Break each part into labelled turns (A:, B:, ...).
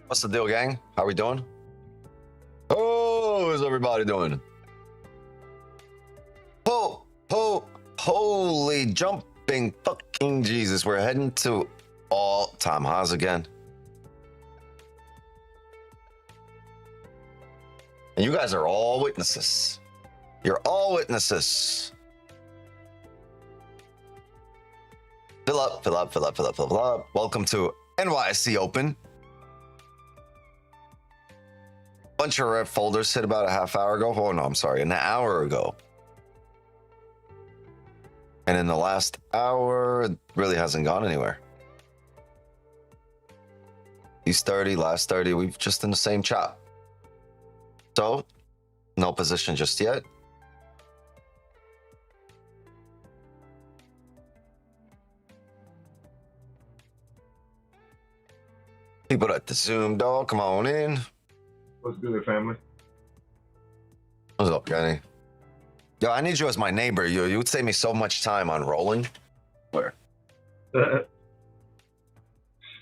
A: What's the deal, gang? How we doing? Oh, how's everybody doing? Holy jumping fucking Jesus. We're heading to all-time highs again. And you guys are all witnesses. You're all witnesses. Fill up, fill up, fill up, fill up, fill up. Welcome to NYC Open. Bunch of red folders hit about a half hour ago. Oh no, I'm sorry, an hour ago. And in the last hour, it really hasn't gone anywhere. These 30, last 30, we've just in the same chop. So, no position just yet. People at the Zoom, dog, come on in.
B: What's good, family?
A: What's up, Kenny? Yo, I need you as my neighbor. You would save me so much time on rolling. Where?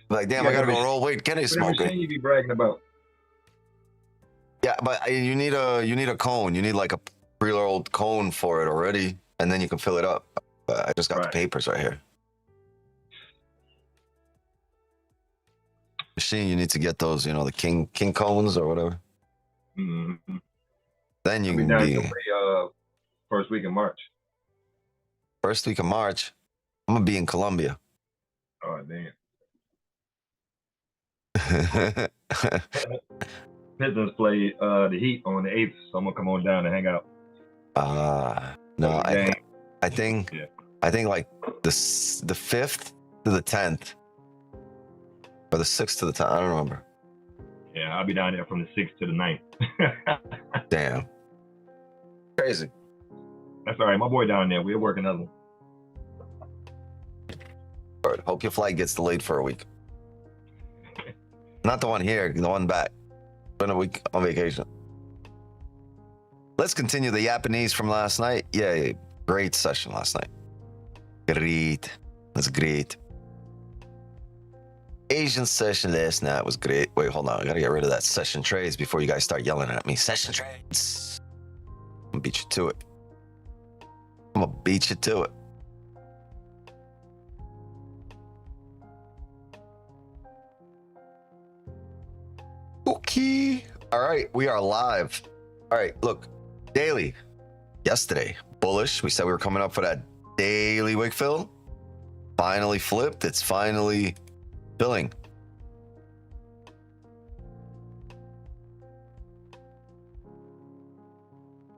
A: Like, damn, I gotta go roll. Wait, Kenny's smoking.
B: What you be bragging about?
A: Yeah, but you need a cone. You need like a pre-rolled cone for it already, and then you can fill it up. But I just got the papers right here. Machine, you need to get those, you know, the king cones or whatever.
B: Mm-hmm.
A: Then you can be
B: first week in March.
A: First week of March, I'm gonna be in Colombia.
B: Oh damn. Pistons play the Heat on the 8th, so I'm gonna come on down and hang out.
A: No, I think like the 5th to the 10th, or the 6th to the 10th. I don't remember.
B: Yeah, I'll be down there from the 6th to the 9th.
A: Damn. Crazy.
B: That's all right. My boy down there. We'll work another one.
A: All right. Hope your flight gets delayed for a week. Not the one here, the one back. Been a week on vacation. Let's continue the Japanese from last night. Yeah, great session last night. Great. That's great. Asian session last night was great. Wait, hold on. I gotta get rid of that session trades before you guys start yelling at me. Session trades. I'm gonna beat you to it. I'm gonna beat you to it. Okay. All right, we are live. All right, look, daily. Yesterday, bullish. We said we were coming up for that daily wick fill. Finally flipped. It's finally filling.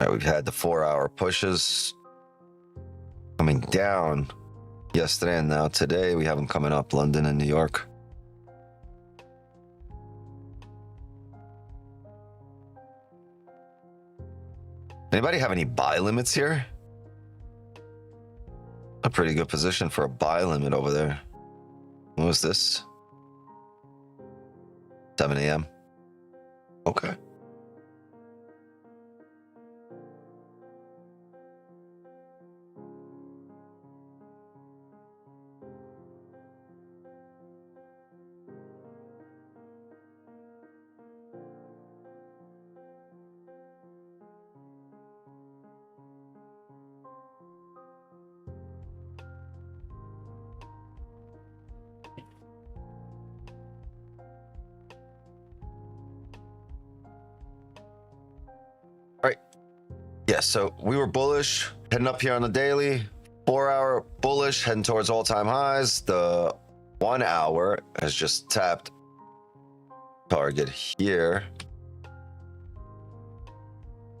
A: All right, we've had the 4-hour pushes coming down yesterday, and now today we have them coming up, London and New York. Anybody have any buy limits here? A pretty good position for a buy limit over there. What was this? 7 a.m. Okay. Yeah, so we were bullish, heading up here on the daily. 4-hour bullish, heading towards all-time highs. The 1 hour has just tapped target here.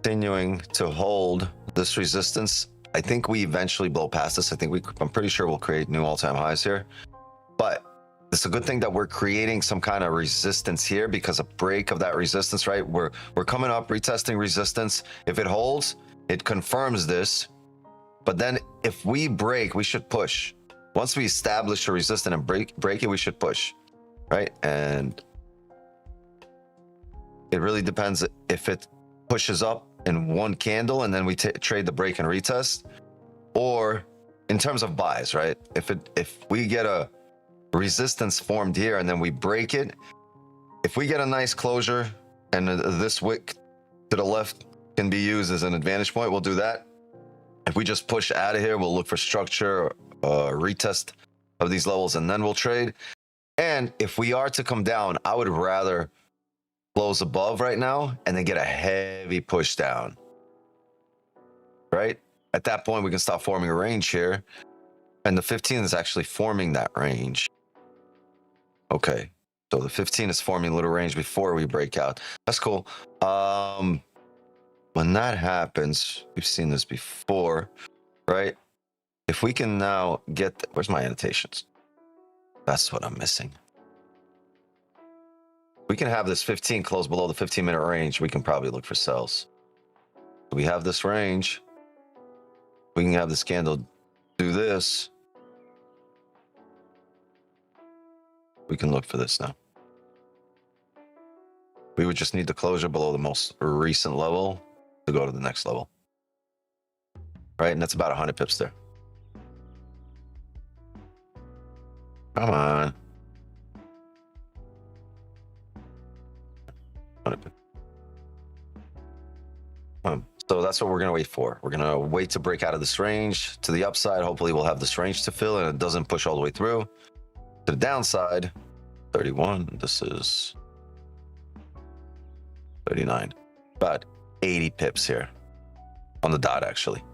A: Continuing to hold this resistance. I think we eventually blow past this. I'm pretty sure we'll create new all-time highs here. But it's a good thing that we're creating some kind of resistance here, because a break of that resistance, right? We're coming up, retesting resistance. If it holds, it confirms this. But then if we break, we should push. Once we establish a resistance and break it, we should push, right? And it really depends if it pushes up in one candle and then we trade the break and retest, or in terms of buys, right? If we get a resistance formed here and then we break it, if we get a nice closure and this wick to the left can be used as an advantage point, we'll do that. If we just push out of here, we'll look for structure, retest of these levels, and then we'll trade. And if we are to come down, I would rather close above right now and then get a heavy push down. Right? At that point, we can start forming a range here. And the 15 is actually forming that range. Okay. So the 15 is forming a little range before we break out. That's cool. When that happens, we've seen this before, right? If we can now get, where's my annotations? That's what I'm missing. We can have this 15 close below the 15-minute range. We can probably look for sells. We have this range. We can have this candle do this. We can look for this now. We would just need the closure below the most recent level to go to the next level. Right? And that's about 100 pips there. Come on. 100 pips. So that's what we're going to wait for. We're going to wait to break out of this range to the upside. Hopefully we'll have this range to fill and it doesn't push all the way through. To the downside, 31. This is 39. About 80 pips here on the dot, actually.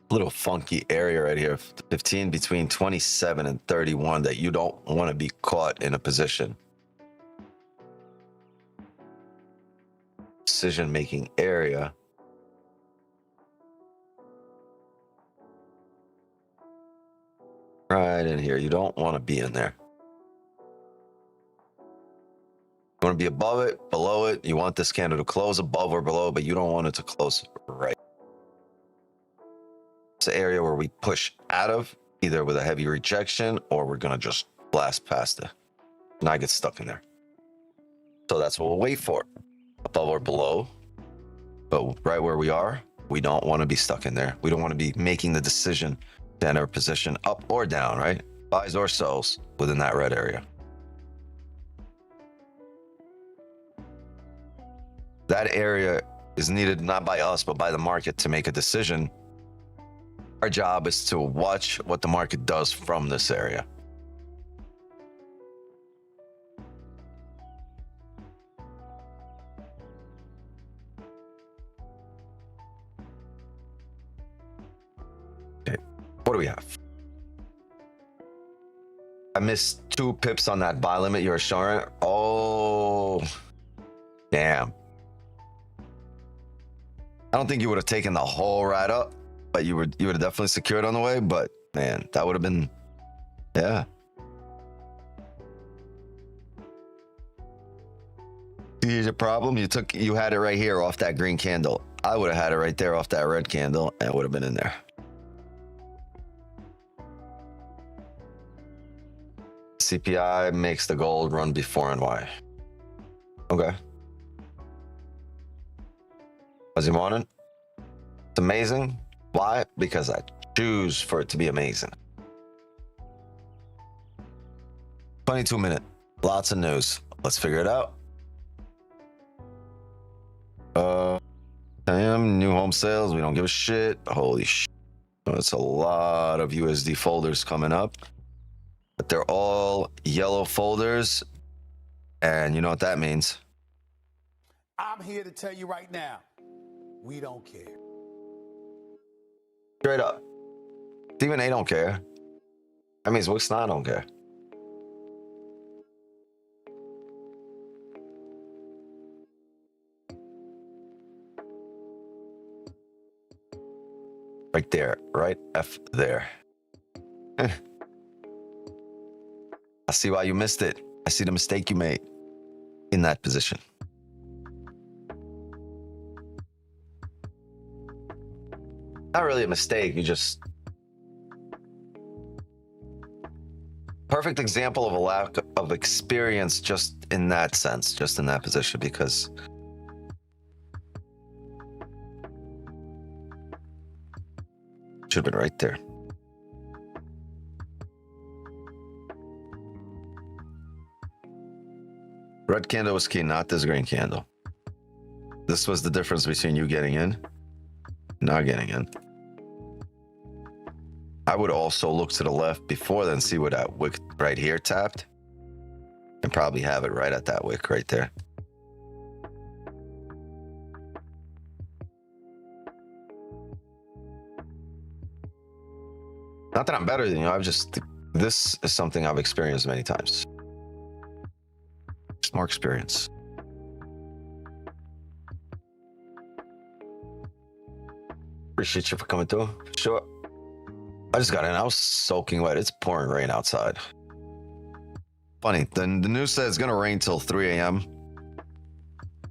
A: Little funky area right here, 15 between 27 and 31 that you don't want to be caught in a position. Decision-making area. Right in here. You don't want to be in there. You want to be above it, below it. You want this candle to close above or below, but you don't want it to close right. It's an area where we push out of, either with a heavy rejection or we're going to just blast past it. And I get stuck in there. So that's what we'll wait for. Above or below. But right where we are, we don't want to be stuck in there. We don't want to be making the decision to enter a position up or down, right? Buys or sells within that red area. That area is needed not by us, but by the market to make a decision. Our job is to watch what the market does from this area. Okay, what do we have? I missed 2 pips on that buy limit you're showing. Oh, damn. I don't think you would have taken the whole ride up, but you would have definitely secured on the way. But man, that would have been, yeah. Here's your problem. You had it right here off that green candle. I would have had it right there off that red candle and it would have been in there. CPI makes the gold run before and why? Okay. Was he wanting? It's amazing. Why? Because I choose for it to be amazing. 22-minute. Lots of news. Let's figure it out. Damn, new home sales. We don't give a shit. Holy shit. It's a lot of USD folders coming up. But they're all yellow folders. And you know what that means.
C: I'm here to tell you right now, we don't care.
A: Straight up. Even they don't care. That means Wix not don't care. Right there, right F there. I see why you missed it. I see the mistake you made in that position. Not really a mistake, you just... Perfect example of a lack of experience just in that sense, just in that position, because Should have been right there. Red candle was key, not this green candle. This was the difference between you getting in, not getting in. I would also look to the left before then, see where that wick right here tapped, and probably have it right at that wick right there. Not that I'm better than you, this is something I've experienced many times. Just more experience. Appreciate you for coming through. Sure. I just got in. I was soaking wet. It's pouring rain outside. Funny. The news says it's going to rain till 3 a.m.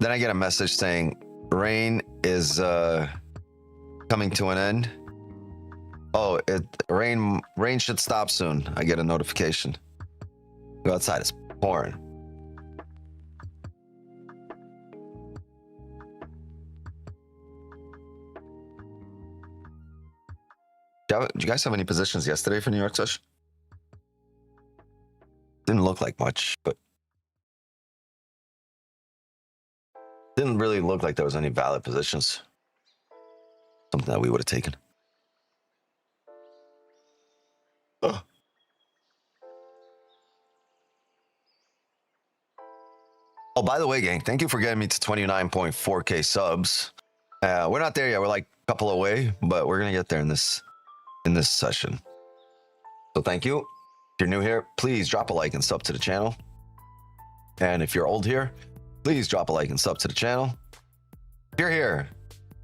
A: Then I get a message saying rain is coming to an end. Oh, rain should stop soon. I get a notification. Go outside. It's pouring. Did you guys have any positions yesterday for New York session? Didn't look like much, but didn't really look like there was any valid positions. Something that we would have taken. Oh. Oh, by the way, gang, thank you for getting me to 29.4K subs. We're not there yet. We're like a couple away, but we're gonna get there in this session. So thank you. If you're new here, please drop a like and sub to the channel. And if you're old here, please drop a like and sub to the channel. If you're here,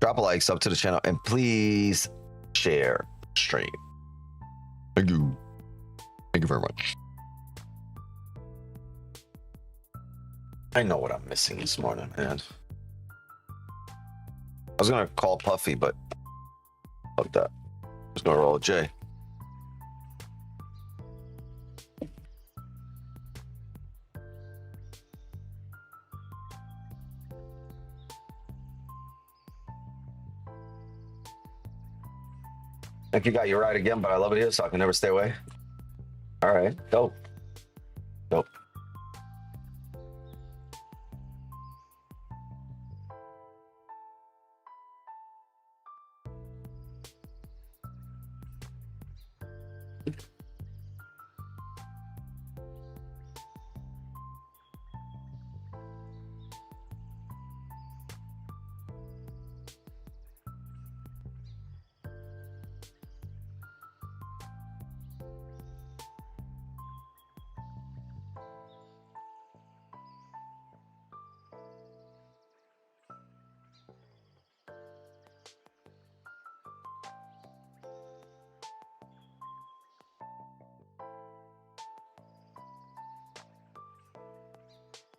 A: drop a like, sub to the channel, and please share the stream. Thank you. Thank you very much. I know what I'm missing this morning, man. I was gonna call Puffy, but fuck that. I was gonna roll a J. I think you got your ride again, but I love it here, so I can never stay away. All right, dope. Dope.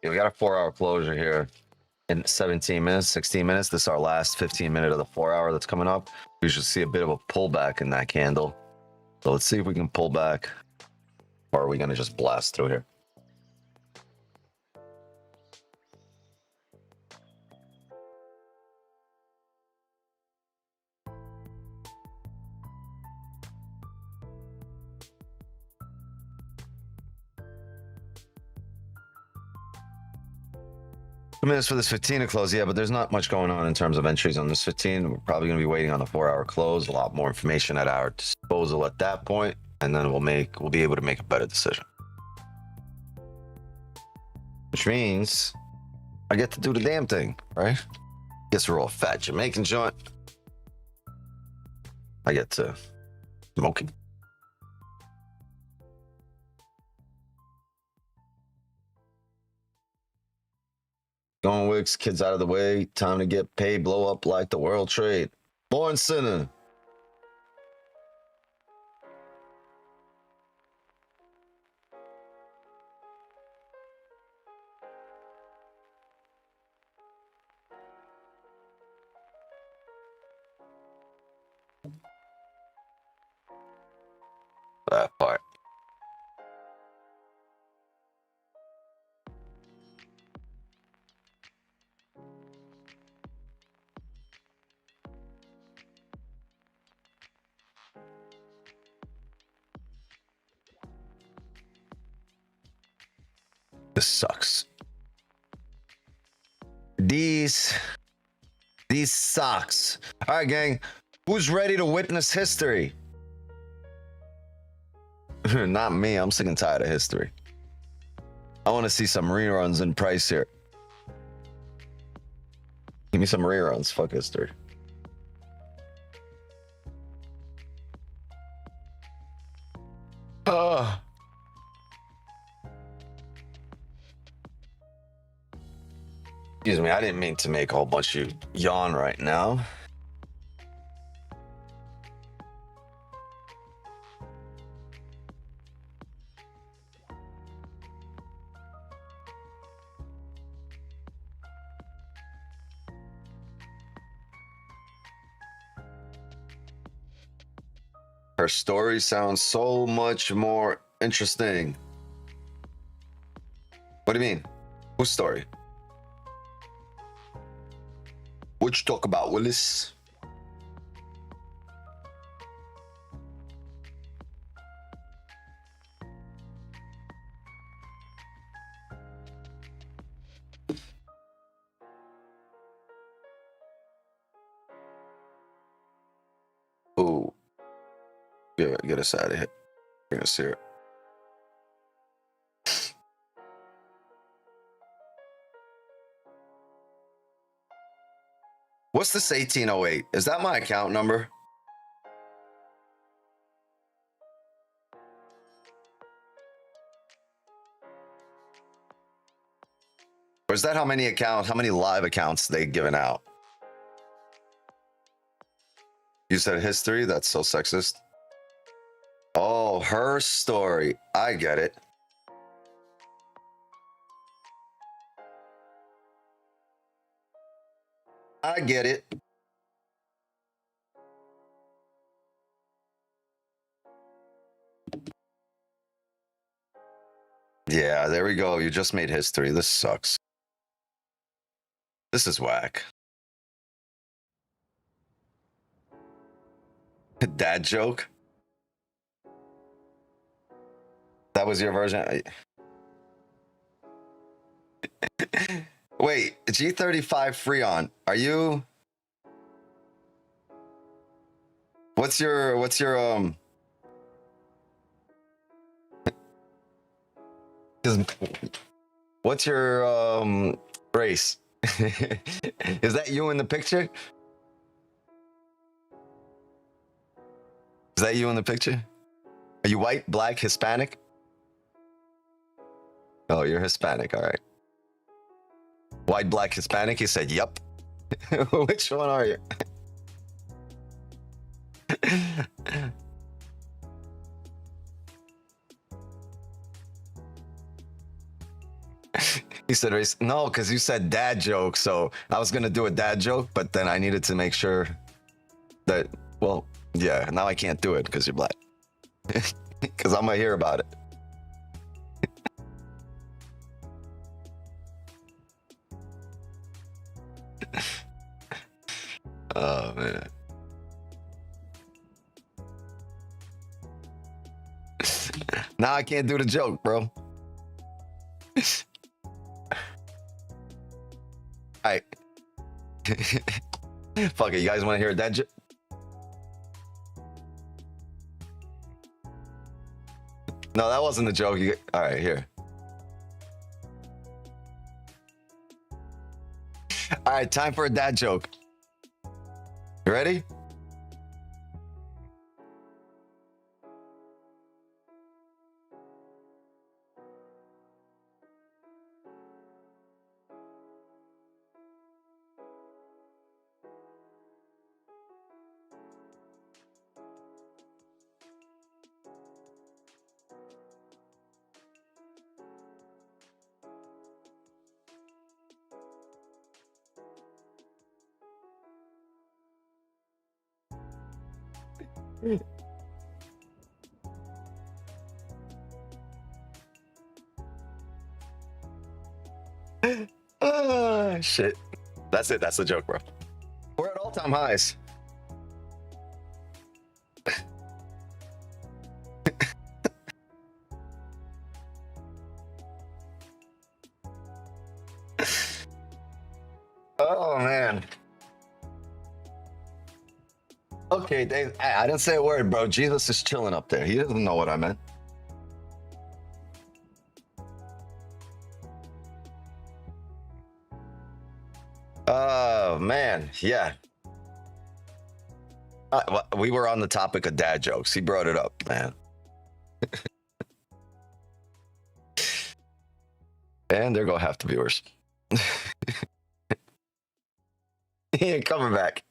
A: Yeah, we got a 4-hour closure here in 17 minutes, 16 minutes. This is our last 15 minute of the 4-hour that's coming up. We should see a bit of a pullback in that candle. So let's see if we can pull back, or are we going to just blast through here? Minutes for this 15 to close. Yeah, but there's not much going on in terms of entries on this 15. We're probably going to be waiting on the 4-hour close. A lot more information at our disposal at that point, and then we'll be able to make a better decision. Which means I get to do the damn thing, right? Guess we're all fat Jamaican joint. I get to smoking. Going Wicks, kids out of the way. Time to get paid, blow up like the world trade. Born sinner. That part. This sucks. These sucks. All right, gang. Who's ready to witness history? Not me. I'm sick and tired of history. I want to see some reruns in price here. Give me some reruns. Fuck history. Excuse me, I didn't mean to make a whole bunch of you yawn right now. Her story sounds so much more interesting. What do you mean? Whose story? What you talk about, Willis? Ooh. Get us out of here. Bring us here. What's this 1808? Is that my account number? Or is that how many live accounts they given out? You said history? That's so sexist. Oh, her story. I get it. I get it. Yeah, there we go. You just made history. This sucks. This is whack. Dad joke? That was your version? Wait, G35 Freon. Are you... What's your what's your race? Is that you in the picture? Is that you in the picture? Are you white, black, Hispanic? Oh, you're Hispanic, all right. White, black, Hispanic? He said, yup. Which one are you? He said, race. No, because you said dad joke. So I was going to do a dad joke, but then I needed to make sure that, well, yeah, now I can't do it because you're black. Because I'm going to hear about it. Oh, man. Now I can't do the joke, bro. Alright. Fuck it, you guys want to hear that joke? No, that wasn't a joke. Alright, here. Alright, time for a dad joke. You ready? Shit. That's it. That's the joke, bro. We're at all-time highs. Okay, Dave, I didn't say a word, bro. Jesus is chilling up there. He doesn't know what I meant. Oh, man. Yeah. We were on the topic of dad jokes. He brought it up, man. And there go half the viewers. He ain't coming back.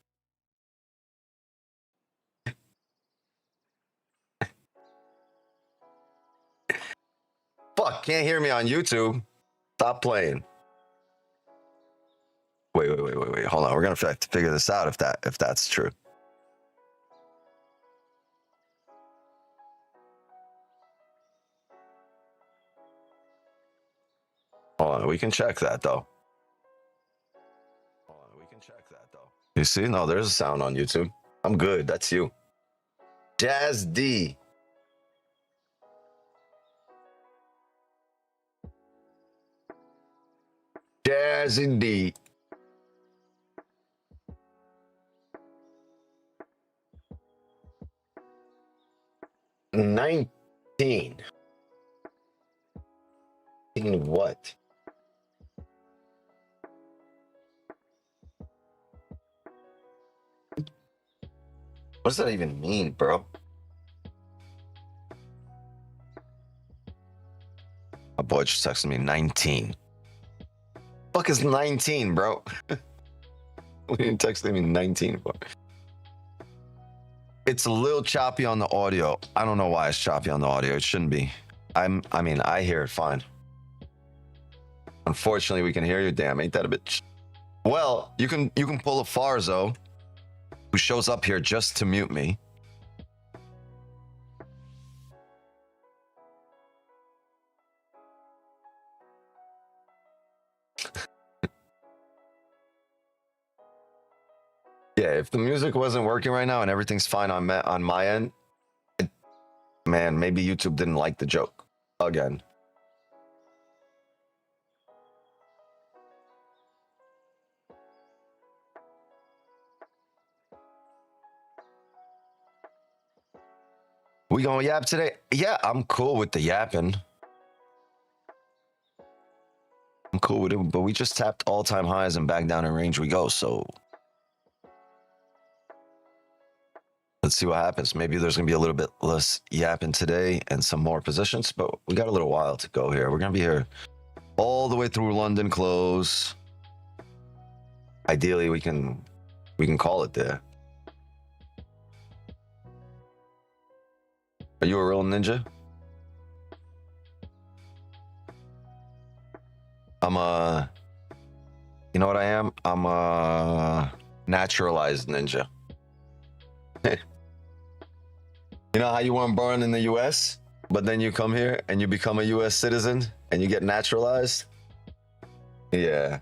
A: Fuck, can't hear me on YouTube. Stop playing. Wait. Hold on. We're gonna have to figure this out if that's true. Hold on, we can check that though. You see? No, there's a sound on YouTube. I'm good. That's you. Jazz D. Jazz D. $19. In what? What does that even mean, bro? My boy just texted me 19. Fuck is 19, bro? What are you texting me 19 for? It's a little choppy on the audio. I don't know why it's choppy on the audio. It shouldn't be. I mean, I hear it fine. Unfortunately, we can hear you. Damn, ain't that a bitch? Well, you can pull a Farzo who shows up here just to mute me. Yeah, if the music wasn't working right now and everything's fine on my end, man, maybe YouTube didn't like the joke again. We gonna yap today? Yeah, I'm cool with the yapping. I'm cool with it, but we just tapped all-time highs and back down in range we go, so let's see what happens. Maybe there's gonna be a little bit less yapping today and some more positions, but we got a little while to go here. We're gonna be here all the way through London close. Ideally, we can call it there. Are you a real ninja? You know what I am? I'm a naturalized ninja. You know how you weren't born in the US, but then you come here and you become a US citizen and you get naturalized? Yeah.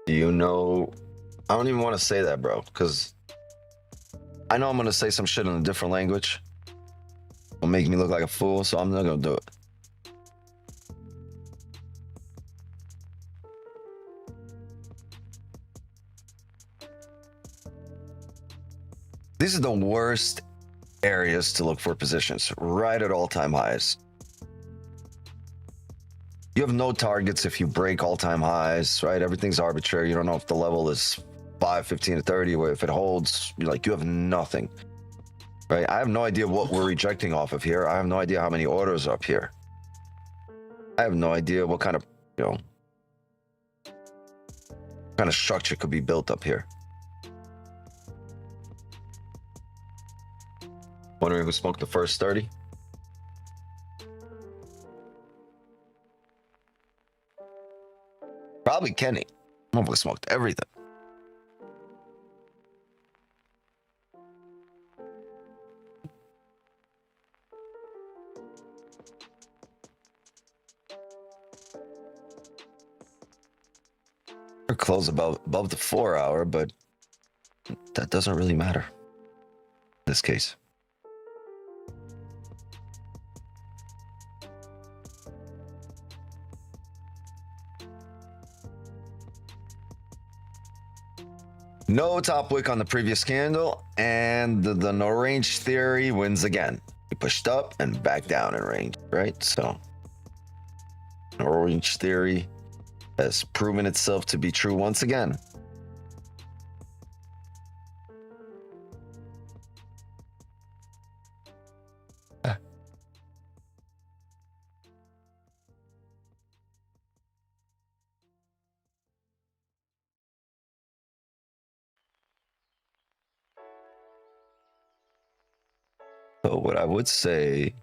A: You know, I don't even want to say that, bro, because I know I'm going to say some shit in a different language. It'll make me look like a fool, so I'm not going to do it. These are the worst areas to look for positions, right at all-time highs. You have no targets if you break all-time highs, right? Everything's arbitrary. You don't know if the level is 5, 15, or 30, or if it holds, you have nothing, right? I have no idea what we're rejecting off of here. I have no idea how many orders are up here. I have no idea what kind of, kind of structure could be built up here. Wondering who smoked the first 30? Probably Kenny. Motherfucker smoked everything. We're close above the 4 hour, but that doesn't really matter in this case. No top wick on the previous candle, and the no range theory wins again. We pushed up and back down in range, right? So no range theory has proven itself to be true once again. So what I would say,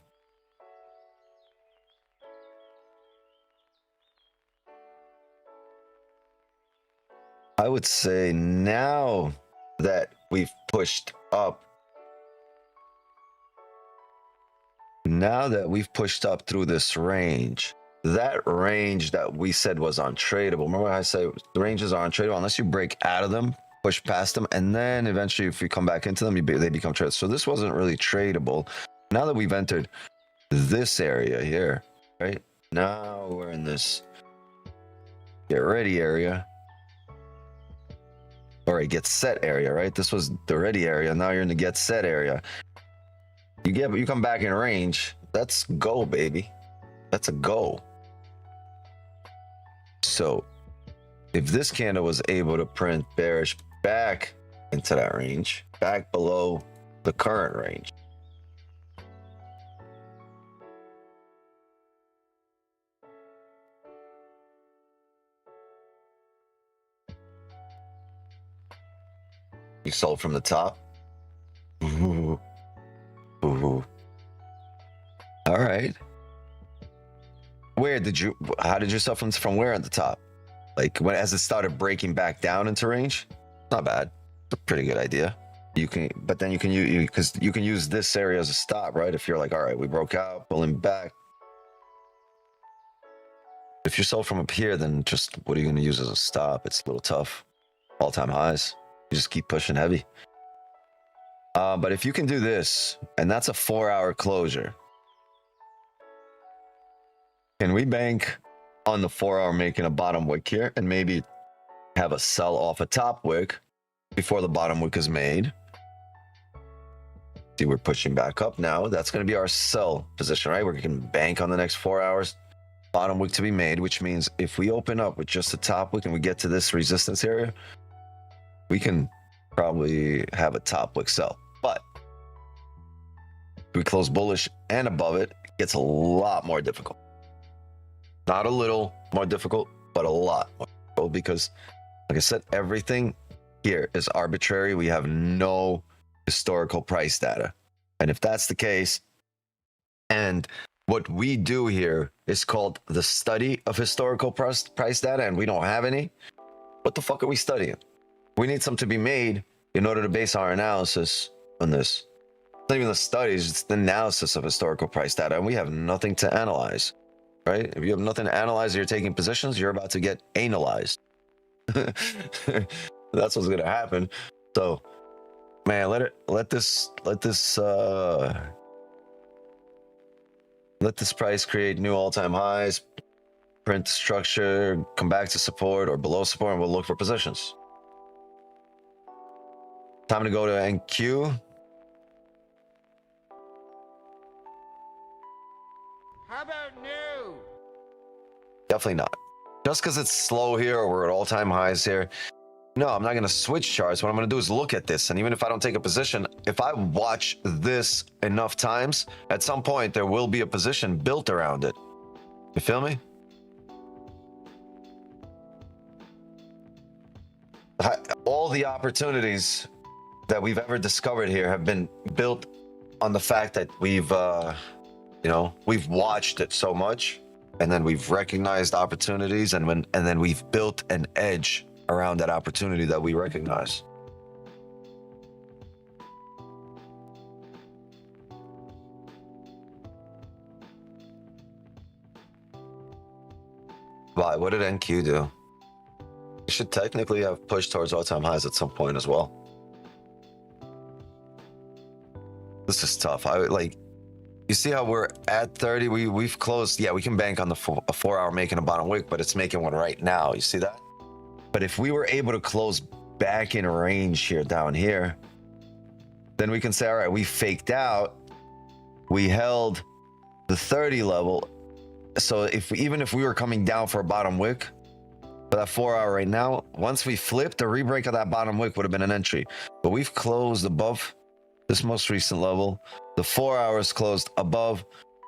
A: now that we've pushed up, through this range, that range that we said was untradeable. Remember I say the ranges are untradeable unless you break out of them, push past them, and then eventually if you come back into them, they become tradable. So this wasn't really tradable. Now that we've entered this area here, right? Now we're in this get ready area. Or a get set area, right? This was the ready area. Now you're in the get set area. You come back in range. That's go, baby. That's a go. So if this candle was able to print bearish back into that range, back below the current range, you sold from the top. Ooh. Ooh. All right. How did you sell from where at the top? Like as it started breaking back down into range? Not bad. It's a pretty good idea. But then you can use this area as a stop, right? If you're like, all right, we broke out, pulling back. If you sold from up here, then just what are you going to use as a stop? It's a little tough. All-time highs. You just keep pushing heavy. But if you can do this, and that's a 4-hour closure, can we bank on the 4-hour making a bottom wick here and maybe have a sell off a top wick before the bottom wick is made? See, we're pushing back up now. That's going to be our sell position, right? We can bank on the next 4 hours, bottom wick to be made, which means if we open up with just a top wick and we get to this resistance area, we can probably have a top wick sell. But if we close bullish and above it, it gets a lot more difficult. Not a little more difficult, but a lot more difficult because, like I said, everything here is arbitrary. We have no historical price data. And if that's the case, and what we do here is called the study of historical price data, and we don't have any, what the fuck are we studying? We need some to be made in order to base our analysis on this. It's not even the studies, it's the analysis of historical price data, and we have nothing to analyze, right? If you have nothing to analyze, you're taking positions, you're about to get analyzed. That's what's gonna happen. So, man, let this price create new all-time highs, print structure, come back to support or below support, and we'll look for positions. Time to go to NQ.
D: How about new?
A: Definitely not. Just because it's slow here or we're at all-time highs here. No, I'm not going to switch charts. What I'm going to do is look at this. And even if I don't take a position, if I watch this enough times, at some point there will be a position built around it. You feel me? All the opportunities that we've ever discovered here have been built on the fact that we've watched it so much, and then we've recognized opportunities, and then we've built an edge around that opportunity that we recognize. Why? What did NQ do? We should technically have pushed towards all-time highs at some point as well. This is tough. I would like, you see how we're at 30? We've closed. Yeah, we can bank on the 4 hour making a bottom wick, but it's making one right now. You see that? But if we were able to close back in range here down here, then we can say, all right, we faked out. We held the 30 level. So even if we were coming down for a bottom wick for that 4 hour right now, once we flipped, the rebreak of that bottom wick would have been an entry. But we've closed above this most recent level. The 4 hours closed above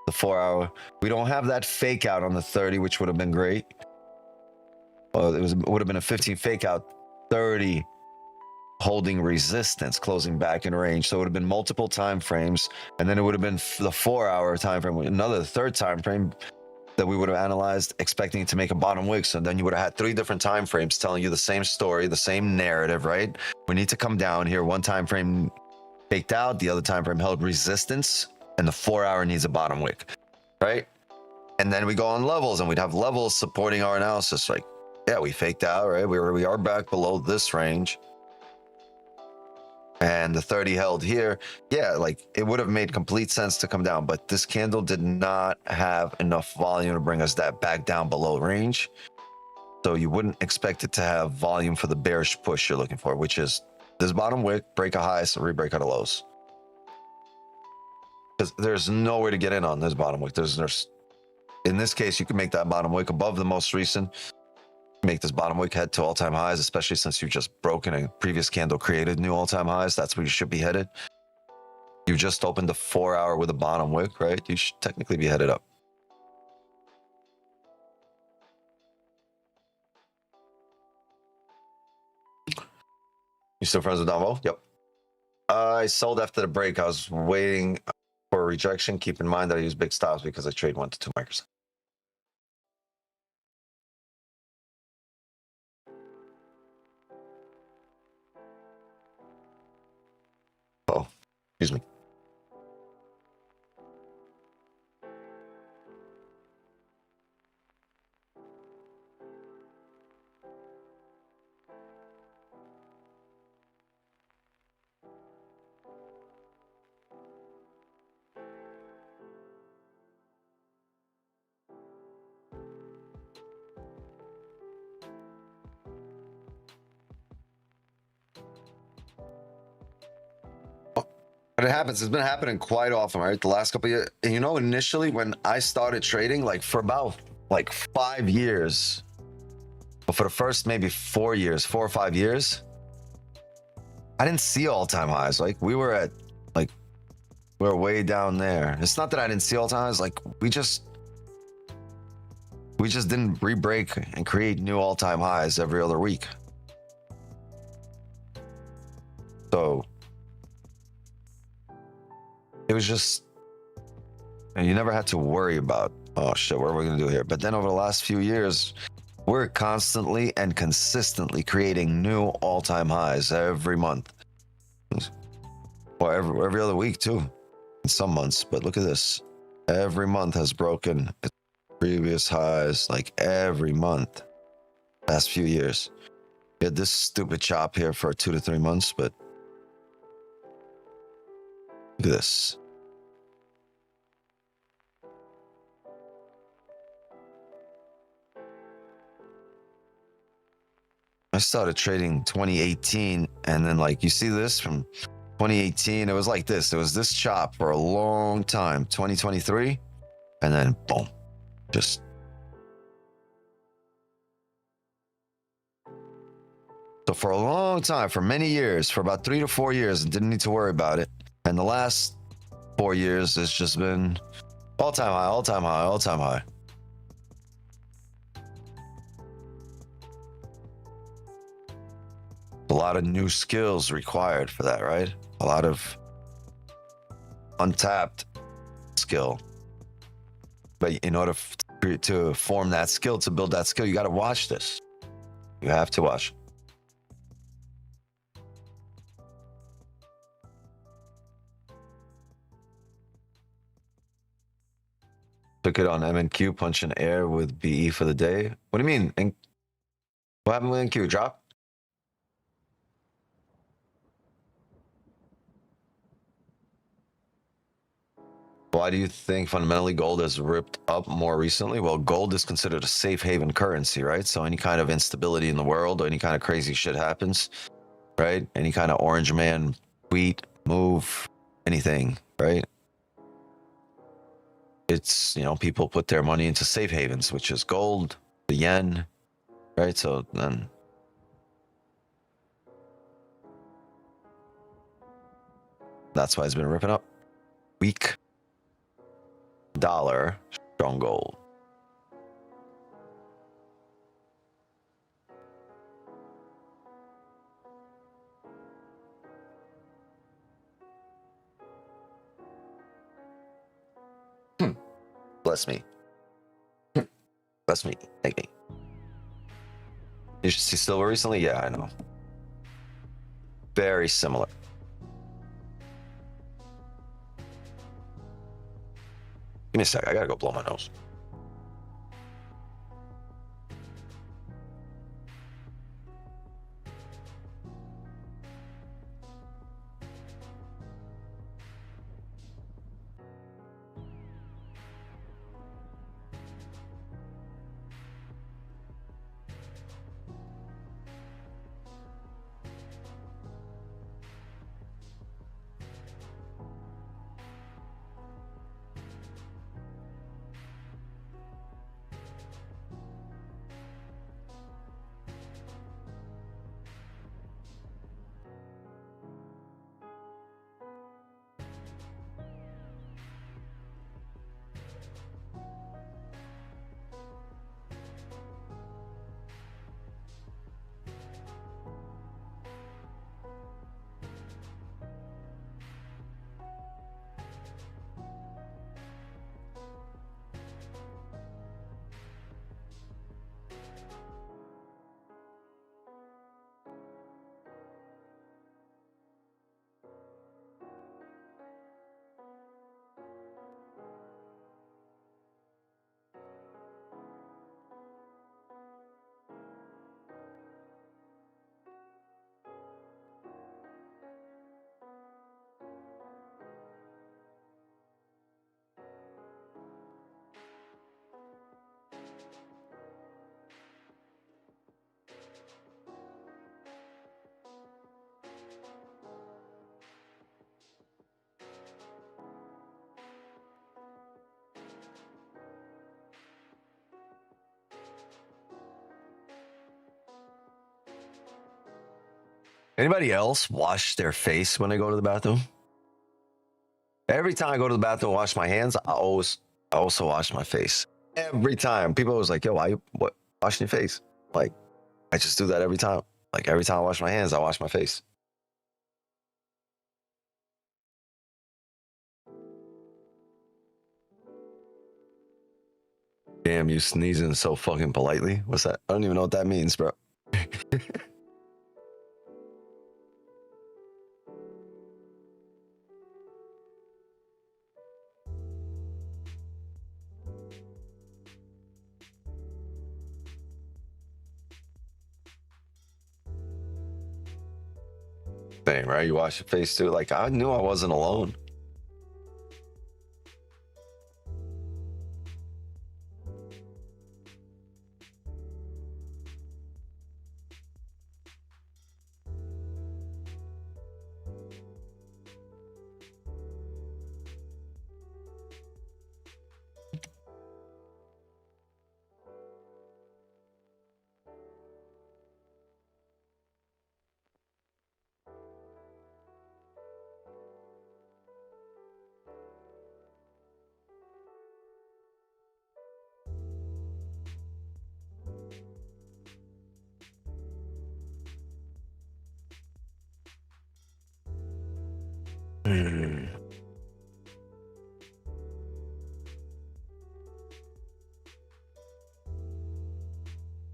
A: the 4 hour. We don't have that fake out on the 30, which would have been great. Well, it would have been a 15 fake out, 30 holding resistance, closing back in range. So it would have been multiple time frames, and then it would have been the 4 hour time frame, another third time frame that we would have analyzed, expecting to make a bottom wick. So then you would have had 3 different time frames telling you the same story, the same narrative, right? We need to come down here. One time frame faked out, the other time frame held resistance, and the 4 hour needs a bottom wick, right? And then we go on levels, and we'd have levels supporting our analysis. Like, yeah, we faked out, right? We are back below this range, and the 30 held here. Yeah, like it would have made complete sense to come down, but this candle did not have enough volume to bring us that back down below range. So you wouldn't expect it to have volume for the bearish push you're looking for, which is this bottom wick, break a high, so rebreak out of lows. Because there's nowhere to get in on this bottom wick. There's in this case, you can make that bottom wick above the most recent, make this bottom wick head to all-time highs, especially since you've just broken a previous candle, created new all-time highs. That's where you should be headed. You just opened the 4 hour with a bottom wick, right? You should technically be headed up. You still friends with Donvo? Yep. I sold after the break. I was waiting for a rejection. Keep in mind that I use big stops because I trade 1 to 2 micros. Oh, excuse me. But it happens. It's been happening quite often, right? The last couple of years. And you know, initially when I started trading, like for about like 5 years, but for the first maybe 4 years, 4 or 5 years, I didn't see all-time highs. Like we were way down there. It's not that I didn't see all-time highs. Like we just didn't re-break and create new all-time highs every other week. So it was just, you never had to worry about, oh shit, what are we gonna do here? But then over the last few years, we're constantly and consistently creating new all-time highs every month. Or every other week too, in some months. But look at this. Every month has broken its previous highs, like every month, last few years. We had this stupid chop here for 2 to 3 months, but look at this. I started trading 2018, and then like you see this from 2018, it was like this. It was this chop for a long time, 2023, and then boom, just. So for a long time, for many years, for about 3 to 4 years, didn't need to worry about it. And the last 4 years, it's just been all-time high, all-time high, all-time high. A lot of new skills required for that, right? A lot of untapped skill. But in order to form that skill, to build that skill, you got to watch this. You have to watch. Took it on MNQ, punch in air with BE for the day. What do you mean? And what happened with NQ? Drop? Why do you think fundamentally gold has ripped up more recently? Well, gold is considered a safe haven currency, right? So any kind of instability in the world or any kind of crazy shit happens, right? Any kind of orange man tweet, move, anything, right? It's, you know, people put their money into safe havens, which is gold, the yen, right? So then that's why it's been ripping up. Weak dollar, strong gold. Bless me. Bless me. Thank me. You should see silver recently? Yeah, I know. Very similar. Give me a sec. I gotta go blow my nose. Anybody else wash their face when they go to the bathroom? Every time I go to the bathroom and wash my hands, I also wash my face. Every time. People always like, yo, why you washing your face? Like, I just do that every time. Like every time I wash my hands, I wash my face. Damn, you sneezing so fucking politely. What's that? I don't even know what that means, bro. Thing, right? You wash your face too. Like I knew I wasn't alone.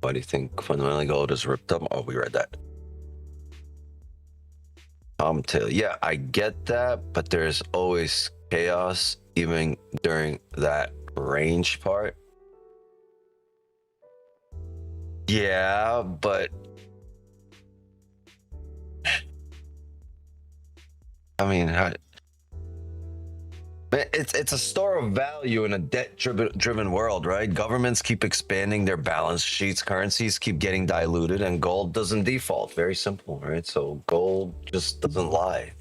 A: Why do you think fundamentally gold is ripped up? Oh, we read that. Tail. Yeah, I get that, but there's always chaos even during that range part. Yeah, but I mean, it's a store of value in a debt-driven world, right? Governments keep expanding their balance sheets, currencies keep getting diluted, and gold doesn't default. Very simple, right? So gold just doesn't lie.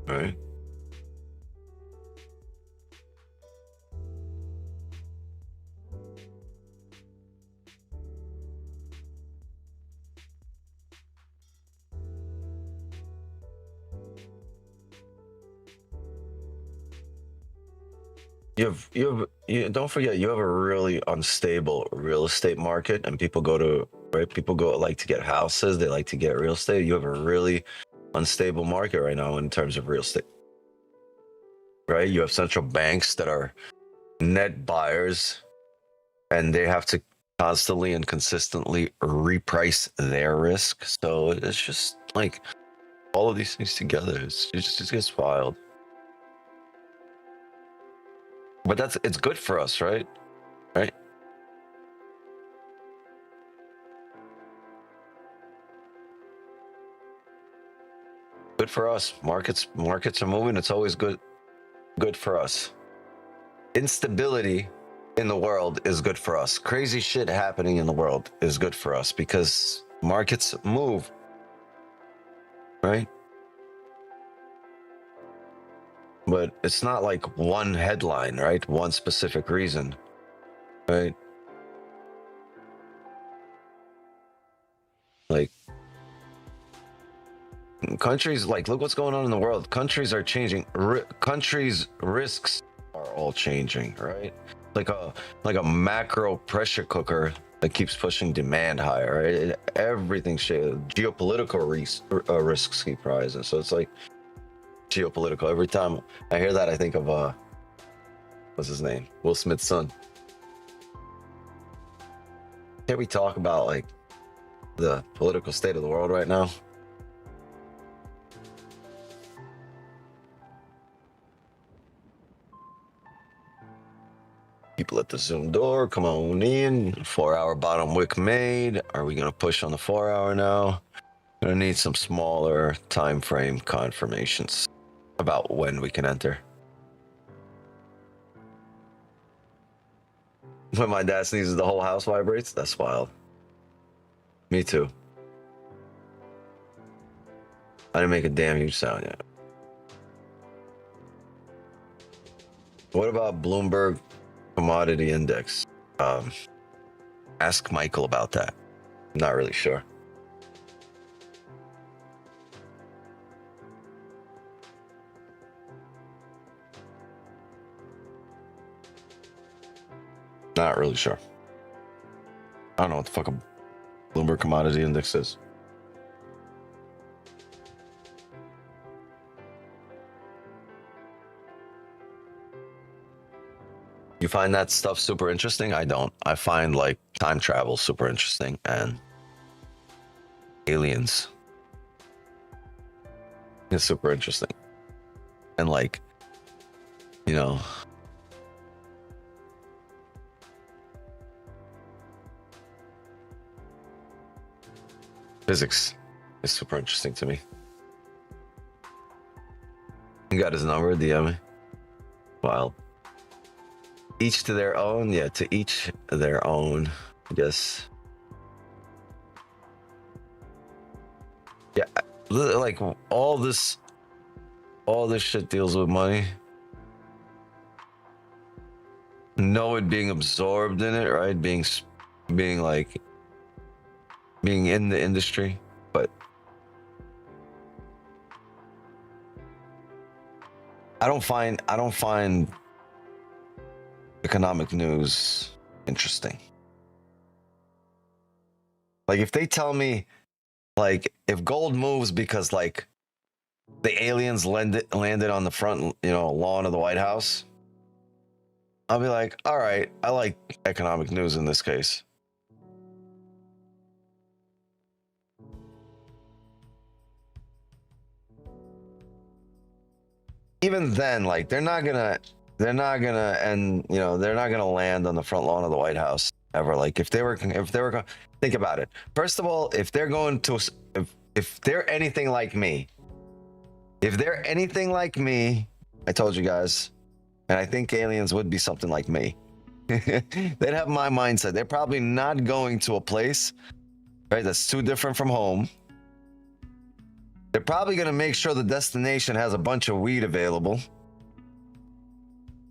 A: Right? You don't forget you have a really unstable real estate market, and people go to, right, people go like to get houses, they like to get real estate. You have a really unstable market right now in terms of real estate, right? You have central banks that are net buyers, and they have to constantly and consistently reprice their risk. So it's just like all of these things together, it just gets wild. But it's good for us, right? Right? Good for us. Markets are moving. It's always good for us. Instability in the world is good for us. Crazy shit happening in the world is good for us because markets move, right? But it's not like one headline, right? One specific reason, right? Like countries, like look what's going on in the world. Countries are changing. Countries' risks are all changing, right? Like a macro pressure cooker that keeps pushing demand higher, right? Everything's geopolitical risks keep rising. So it's like geopolitical. Every time I hear that, I think of what's his name? Will Smith's son. Can't we talk about like the political state of the world right now? People at the Zoom door, come on in. 4-hour bottom wick made. Are we gonna push on the 4-hour now? Gonna need some smaller time frame confirmations about when we can enter. When my dad sneezes, the whole house vibrates. That's wild. Me too. I didn't make a damn huge sound yet. What about Bloomberg Commodity Index? Ask Michael about that. I'm not really sure. Not really sure. I don't know what the fuck a Bloomberg Commodity Index is. You find that stuff super interesting? I don't. I find like time travel super interesting and aliens. It's super interesting. And like, you know, physics is super interesting to me. You got his number, DM me. Wild. Each to their own, yeah, to each their own, I guess. Yeah, like all this shit deals with money. Know it being absorbed in it, right? Being like being in the industry, but I don't find economic news interesting. Like if they tell me, like if gold moves because like the aliens landed on the front, lawn of the White House, I'll be like, all right, I like economic news in this case. even then, like they're not gonna and you know, they're not gonna land on the front lawn of the White House ever. Like if they were going, think about it. First of all, if they're going to, if they're anything like me, if they're anything like me, I told you guys, and I think aliens would be something like me. They'd have my mindset. They're probably not going to a place, right, that's too different from home. They're probably going to make sure the destination has a bunch of weed available.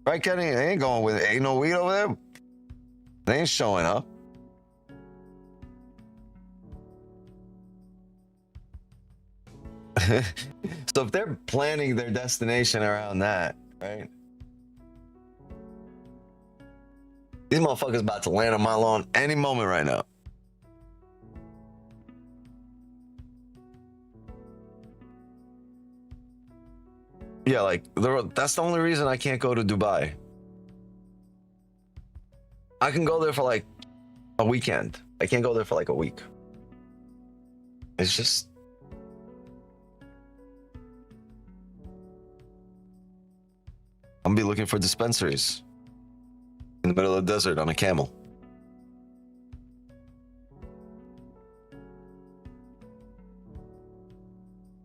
A: Right, Kenny? They ain't going with it. Ain't no weed over there. They ain't showing up. So if they're planning their destination around that, right? These motherfuckers about to land on my lawn any moment right now. Yeah, like that's the only reason I can't go to Dubai. I can go there for like a weekend. I can't go there for like a week. It's just, I'm gonna be looking for dispensaries in the middle of the desert on a camel.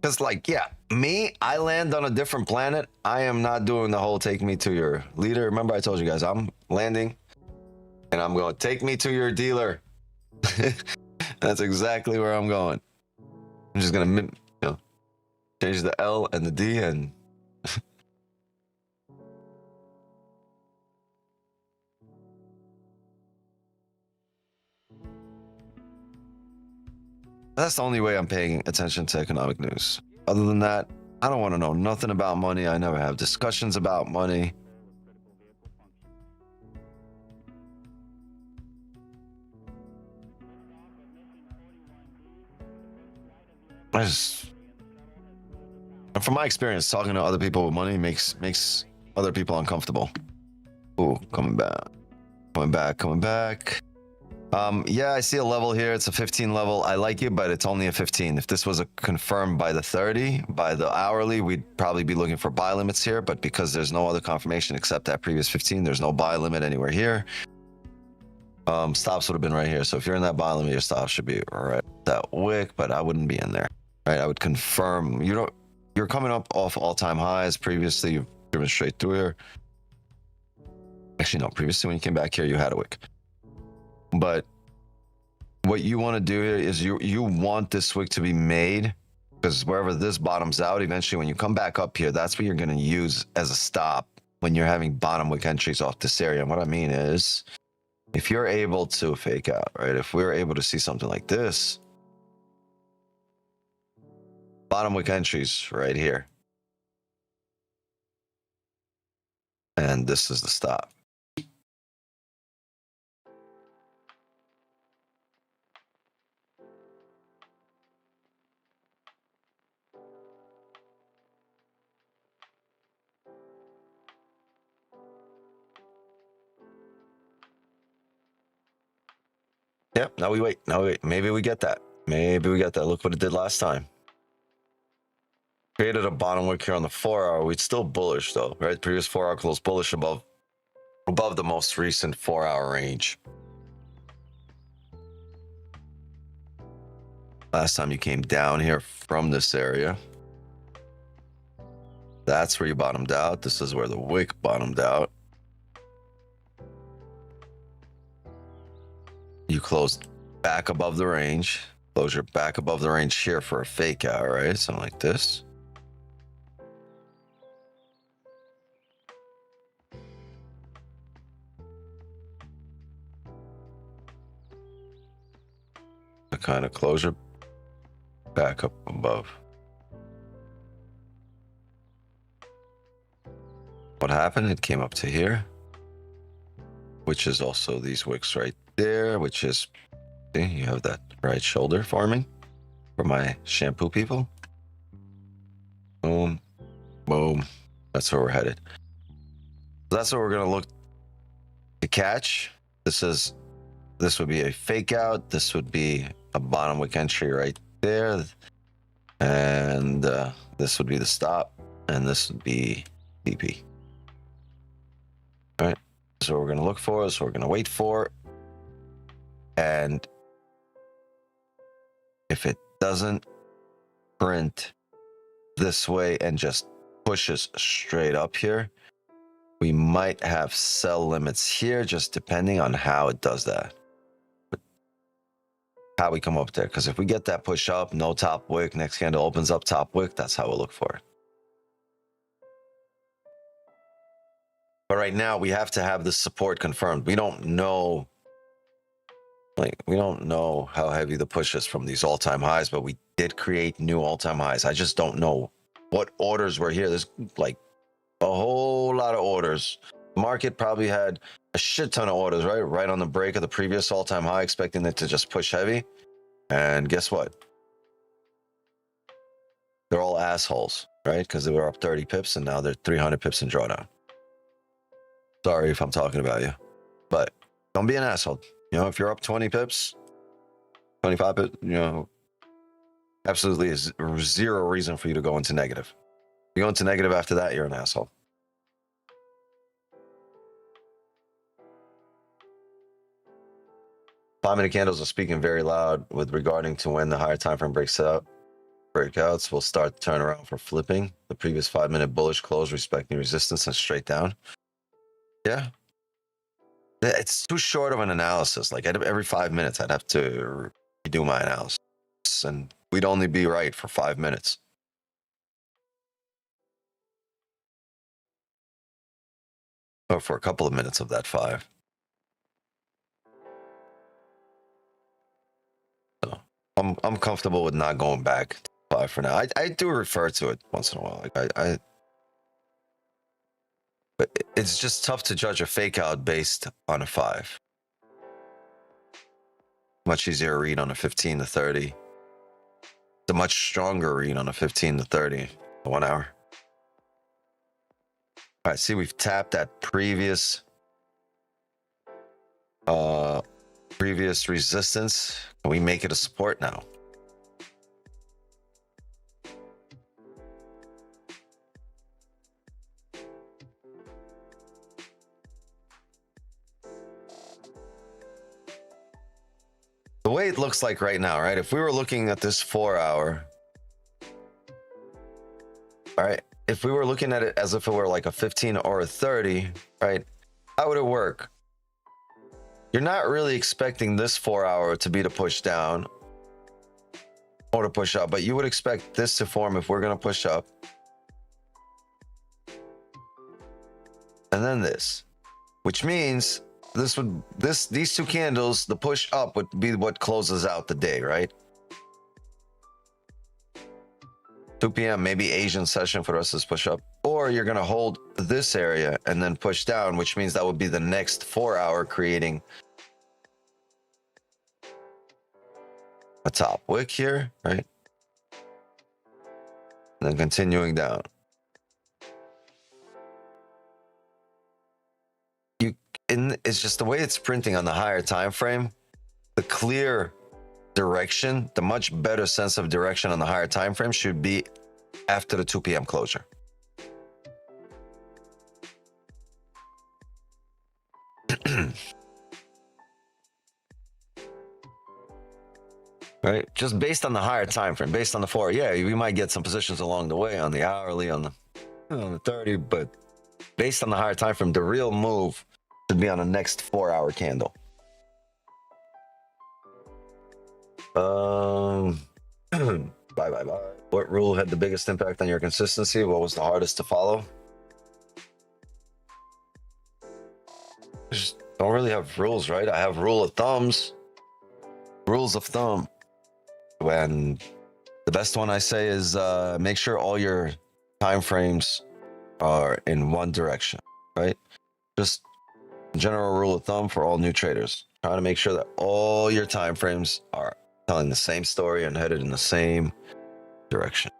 A: Because like, yeah, me, I land on a different planet. I am not doing the whole take me to your leader. Remember I told you guys, I'm landing and I'm going to take me to your dealer. That's exactly where I'm going. I'm just going to, you know, change the L and the D and that's the only way I'm paying attention to economic news. Other than that, I don't want to know nothing about money. I never have discussions about money. And from my experience, talking to other people with money makes other people uncomfortable. Ooh, coming back. Yeah, I see a level here. It's a 15 level. I like it, but it's only a 15. If this was a confirmed by the 30, by the hourly, we'd probably be looking for buy limits here. But because there's no other confirmation except that previous 15, there's no buy limit anywhere here. Stops would have been right here. So if you're in that buy limit, your stop should be right at that wick, but I wouldn't be in there. Right? I would confirm. You're coming up off all-time highs. Previously, you've driven straight through here. Actually, no. Previously, when you came back here, you had a wick. But what you want to do here is you want this wick to be made, because wherever this bottoms out, eventually when you come back up here, that's what you're going to use as a stop when you're having bottom wick entries off this area. And what I mean is, if you're able to fake out, right? If we're able to see something like this, bottom wick entries right here. And this is the stop. Yep, now we wait. Maybe we get that. Look what it did last time. Created a bottom wick here on the 4-hour. We're still bullish though, right? Previous 4-hour close bullish above the most recent 4-hour range. Last time you came down here from this area. That's where you bottomed out. This is where the wick bottomed out. You closed back above the range. Closure back above the range here for a fake out, right? Something like this. A kind of closure back up above. What happened? It came up to here, which is also these wicks right there, which is, see, you have that right shoulder forming for my shampoo people. Boom, boom. That's where we're headed. That's what we're gonna look to catch. This would be a fake out. This would be a bottom wick entry right there, and this would be the stop, and this would be PP. All right. So we're going to look for, so we're going to wait for, and if it doesn't print this way and just pushes straight up here, we might have sell limits here, just depending on how it does that. But how we come up there, because if we get that push up, no top wick, next candle opens up top wick, that's how we'll look for it. But right now we have to have this support confirmed. We don't know, we don't know how heavy the push is from these all-time highs, but we did create new all-time highs. I just don't know what orders were here. There's like a whole lot of orders. Market probably had a shit ton of orders, right on the break of the previous all-time high, expecting it to just push heavy. And guess what? They're all assholes, right? Because they were up 30 pips and now they're 300 pips in drawdown. Sorry if I'm talking about you, but don't be an asshole. You know, if you're up 20 pips, 25 pips, you know, absolutely is zero reason for you to go into negative. If you go into negative after that, you're an asshole. Five-minute candles are speaking very loud with regarding to when the higher time frame breakouts will start to turn around for flipping. The previous 5-minute bullish close respecting resistance and straight down. Yeah. It's too short of an analysis. Like every 5 minutes, I'd have to redo my analysis, and we'd only be right for 5 minutes. Or for a couple of minutes of that 5. So I'm comfortable with not going back to 5 for now. I do refer to it once in a while. Like but it's just tough to judge a fake out based on a 5. Much easier read on a 15 to 30. It's a much stronger read on a 15 to 30, 1 hour. All right, see, we've tapped that previous resistance. Can we make it a support now? The way it looks like right now, right? If we were looking at this 4 hour, all right, if we were looking at it as if it were like a 15 or a 30, right? How would it work? You're not really expecting this 4 hour to be to push down or to push up, but you would expect this to form if we're going to push up. And then this, which means these two candles, the push up would be what closes out the day, right? 2 p.m. maybe Asian session for us is push up, or you're going to hold this area and then push down, which means that would be the next 4 hour creating a top wick here, right? And then continuing down. It's just the way it's printing on the higher time frame, the clear direction, the much better sense of direction on the higher time frame should be after the 2 p.m. closure. Right, just based on the higher time frame, based on the 4, yeah, we might get some positions along the way on the hourly, on the 30, but based on the higher time frame, the real move should be on the next 4 hour candle. Bye. What rule had the biggest impact on your consistency? What was the hardest to follow? Just don't really have rules, right? I have rules of thumb. When the best one I say is make sure all your time frames are in one direction, right? Just general rule of thumb for all new traders. Try to make sure that all your time frames are telling the same story and headed in the same direction.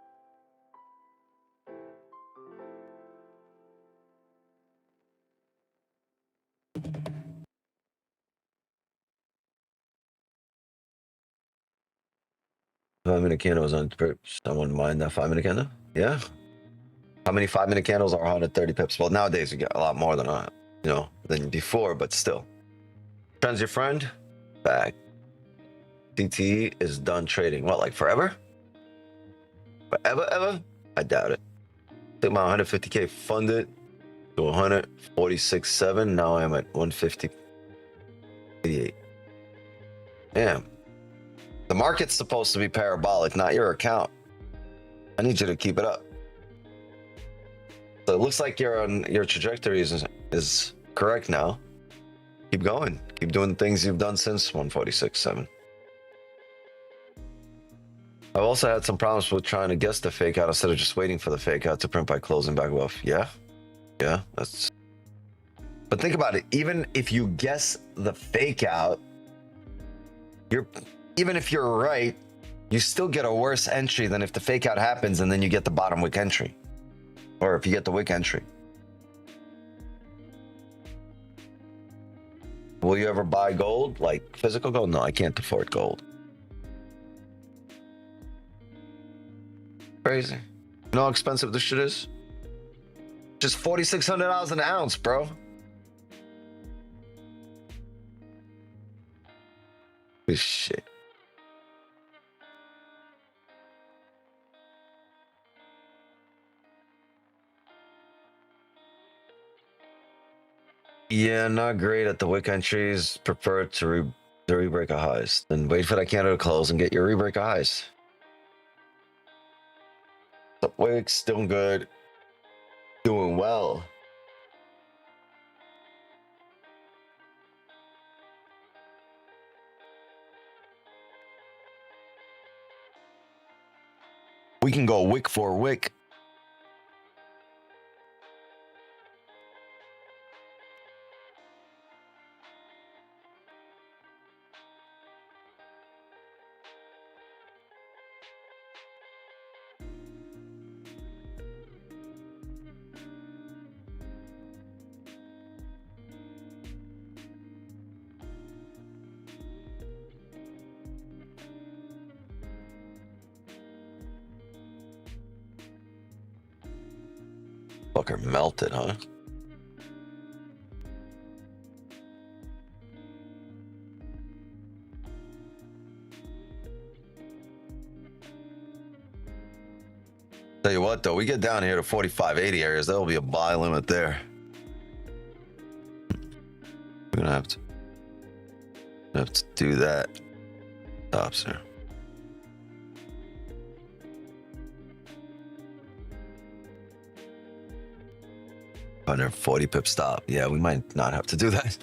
A: Five-minute candle was on purpose. Someone mind that 5-minute candle? Yeah. How many 5-minute candles are 130 pips? Well, nowadays you get a lot more than that, you know, than before, but still. Trends your friend? Back. CTE is done trading. What, like forever? Forever, ever? I doubt it. Took my 150K funded to 146.7. Now I'm at 150.88. Damn. The market's supposed to be parabolic, not your account. I need you to keep it up. So it looks like your trajectory is correct now. Keep going. Keep doing the things you've done since 146.7. I've also had some problems with trying to guess the fake out instead of just waiting for the fake out to print by closing back above. Yeah, that's. But think about it. Even if you guess the fake out, even if you're right, you still get a worse entry than if the fake out happens and then you get the bottom wick entry, or if you get the wick entry. Will you ever buy gold, like physical gold? No, I can't afford gold. Crazy. You know how expensive this shit is? Just $4,600 an ounce, bro. This shit. Yeah, not great at the wick entries. Prefer to the rebreak of highs. Then wait for that candle to close and get your rebreak of highs. The wicks doing good. Doing well. We can go wick for wick. Fucker melted, huh? Tell you what, though, we get down here to 45.80 areas, there will be a buy limit there. We're gonna have to do that. Stops here. Under 40 pip stop. Yeah, we might not have to do that.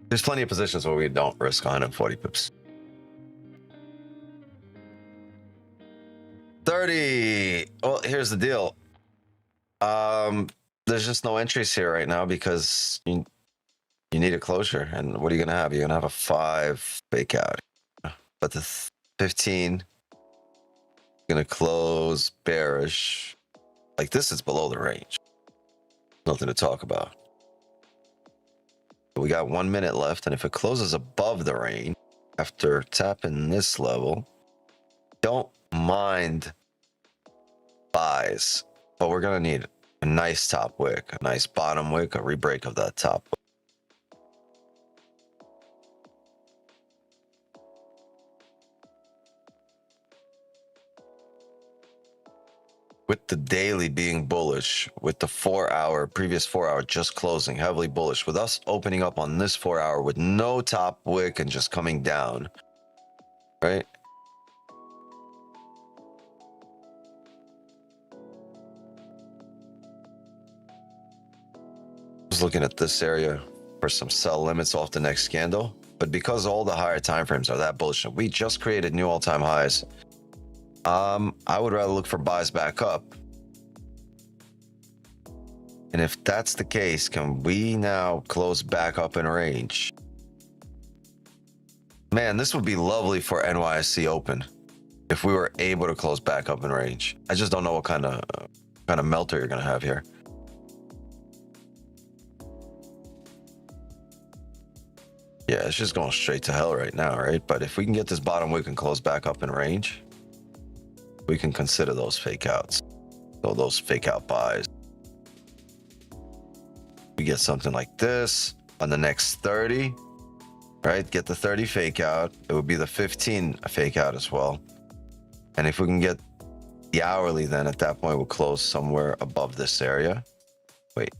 A: There's plenty of positions where we don't risk 140 pips. 30. Well, here's the deal. There's just no entries here right now because you need a closure. And what are you gonna have? You're gonna have a 5 fake out. But the 15 gonna close bearish. Like, this is below the range. Nothing to talk about. We got 1 minute left, and if it closes above the range after tapping this level, don't mind buys, but we're gonna need a nice top wick, a nice bottom wick, a rebreak of that top wick. With the daily being bullish, with the previous 4 hour just closing heavily bullish, with us opening up on this 4 hour with no top wick and just coming down, right? I was looking at this area for some sell limits off the next candle, but because all the higher time frames are that bullish, and we just created new all-time highs, I would rather look for buys back up. And if that's the case, can we now close back up in range? Man, this would be lovely for NYSE Open if we were able to close back up in range. I just don't know what kind of melter you're gonna have here. Yeah, it's just going straight to hell right now, right? But if we can get this bottom wick and close back up in range, we can consider those fake outs. So those fake out buys. We get something like this on the next 30, right? Get the 30 fake out. It would be the 15 fake out as well. And if we can get the hourly, then at that point we'll close somewhere above this area. Wait,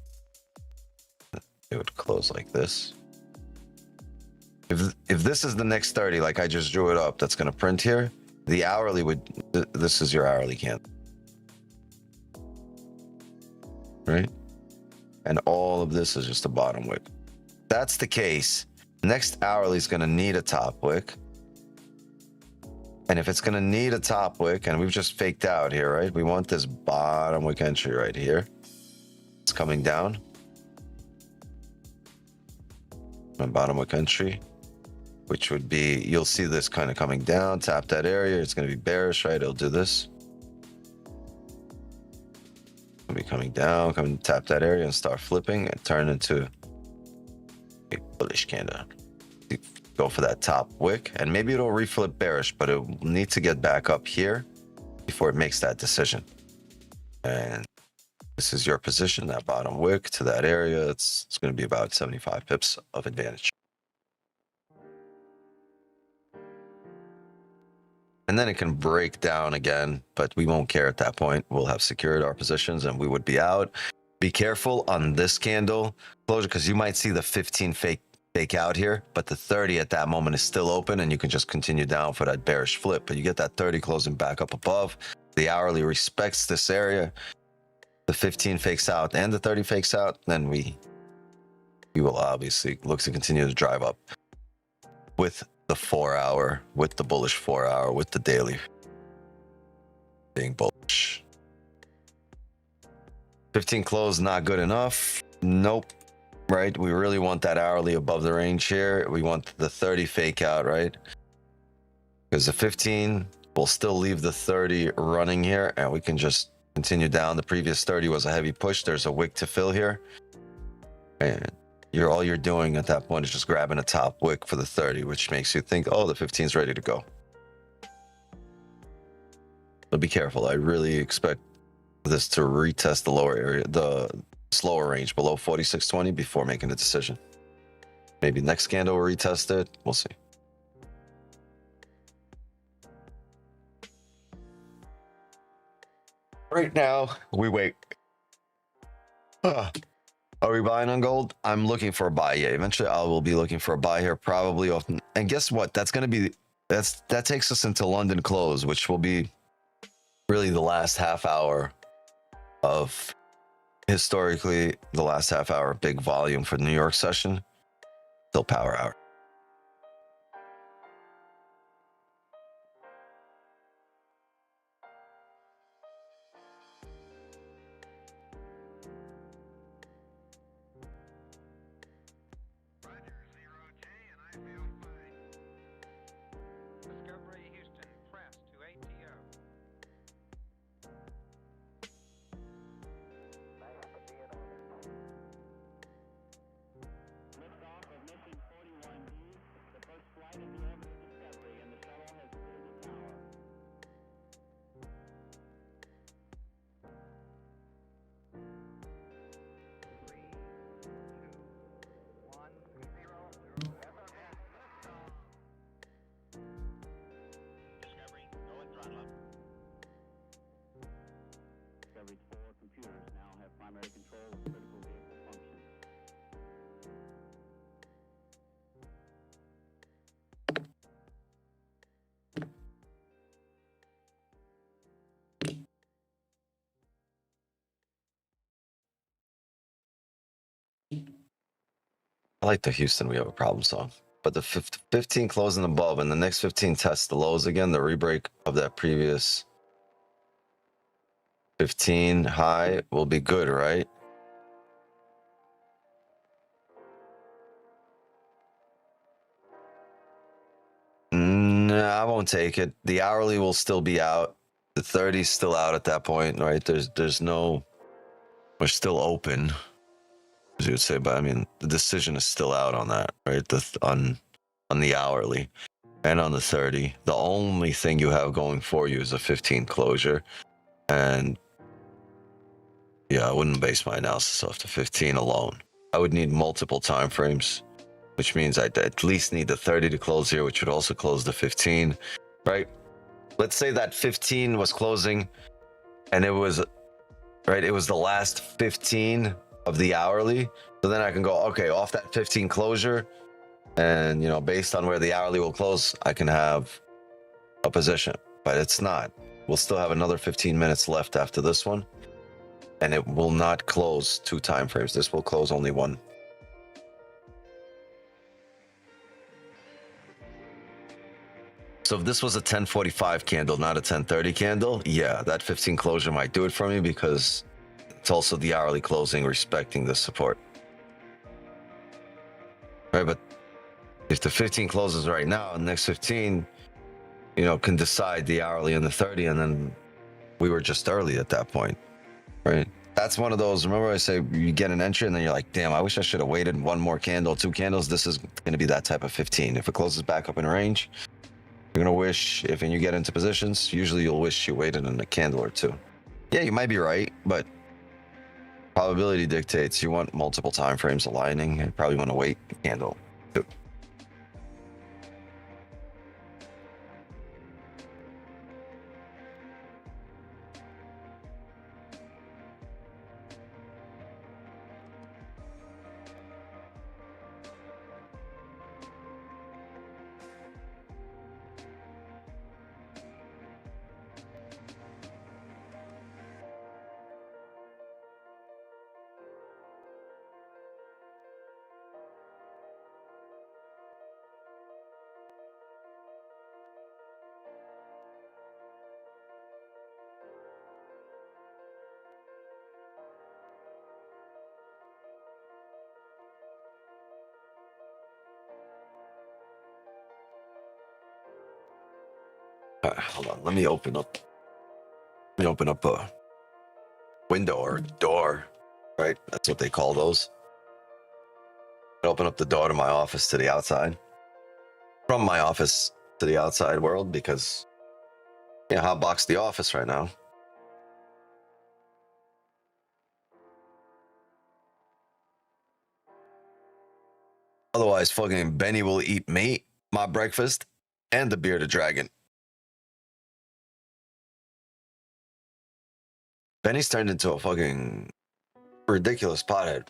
A: it would close like this. If this is the next 30, like I just drew it up, that's going to print here. The hourly would, this is your hourly candle, right? And all of this is just a bottom wick. That's the case. Next hourly is going to need a top wick. And if it's going to need a top wick, and we've just faked out here, right? We want this bottom wick entry right here. It's coming down. My bottom wick entry, which would be, you'll see this kind of coming down, tap that area. It's going to be bearish, right? It'll do this. It'll be coming down, tap that area and start flipping and turn into a bullish candle. Go for that top wick, and maybe it'll reflip bearish, but it will need to get back up here before it makes that decision. And this is your position, that bottom wick to that area. It's going to be about 75 pips of advantage. And then it can break down again, but we won't care at that point. We'll have secured our positions and we would be out. Be careful on this candle closure, because you might see the 15 fake out here, but the 30 at that moment is still open and you can just continue down for that bearish flip. But you get that 30 closing back up above. The hourly respects this area. The 15 fakes out and the 30 fakes out, then we will obviously look to continue to drive up with the 4 hour, with the bullish 4 hour, with the daily being bullish. 15 close, not good enough. Nope. Right? We really want that hourly above the range here. We want the 30 fake out, right? Because the 15 will still leave the 30 running here and we can just continue down. The previous 30 was a heavy push. There's a wick to fill here. And all you're doing at that point is just grabbing a top wick for the 30, which makes you think, oh, the 15 is ready to go. But be careful. I really expect this to retest the lower area, the slower range below 46.20 before making a decision. Maybe next candle will retest it. We'll see. Right now, we wait. Are we buying on gold? I'm looking for a buy. Yeah, eventually I will be looking for a buy here, probably off. And guess what? That's going to be, that takes us into London close, which will be really the last half hour of, historically, the last half hour of big volume for the New York session. Still power hour.
D: Discovery Houston, press to ATO.
E: Liftoff of mission 41D, the first flight in the orbit of Discovery, and the shuttle has cleared the tower.
D: Discovery, go and throttle up.
E: Discovery's 4 computers now have primary control of critical vehicle functions.
A: I like the Houston, we have a problem song. But the 15 closing above and the next 15 tests the lows again, the rebreak of that previous 15 high will be good, right? No, I won't take it. The hourly will still be out. The 30 is still out at that point, right? There's no, we're still open. as you would say, but I mean, the decision is still out on that, right? On the hourly and on the 30. The only thing you have going for you is a 15 closure. And yeah, I wouldn't base my analysis off the 15 alone. I would need multiple time frames, which means I'd at least need the 30 to close here, which would also close the 15, right? Let's say that 15 was closing and it was, right, it was the last 15 of the hourly. So then I can go, okay, off that 15 closure, and, you know, based on where the hourly will close, I can have a position, but it's not. We'll still have another 15 minutes left after this one, and it will not close 2 time frames. This will close only 1. So if this was a 1045 candle, not a 1030 candle, yeah, that 15 closure might do it for me, because it's also the hourly closing respecting the support. Right, but if the 15 closes right now, the next 15, you know, can decide the hourly and the 30, and then we were just early at that point, right? That's one of those, remember I say you get an entry and then you're like, damn, I wish I should have waited 1 more candle, 2 candles. This is going to be that type of 15. If it closes back up in range, you're going to wish, if you get into positions, usually you'll wish you waited in a candle or 2. Yeah, you might be right, but probability dictates you want multiple time frames aligning, and probably want to wait a candle. Hold on, let me open up a window or a door, right? That's what they call those. Open up the door to my office to the outside, from my office to the outside world, because yeah, hotbox the office right now. Otherwise, fucking Benny will eat me, my breakfast, and the bearded dragon. Benny's turned into a fucking ridiculous pothead.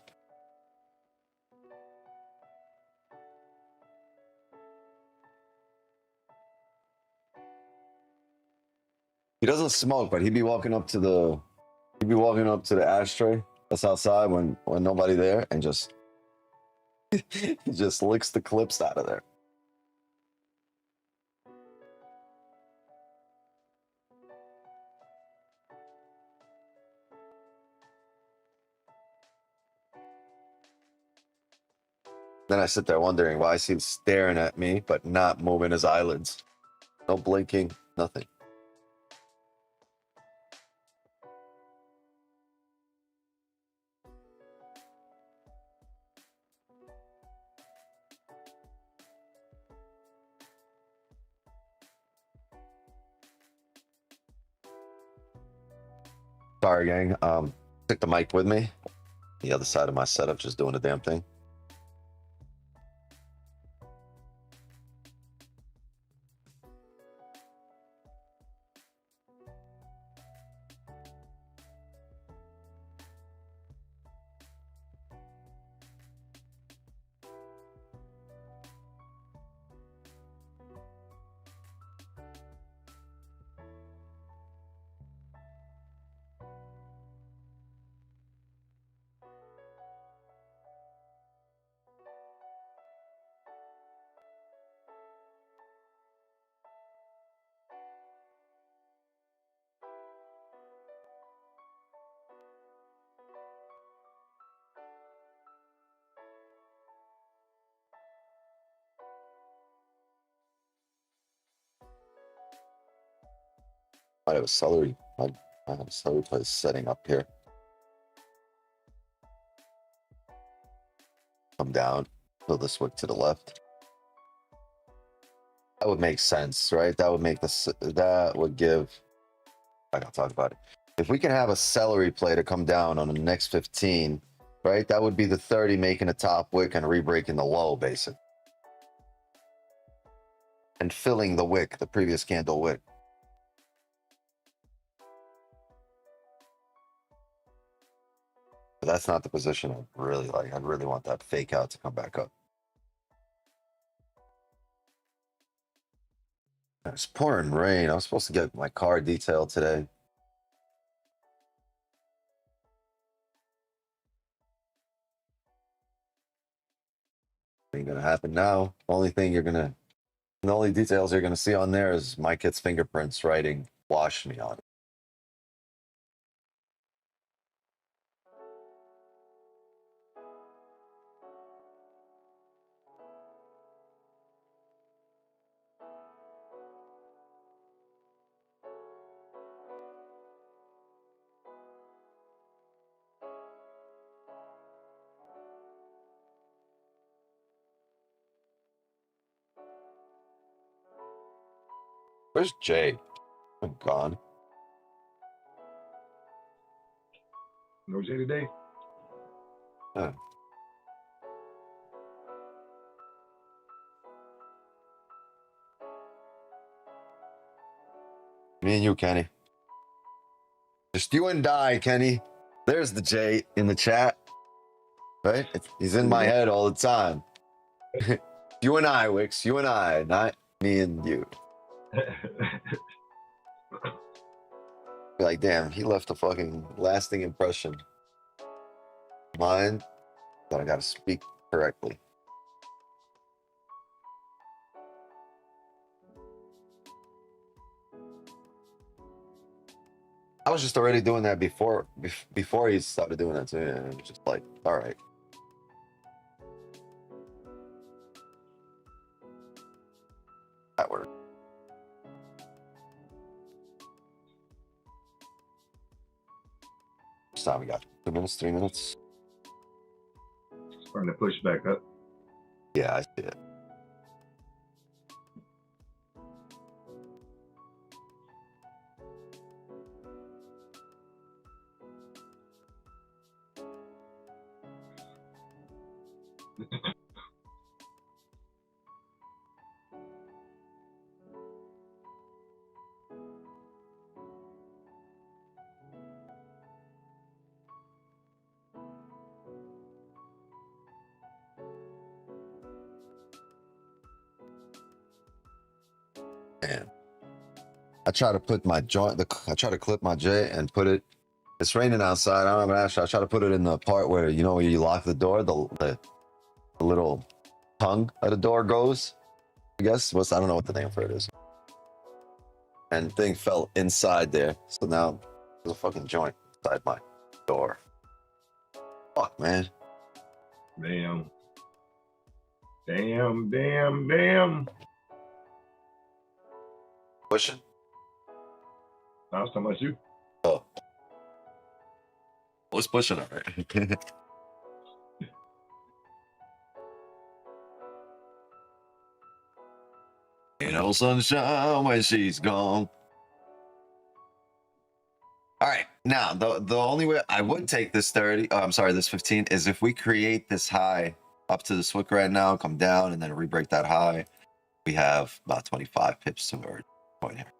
A: He doesn't smoke, but he'd be walking up to the ashtray that's outside when nobody there, and just he just licks the clips out of there. Then I sit there wondering why he's staring at me but not moving his eyelids. No blinking, nothing. Sorry, gang. Took the mic with me. The other side of my setup, just doing the damn thing. I have a celery. I have a celery place setting up here. come down, fill this wick to the left. That would make sense, right? That would make this, that would give, I gotta talk about it. If we can have a celery play to come down on the next 15, right? That would be the 30 making a top wick and re-breaking the low, basically. And filling the wick, the previous candle wick. But that's not the position I really like. I'd really want that fake out to come back up. It's pouring rain. I was supposed to get my car detailed today. Ain't gonna happen now. The only details you're gonna see on there is my kid's fingerprints writing "wash me" on it. Where's Jay? I'm gone.
B: No J today.
A: Huh. Me and you, Kenny. Just you and I, Kenny. There's the J in the chat. Right? He's in my head all the time. You and I, Wix. You and I, not me and you. Be like, damn, he left a fucking lasting impression. Mine, that I gotta speak correctly. I was just already doing that before he started doing that too. And it was just like, all right. That worked. This time we got 2 minutes, 3 minutes.
B: Starting to push back up.
A: Yeah, I see it. Man, I try to put my joint. I try to clip my J and put it. It's raining outside. I don't know. I try to put it in the part where where you lock the door. The little tongue of the door goes. I guess I don't know what the name for it is. And thing fell inside there. So now there's a fucking joint inside my door. Fuck, man.
B: Damn. Damn, damn, damn.
A: Pushing.
B: I was talking about you.
A: Oh. What's pushing, all right? Ain't no sunshine when she's gone. All right, now the only way I would take this 30, oh, I'm sorry, this 15 is if we create this high up to the wick right now, come down, and then re-break that high. We have about 25 pips to our point here.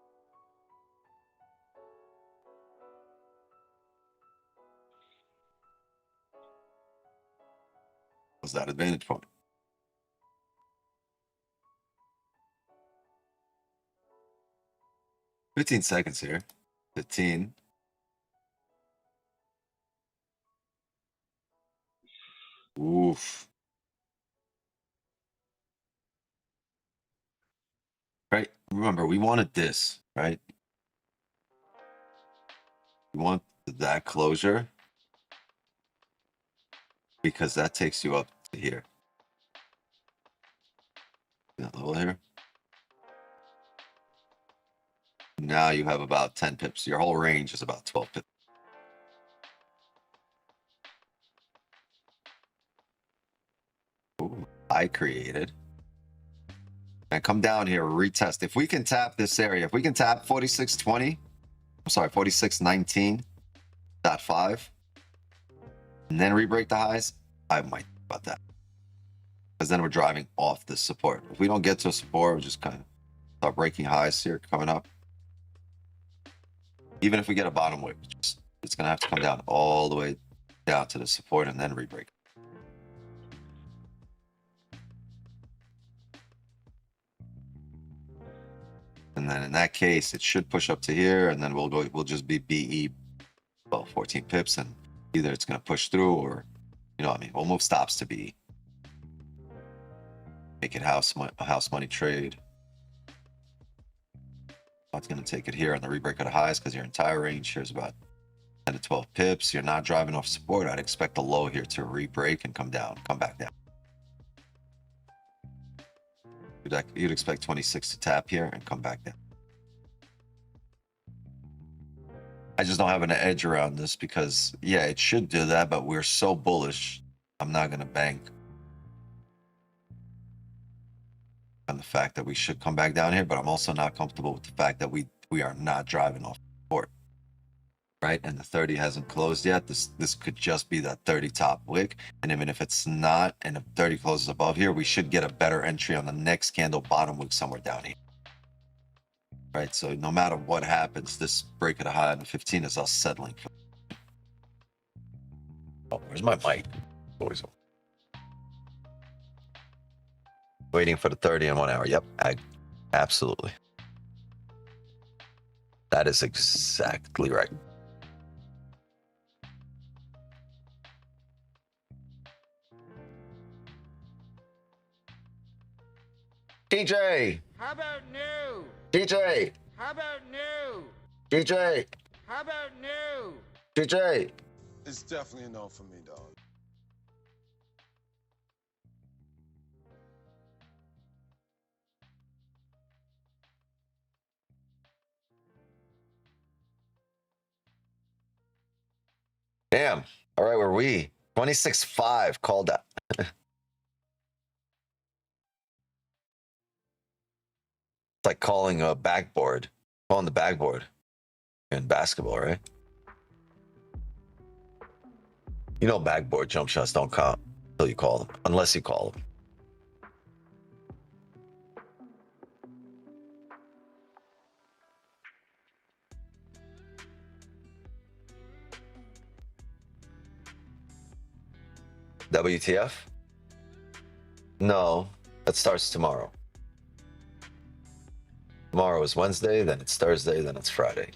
A: Was that advantage point? $15 seconds here. 15. Oof. Right. Remember, we wanted this, right? We want that closure because that takes you up to here. That level here. Now you have about 10 pips. Your whole range is about 12 pips. I created. And come down here, retest. If we can tap this area, if we can tap 4620, I'm sorry, 4619.5, and then re-break the highs, I might think about that. Because then we're driving off this support. If we don't get to a support, we're just kind of start breaking highs here coming up. Even if we get a bottom wick, it's going to have to come down all the way down to the support and then re-break. And then in that case, it should push up to here, and then we'll just be BE, well, 14 pips, and either it's going to push through or, you know what I mean, we'll move stops to BE. Make it a house money trade. That's going to take it here on the rebreak of the highs because your entire range here is about 10 to 12 pips. You're not driving off support. I'd expect the low here to re-break and come back down. You'd expect 26 to tap here and come back down. I just don't have an edge around this because, yeah, it should do that, but we're so bullish. I'm not going to bank on the fact that we should come back down here, but I'm also not comfortable with the fact that we are not driving off support, right? And the 30 hasn't closed yet. This could just be that 30 top wick, and even if it's not, and if 30 closes above here, we should get a better entry on the next candle bottom wick somewhere down here, right? So no matter what happens, this break of the high on the 15 is us settling for. Oh, where's my mic? Always waiting for the 30 in 1 hour. Yep, absolutely. That is exactly right. DJ!
F: How about new?
A: DJ!
F: How about new?
A: DJ!
F: How about new?
A: DJ!
G: It's definitely a no for me, dog.
A: Damn. All right, where we? 26.5 called out. It's like calling a backboard. Calling the backboard in basketball, right? You know backboard jump shots don't count until you call them. Unless you call them. WTF? No, that starts tomorrow. Tomorrow is Wednesday, then it's Thursday, then it's Friday.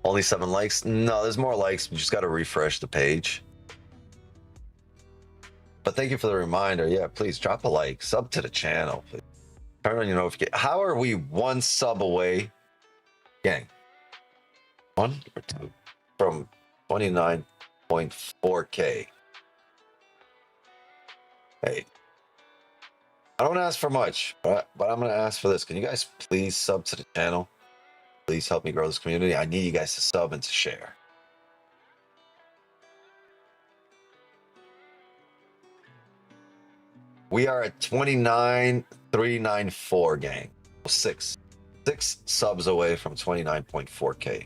A: Only 7 likes? No, there's more likes. We just got to refresh the page. But thank you for the reminder. Yeah, please drop a like. Sub to the channel, please. Turn on your notification. How are we 1 sub away? Gang. 1 or 2 from 29.4K. Hey, I don't ask for much, but I'm going to ask for this. Can you guys please sub to the channel? Please help me grow this community. I need you guys to sub and to share. We are at 29,394, gang. 6 subs away from 29.4K.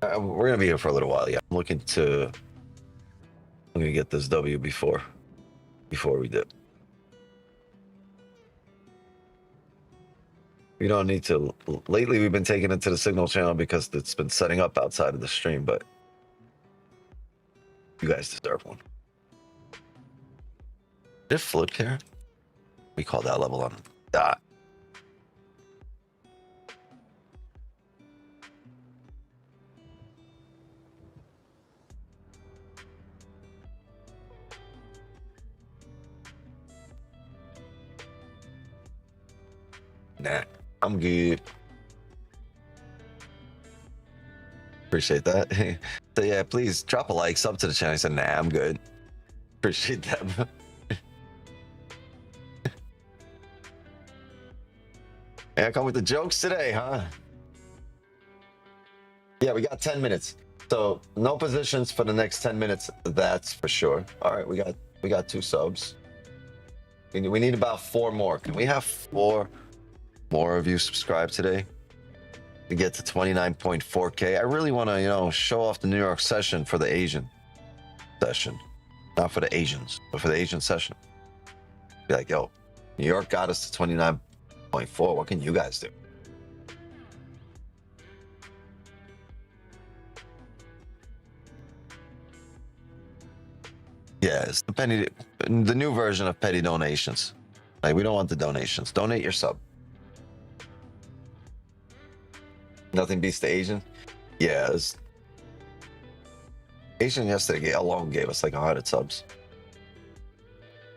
A: We're gonna be here for a little while. Yeah, I'm gonna get this W before we dip. We don't need to. Lately, we've been taking it to the signal channel because it's been setting up outside of the stream, but you guys deserve one. Did it flip here? We call that level on dot. Nah, I'm good. Appreciate that. So yeah, please drop a like, sub to the channel. I said, nah, I'm good. Appreciate that, bro. Yeah, come with the jokes today, huh? Yeah, we got 10 minutes. So no positions for the next 10 minutes. That's for sure. All right, we got 2 subs. We need about 4 more. Can we have 4 more of you subscribe today to get to 29.4K? I really want to, show off the New York session for the Asian session. Not for the Asians, but for the Asian session. Be like, yo, New York got us to 29.4. What can you guys do? Yeah, it's the new version of petty donations. Like, we don't want the donations. Donate your sub. Nothing beats the Asian. Yeah, Asian yesterday alone gave us like 100 subs.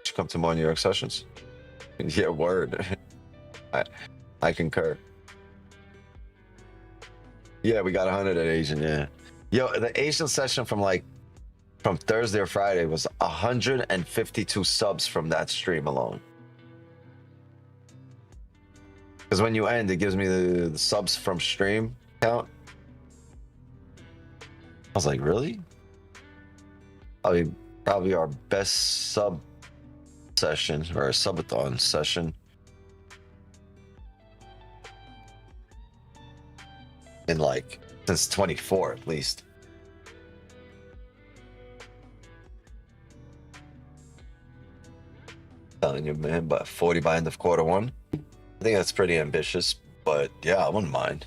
A: Should come to more New York sessions. Yeah, word. I concur. Yeah, we got 100 at Asian. Yeah. Yo, the Asian session from Thursday or Friday was 152 subs from that stream alone. Because when you end, it gives me the subs from stream count. I was like, really? Probably our best sub session or a subathon session in since 24 at least. Telling you, man, but 40 by end of quarter 1. I think that's pretty ambitious, but yeah, I wouldn't mind.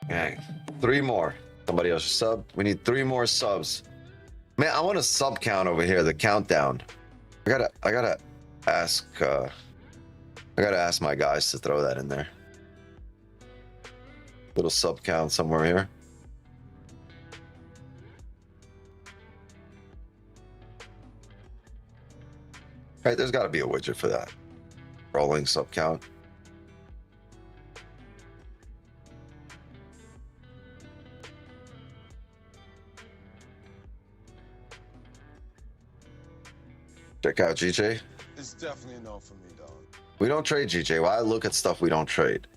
A: Okay, 3 more. Somebody else sub. We need 3 more subs. Man, I want a sub count over here. The countdown. I gotta ask. I gotta ask my guys to throw that in there. Little sub count somewhere here. Right, there's got to be a widget for that. Rolling sub count. Check out GJ.
G: It's definitely a no for me, dog.
A: We don't trade GJ. Why look at stuff we don't trade?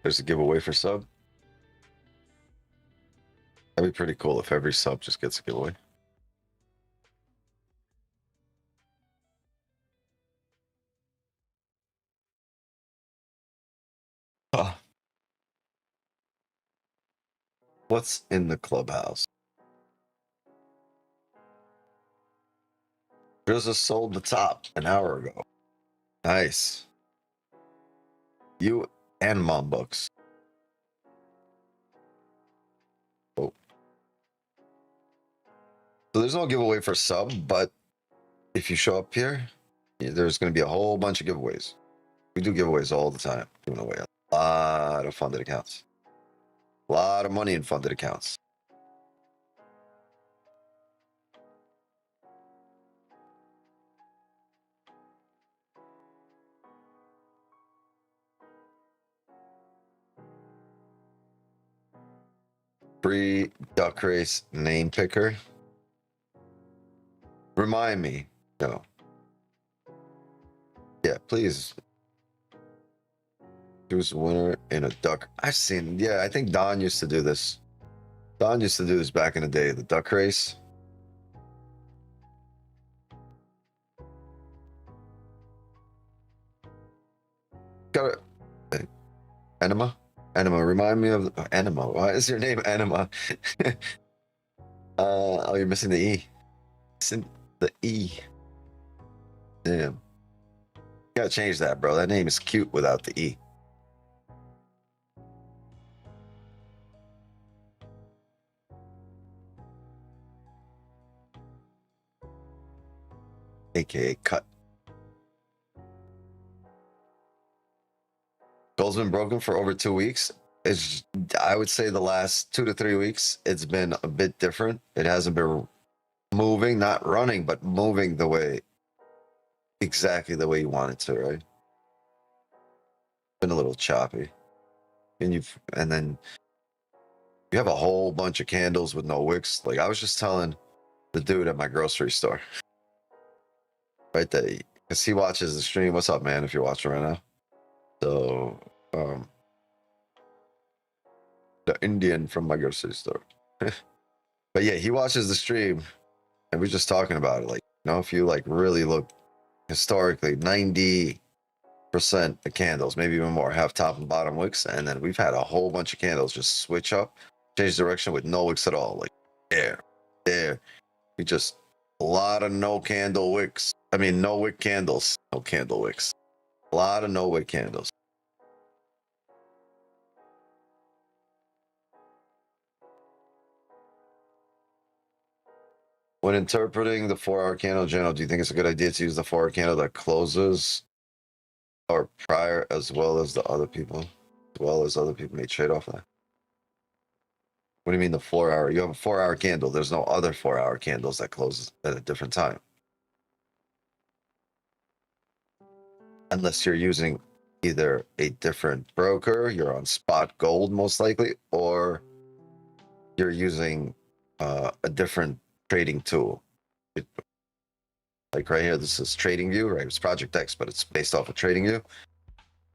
A: There's a giveaway for sub. That'd be pretty cool if every sub just gets a giveaway. What's in the clubhouse? Just sold the top an hour ago. Nice. You and Mom Books. Oh. So there's no giveaway for sub, but if you show up here, there's going to be a whole bunch of giveaways. We do giveaways all the time, giving away a lot of funded accounts. A lot of money in funded accounts. Free duck race name picker. Remind me. No. Yeah, please. Choose a winner in a duck. I've seen, yeah, I think Don used to do this. Don used to do this back in the day, the duck race. Got it. Enema? Enema, remind me of Enema. Why is your name Enema? Oh, you're missing the E. Missing the E. Damn. Gotta change that, bro. That name is cute without the E. aka cut. Gold's been broken for over 2 weeks. It's, I would say the last 2 to 3 weeks, it's been a bit different. It hasn't been moving, not running, but moving the way, exactly the way you want it to, right? Been a little choppy. And then you have a whole bunch of candles with no wicks. Like I was just telling the dude at my grocery store, right? That because he watches the stream. What's up, man? If you're watching right now, so the Indian from my grocery store. But yeah, he watches the stream, and we're just talking about it. Like, you know, if you like really look historically, 90% of candles, maybe even more, have top and bottom wicks, and then we've had a whole bunch of candles just switch up, change direction with no wicks at all. Like there, we just a lot of no candle wicks. I mean, no wick candles, no candle wicks. A lot of no wick candles. When interpreting the 4-hour candle channel, do you think it's a good idea to use the 4-hour candle that closes or prior as well as the other people? As well as other people may trade off that. What do you mean the 4-hour? You have a 4-hour candle. There's no other 4-hour candles that closes at a different time. Unless you're using either a different broker, you're on spot gold most likely, or you're using a different trading tool. Like right here, this is Trading View, right? It's Project X, but it's based off of Trading View.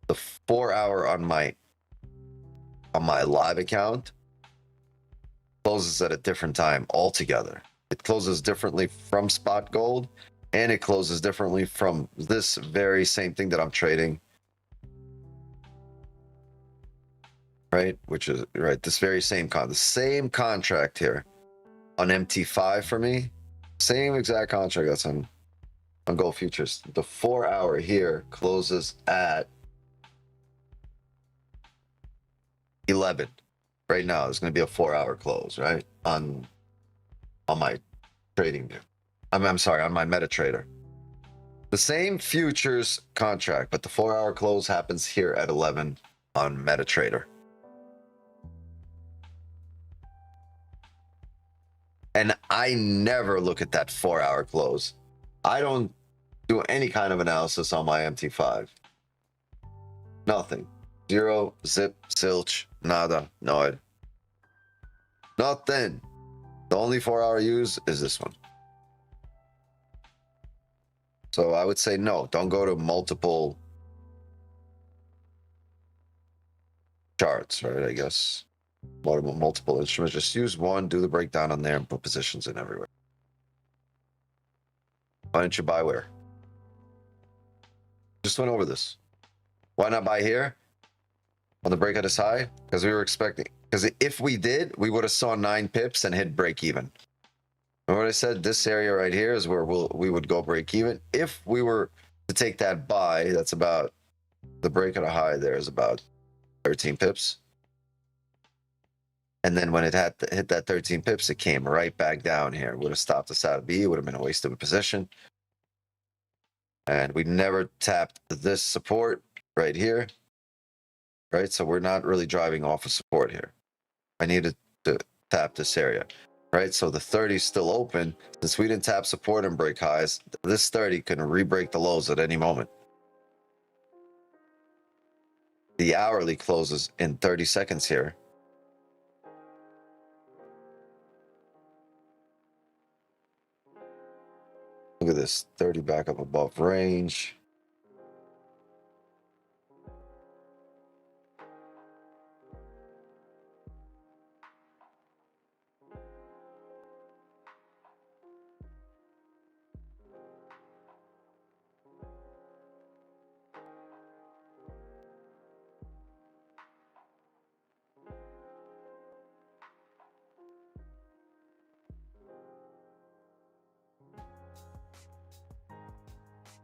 A: The 4-hour on my live account closes at a different time altogether. It closes differently from spot gold, and it closes differently from this very same thing that I'm trading, right? Which is right, this very same the same contract here on MT5 for me, same exact contract that's on gold futures. The 4-hour here closes at 11. Right now, there's going to be a 4-hour close, right? On my trading view. I'm sorry, on my MetaTrader. The same futures contract, but the 4-hour close happens here at 11 on MetaTrader. And I never look at that 4-hour close. I don't do any kind of analysis on my MT5. Nothing. Zero, zip, zilch, nada, no. Nothing. The only 4-hour use is this one. So I would say no, don't go to multiple charts, right? I guess multiple instruments. Just use one, do the breakdown on there, and put positions in everywhere. Why don't you buy where? Just went over this. Why not buy here on the break at this high? Because we were expecting. Because if we did, we would have saw 9 pips and hit break even. Remember what I said? This area right here is where we would go break even. If we were to take that buy, that's about the break at a high. There is about 13 pips. And then when it had to hit that 13 pips, it came right back down here. Would have stopped us out of B. It would have been a waste of a position. And we never tapped this support right here. Right? So we're not really driving off of support here. I needed to tap this area. Right? So the 30 is still open. Since we didn't tap support and break highs, this 30 can re-break the lows at any moment. The hourly closes in 30 seconds here. Look at this, 30 back up above range.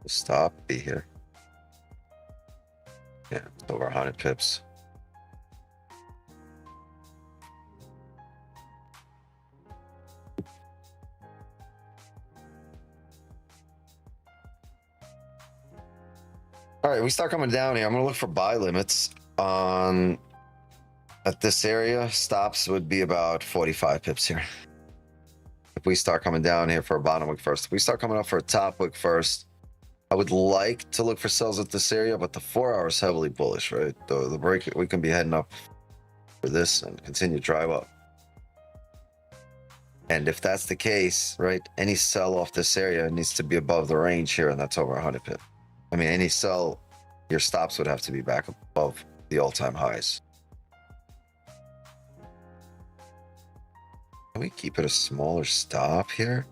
A: Stop, be here. Yeah, it's over 100 pips. All right, we start coming down here. I'm gonna look for buy limits on at this area. Stops would be about 45 pips here. If we start coming down here for a bottom wick first, if we start coming up for a top wick first, I would like to look for sells at this area, but the 4 hour is heavily bullish, right? The break, we can be heading up for this and continue to drive up. And if that's the case, right, any sell off this area needs to be above the range here, and that's over 100 pips. I mean, any sell, your stops would have to be back above the all-time highs. Can we keep it a smaller stop here?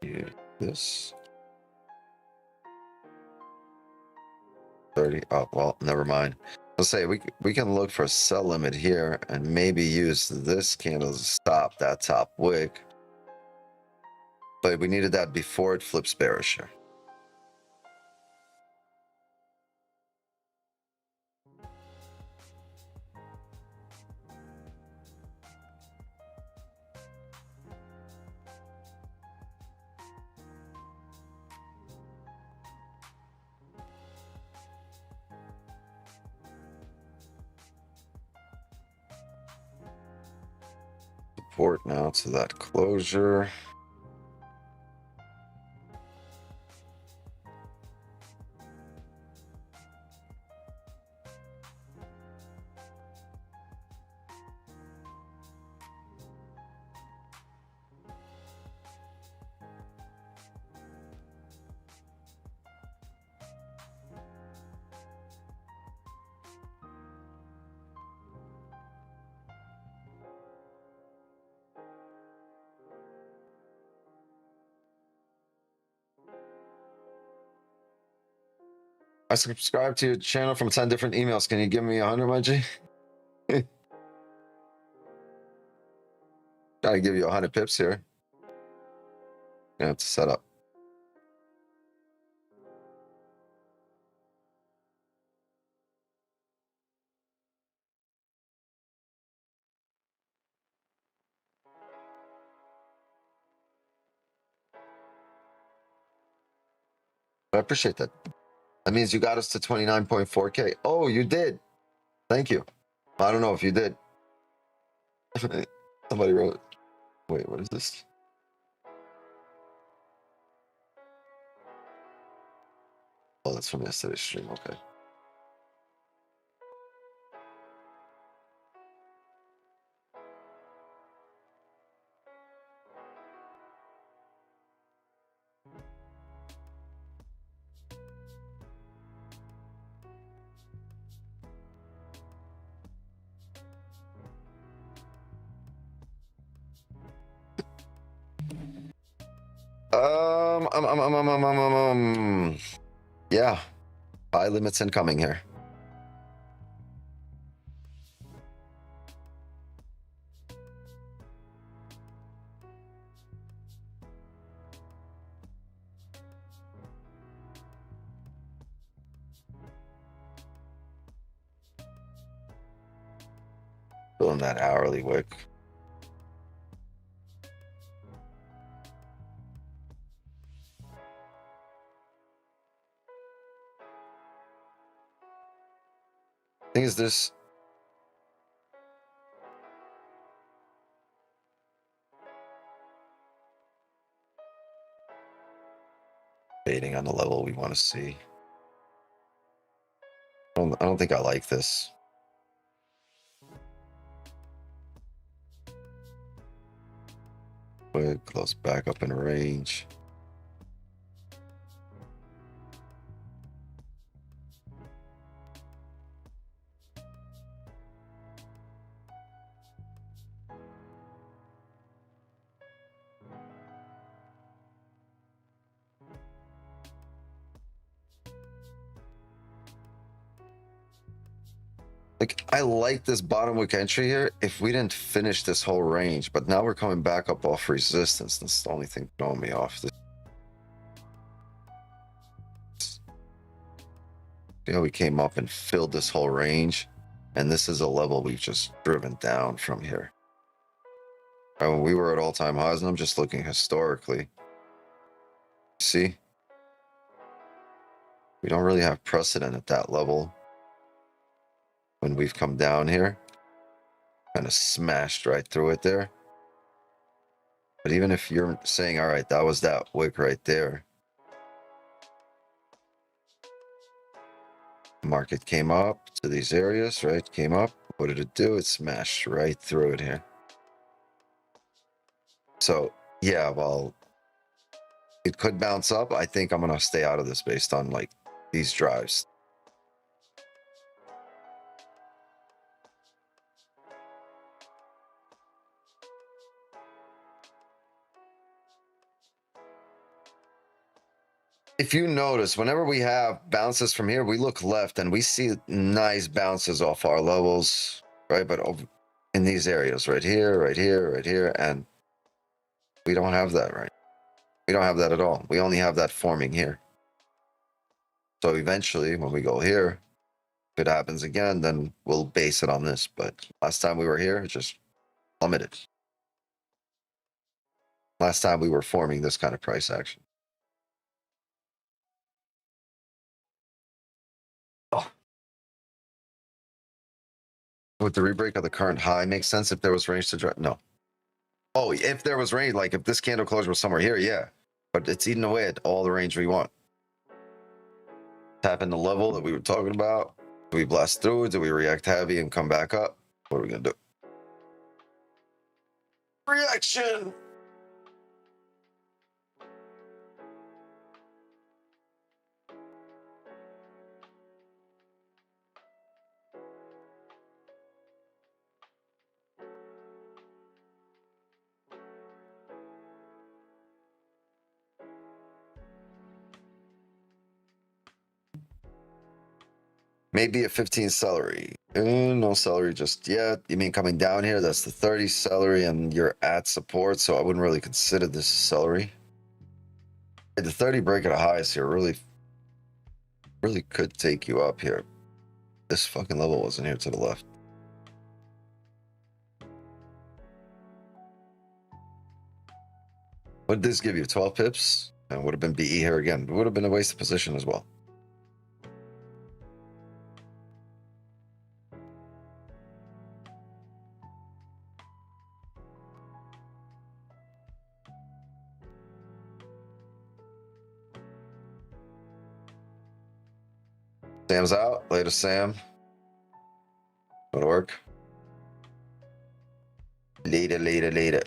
A: Yeah, this 30. Oh, well, never mind. Let's say we can look for a sell limit here and maybe use this candle to stop that top wick. But we needed that before it flips bearish here. Support now to that closure. I subscribe to your channel from 10 different emails. Can you give me 100, my G? Trying to give you 100 pips here. Gonna have to set up. I appreciate that. That means you got us to 29.4K. Oh, you did. Thank you. I don't know if you did. Somebody wrote. Wait, what is this? Oh, that's from yesterday's stream. Okay. Yeah. Buy limits incoming here. Filling that hourly wick. Thing is this. Baiting on the level we want to see. I don't think I like this. Quick, close back up in range. Like, I like this bottom wick entry here if we didn't finish this whole range, but now we're coming back up off resistance. That's the only thing throwing me off. You know, we came up and filled this whole range, and this is a level we've just driven down from here. When we were at all-time highs, and I'm just looking historically. See? We don't really have precedent at that level. When we've come down here, kind of smashed right through it there. But even if you're saying, all right, that was that wick right there. Market came up to these areas, right? Came up. What did it do? It smashed right through it here. So, yeah, well, it could bounce up. I think I'm going to stay out of this based on like these drives. If you notice, whenever we have bounces from here, we look left and we see nice bounces off our levels, right? But over in these areas, right here, right here, right here, and we don't have that, right? We don't have that at all. We only have that forming here. So eventually, when we go here, if it happens again, then we'll base it on this. But last time we were here, it just plummeted. Last time we were forming this kind of price action. Oh. Would the rebreak of the current high make sense if there was range to drop? No. Oh, if there was range, like if this candle closure was somewhere here, yeah. But it's eating away at all the range we want. Tap in the level that we were talking about. Do we blast through it? Do we react heavy and come back up? What are we going to do? Reaction! Maybe a 15 celery. No celery just yet. You mean coming down here? That's the 30 celery and you're at support, so I wouldn't really consider this celery. The 30 break at a highest here really could take you up here. This fucking level wasn't here to the left. What did this give you? 12 pips? And would have been BE here again. It would have been a waste of position as well. Sam's out. Later, Sam. Go to work. Later.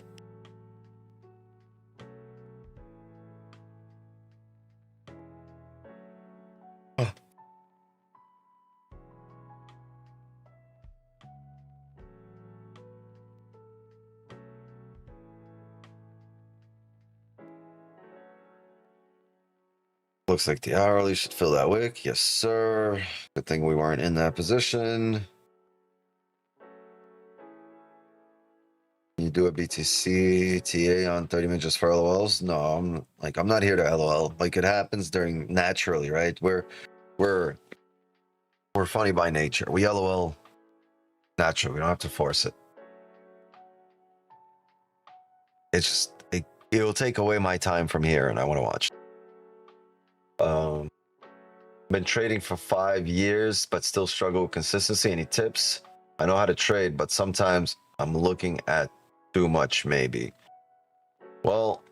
A: Oh. Looks like the hourly should fill that wick. Yes, sir. Good thing we weren't in that position. You do a BTC TA on 30 minutes just for LOLs? No, I'm not here to LOL. Like, it happens during naturally, right? We're funny by nature. We LOL naturally. We don't have to force it. It's just it'll take away my time from here, and I want to watch. Been trading for 5 years, but still struggle with consistency. Any tips? I know how to trade, but sometimes I'm looking at too much, maybe. Well,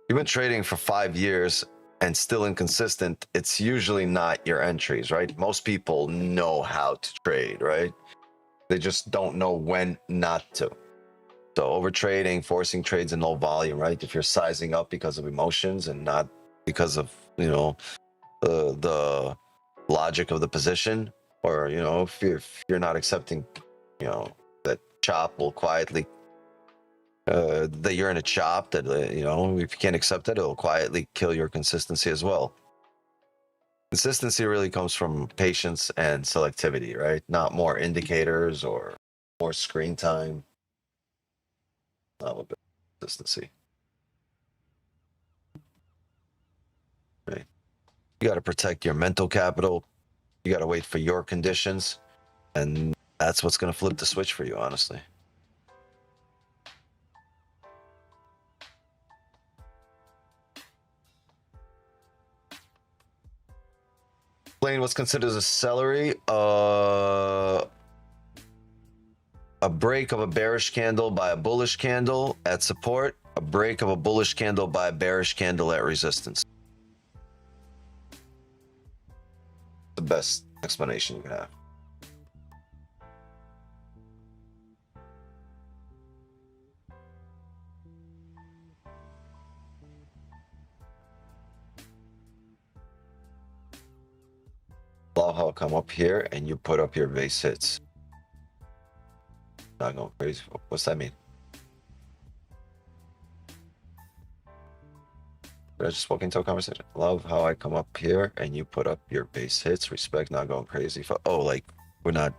A: you've been trading for 5 years and still inconsistent. It's usually not your entries, right? Most people know how to trade, right? They just don't know when not to. So over trading, forcing trades in low volume, right? If you're sizing up because of emotions and not because of, the logic of the position, or, if you're not accepting, that chop will quietly, that you're in a chop, that, if you can't accept it, it'll quietly kill your consistency as well. Consistency really comes from patience and selectivity, right? Not more indicators or more screen time. Not a bit of consistency. Right. You got to protect your mental capital. You got to wait for your conditions. And that's what's going to flip the switch for you, honestly. Explain what's considered a celery. A break of a bearish candle by a bullish candle at support. A break of a bullish candle by a bearish candle at resistance. The best explanation you can have. Love how I come up here and you put up your base hits. Not going crazy. What's that mean? Did I just walk into a conversation? Love how I come up here and you put up your base hits. Respect, not going crazy. Oh, like we're not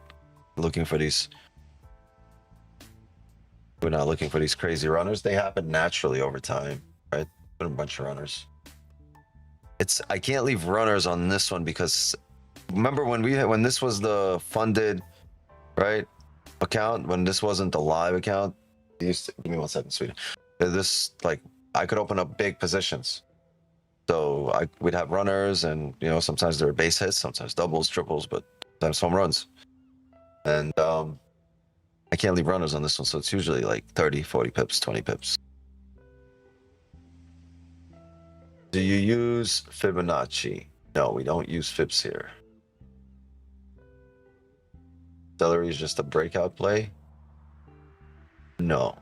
A: looking for these. We're not looking for these crazy runners. They happen naturally over time, right? Put a bunch of runners. I can't leave runners on this one because remember when this was the funded, right, account, when this wasn't the live account. Give me 1 second, sweetie. This, like, I could open up big positions. So we'd have runners, and sometimes there were base hits, sometimes doubles, triples, but sometimes home runs. And I can't leave runners on this one, so it's usually like 30, 40 pips, 20 pips. Do you use Fibonacci? No, we don't use Fibs here. Celery is just a breakout play? No.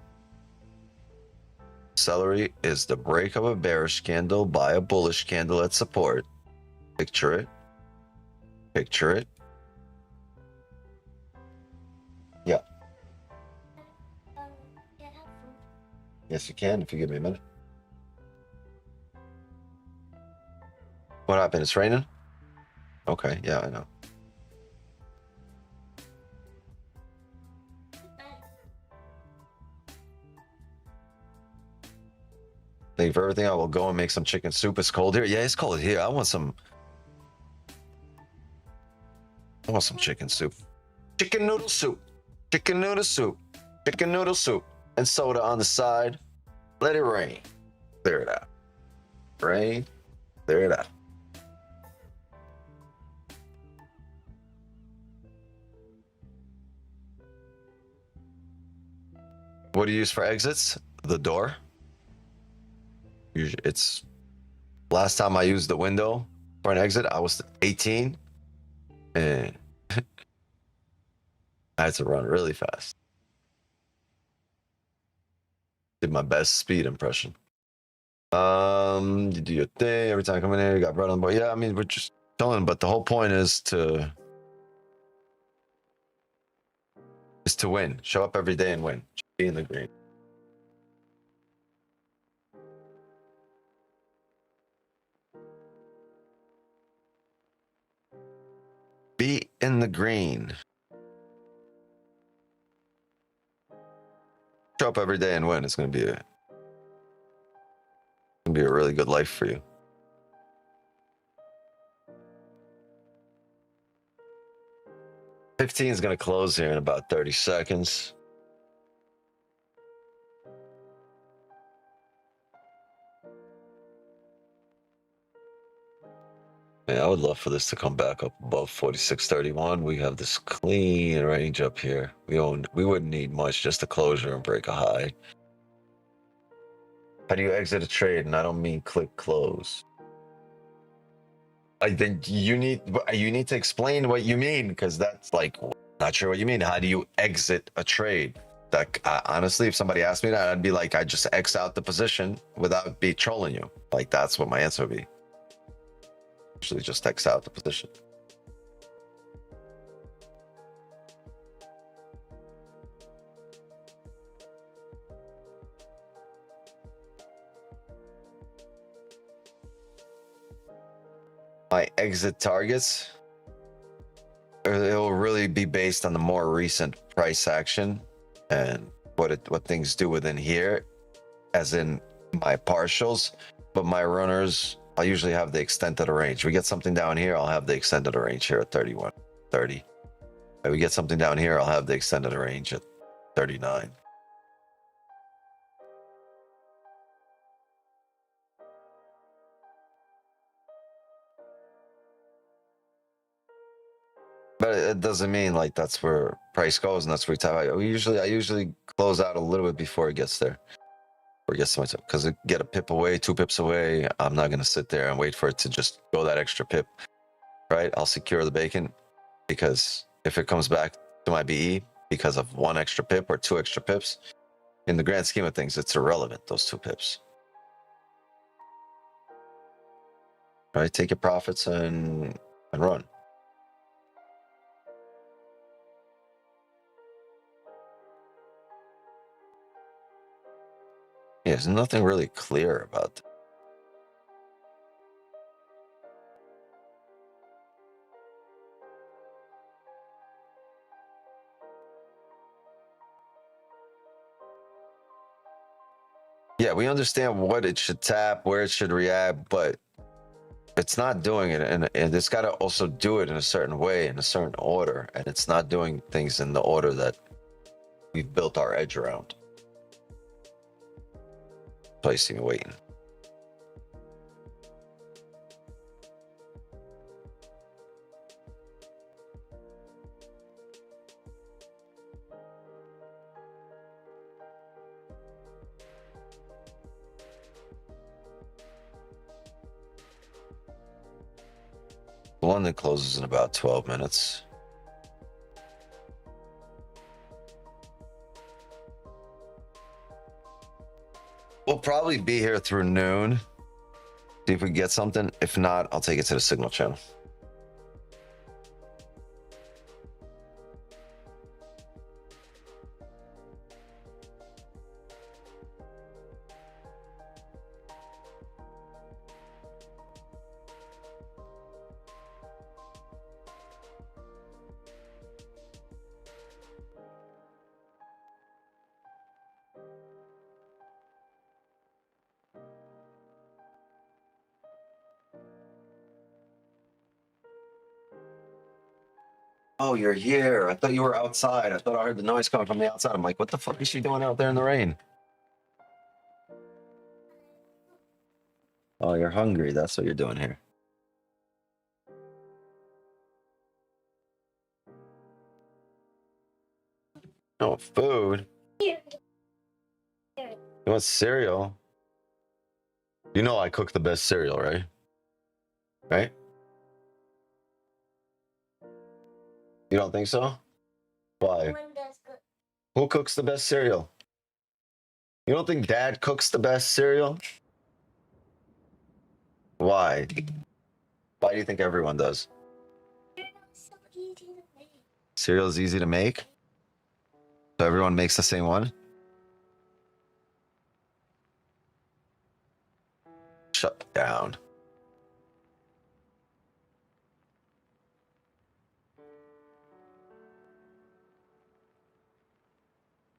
A: Celery is the break of a bearish candle by a bullish candle at support. Picture it. Picture it. Yeah. Yes, you can if you give me a minute. What happened? It's raining? Okay, yeah, I know. Thank you for everything. I will go and make some chicken soup. It's cold here. Yeah, it's cold here. I want some chicken soup. Chicken noodle soup. Chicken noodle soup. Chicken noodle soup. And soda on the side. Let it rain. Clear it out. Rain. Clear it out. What do you use for exits? The door. Usually it's last time I used the window for an exit, I was 18 and I had to run really fast. Did my best speed impression. You do your thing every time I come in here, you got bread on board. Yeah, I mean, we're just chilling, but the whole point is to win. Show up every day and win. Be in the green. Be in the green. Show up every day and win. It's gonna be a really good life for you. $15 is gonna close here in about 30 seconds. Yeah, I would love for this to come back up above 46.31. We have this clean range up here. We wouldn't need much, just a closure and break a high. How do you exit a trade? And I don't mean click close. I think you need to explain what you mean, because that's like, not sure what you mean. How do you exit a trade? Like, honestly, if somebody asked me that, I'd be like, I just X out the position without be trolling you. Like, that's what my answer would be. Usually just X out the position. my exit targets, it will really be based on the more recent price action and what things do within here, as in my partials. But my runners, I'll usually have the extent of the range. We get something down here, I'll have the extent of the range here at 31.30. If we get something down here, I'll have the extent of the range at 39. But it doesn't mean like that's where price goes and that's where I usually close out a little bit before it gets there. Or gets to myself, because it get a pip away, 2 pips away. I'm not gonna sit there and wait for it to just go that extra pip, right? I'll secure the bacon, because if it comes back to my BE because of 1 extra pip or 2 extra pips, in the grand scheme of things, it's irrelevant, those 2 pips. Right? Take your profits and run. Yeah, there's nothing really clear about that. Yeah, we understand what it should tap, where it should react, but it's not doing it, and it's got to also do it in a certain way, in a certain order, and it's not doing things in the order that we've built our edge around. Placing and waiting. London closes in about 12 minutes. We'll probably be here through noon. See if we get something. If not, I'll take it to the signal channel. Oh, you're here. I thought you were outside. I thought I heard the noise coming from the outside. I'm like, what the fuck is she doing out there in the rain? Oh, you're hungry. That's what you're doing here. Oh, food. You want cereal? You know I cook the best cereal, right? Right? You don't think so? Why? Who cooks the best cereal? You don't think Dad cooks the best cereal? Why? Why do you think everyone does? Cereal is easy to make? So everyone makes the same one? Shut down.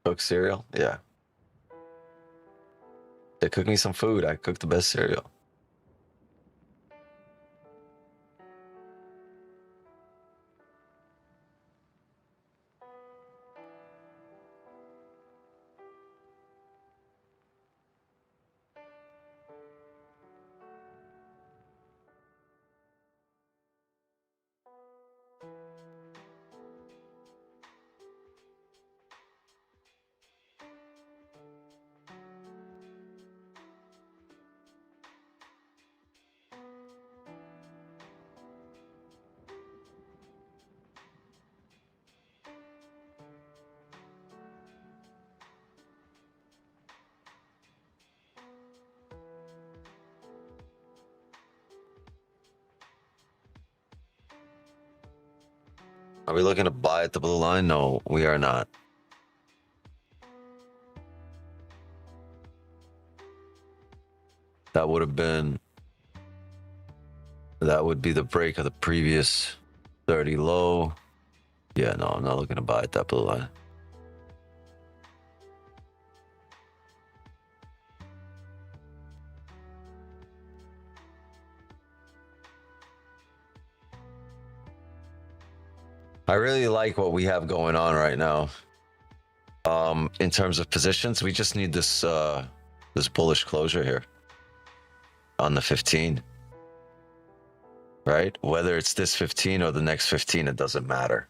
A: Cook cereal? Yeah. They cook me some food. I cook the best cereal. Are we looking to buy at the blue line? No, we are not. That would have been That would be the break of the previous 30 low. Yeah, no, I'm not looking to buy at that blue line. I really like what we have going on right now. In terms of positions, we just need this this bullish closure here on the 15. Right? Whether it's this 15 or the next 15, it doesn't matter.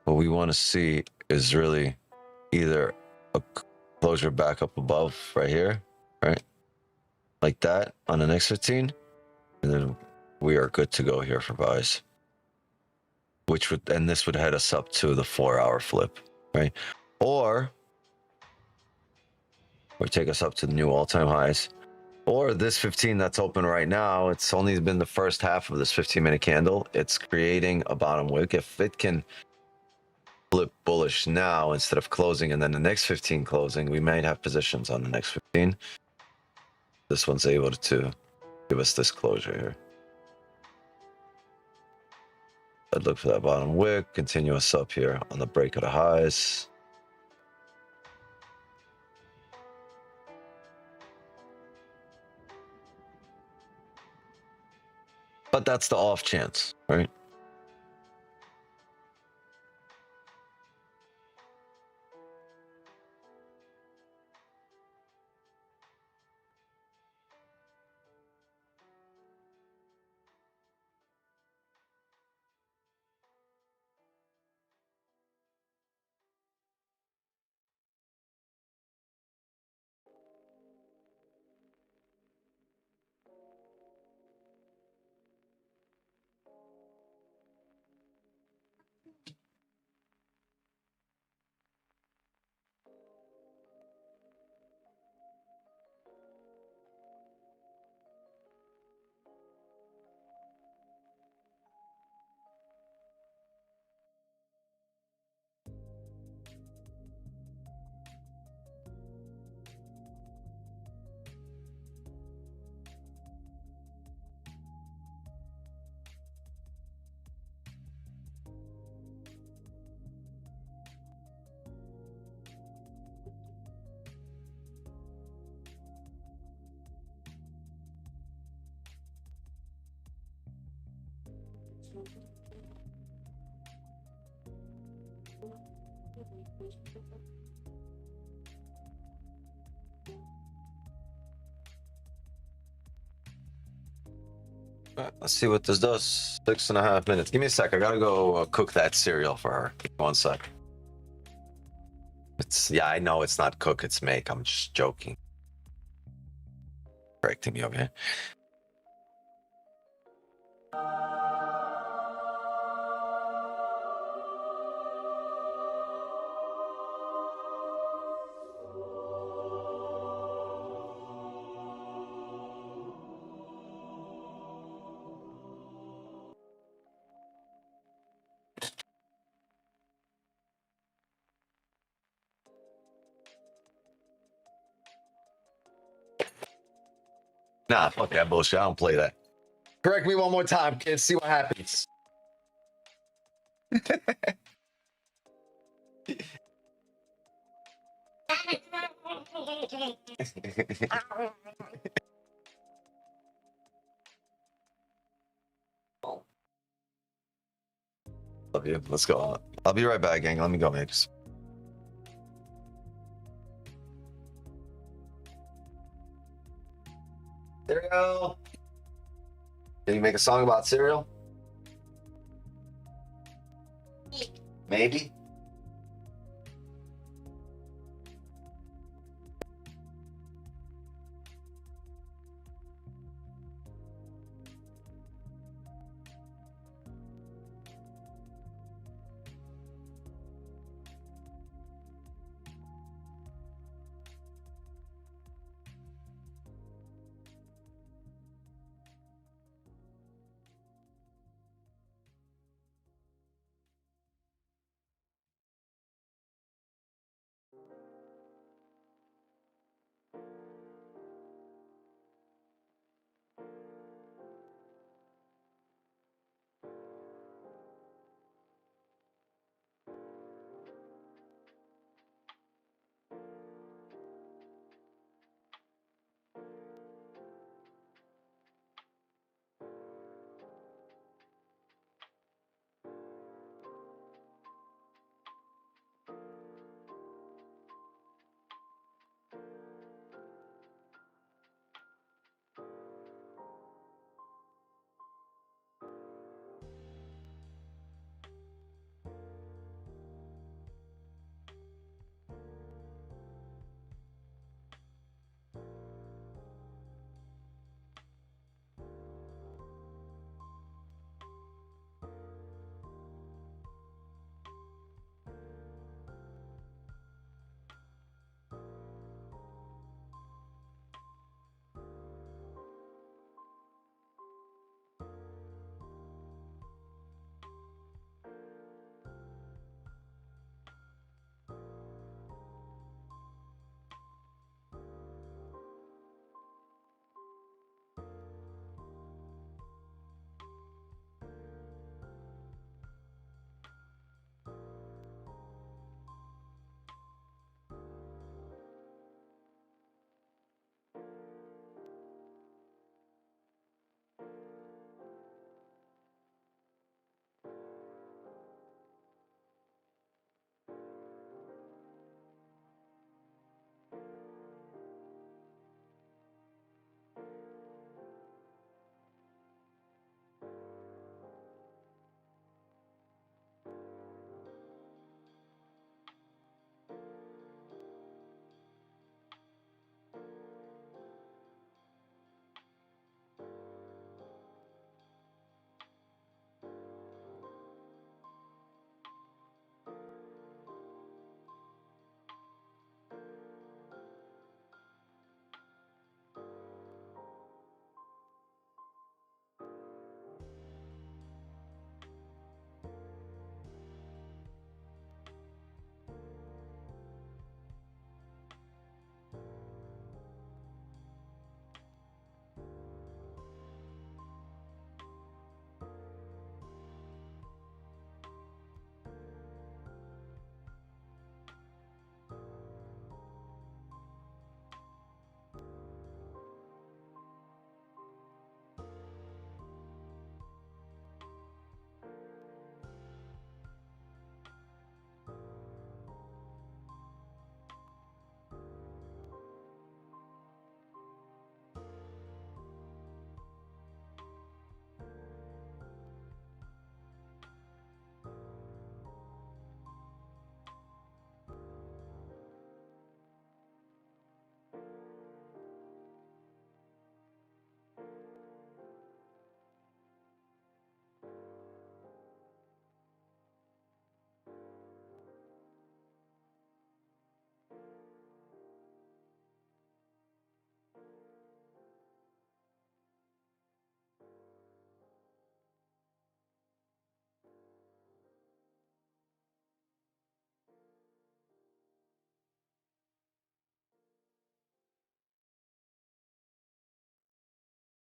A: What we want to see is really either a closure back up above right here, right? Like that on the next 15. And then we are good to go here for buys. Which would, and this would head us up to the 4-hour flip, right? Or take us up to the new all-time highs. Or this 15 that's open right now, it's only been the first half of this 15-minute candle. It's creating a bottom wick. If it can flip bullish now instead of closing and then the next 15 closing, we might have positions on the next 15. This one's able to give us this closure here. I'd look for that bottom wick, continue us up here on the break of the highs. But that's the off chance, right? All right, let's see what this does. 6.5 minutes. Give me a sec. I gotta go cook that cereal for her. Give me 1 sec. It's, yeah, I know it's not cook, it's make. I'm just joking. Correcting me, okay? Nah, fuck that bullshit. I don't play that. Correct me 1 more time, kids. See what happens. Love you. Let's go. I'll be right back, gang. Let me go, man. Cereal. Can you make a song about cereal? Maybe.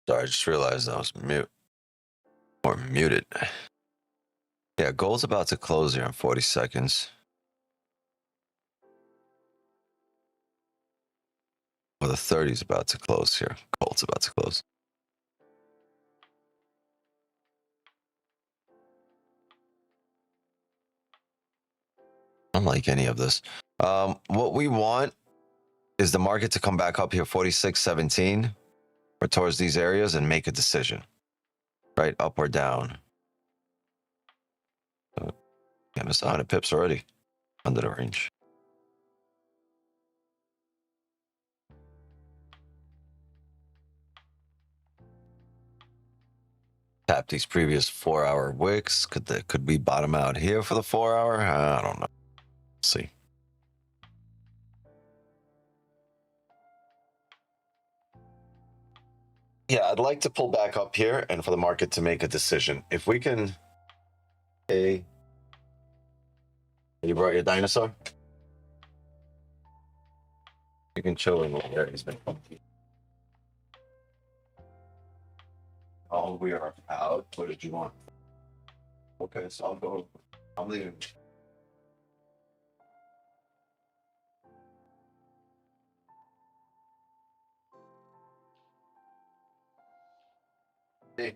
A: Sorry, I just realized I was muted. Yeah, gold's about to close here in 40 seconds. Well, the 30 is about to close here. Gold's about to close. I don't like any of this. What we want is the market to come back up here, 46.17, or towards these areas, and make a decision, right? Up or down. Yeah, missed 100 pips already under the range. Tap these previous 4-hour wicks. Could we bottom out here for the 4-hour? I don't know. See. Yeah, I'd like to pull back up here and for the market to make a decision. If we can, hey, you brought your dinosaur? You can chill in there. He's been funky. Oh, we are out. What did you want? Okay, so I'll go. I'm leaving. Hey.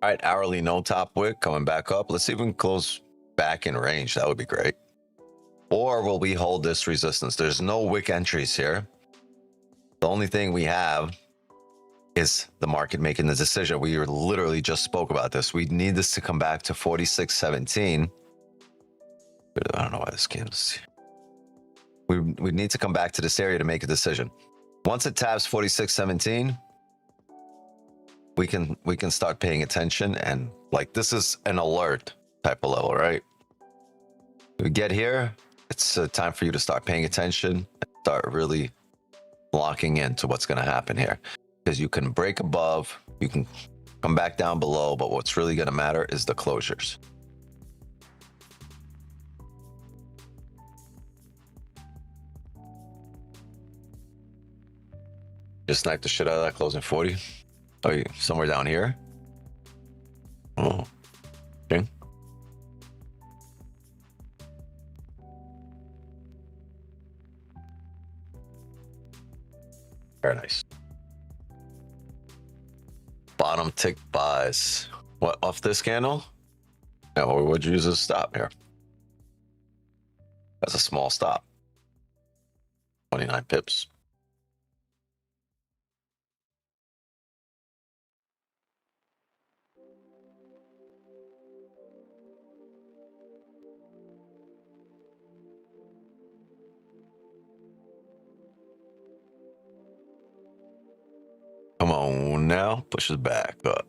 A: All right, hourly no top wick coming back up. Let's see if we can close back in range. That would be great. Or will we hold this resistance? There's no wick entries here. The only thing we have is the market making the decision. We literally just spoke about this. We need this to come back to 46.17. I don't know why this can't. We need to come back to this area to make a decision. Once it taps 46.17, we can start paying attention, and like this is an alert type of level, right? We get here, it's time for you to start paying attention and start really locking into what's going to happen here, because you can break above, you can come back down below, but what's really going to matter is the closures. Just sniped the shit out of that closing 40. Oh, you somewhere down here? Oh, okay. Very nice. Bottom tick buys. What, off this candle? Yeah, well, we would use a stop here. That's a small stop. 29 pips. Come on now, pushes back up.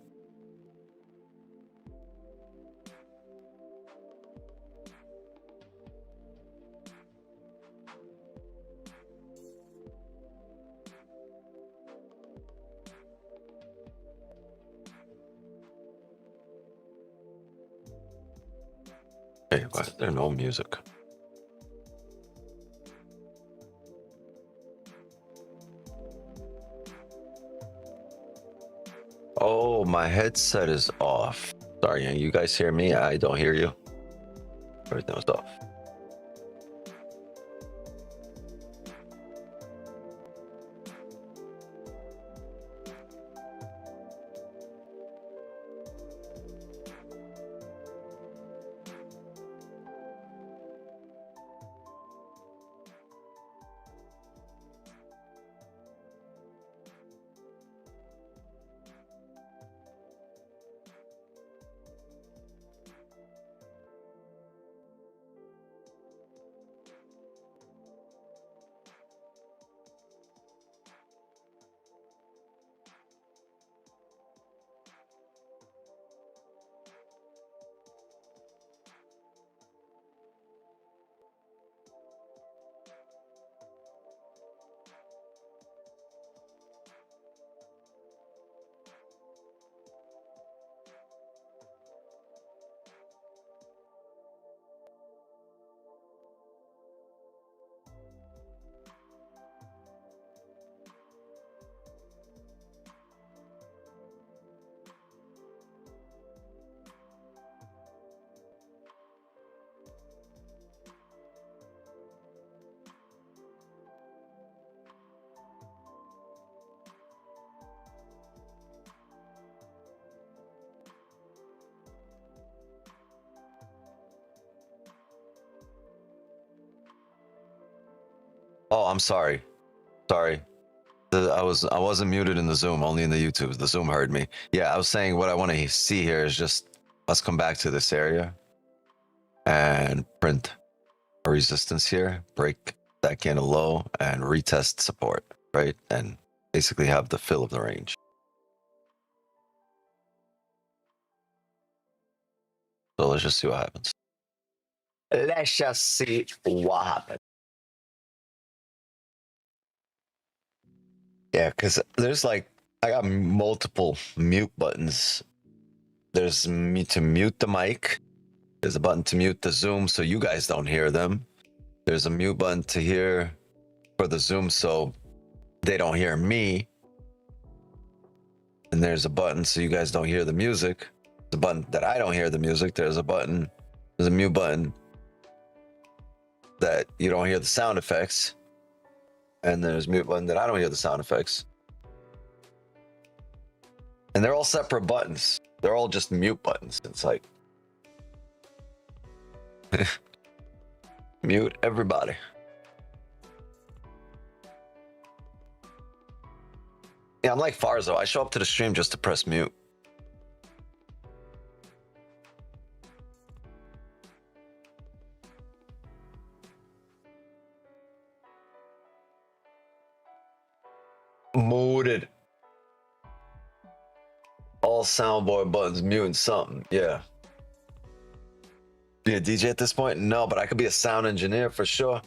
A: Hey, why is there no music? Oh, my headset is off. Sorry, you guys hear me? I don't hear you. Everything was off. Oh, I'm sorry. Sorry. I wasn't muted in the Zoom, only in the YouTube. The Zoom heard me. Yeah, I was saying what I want to see here is just let's come back to this area and print a resistance here, break that candle low, and retest support, right? And basically have the fill of the range. So let's just see what happens. Let's just see what happens. Yeah, because there's like, I got multiple mute buttons. There's me to mute the mic. There's a button to mute the Zoom so you guys don't hear them. There's a mute button to hear for the Zoom so they don't hear me. And there's a button so you guys don't hear the music. There's a button that I don't hear the music. There's a mute button that you don't hear the sound effects. And there's mute button that I don't hear the sound effects. And they're all separate buttons. They're all just mute buttons. It's like mute everybody. Yeah, I'm like Farzo. I show up to the stream just to press mute. Muted. All soundboard buttons muting something. Yeah. Be a DJ at this point? No, but I could be a sound engineer for sure.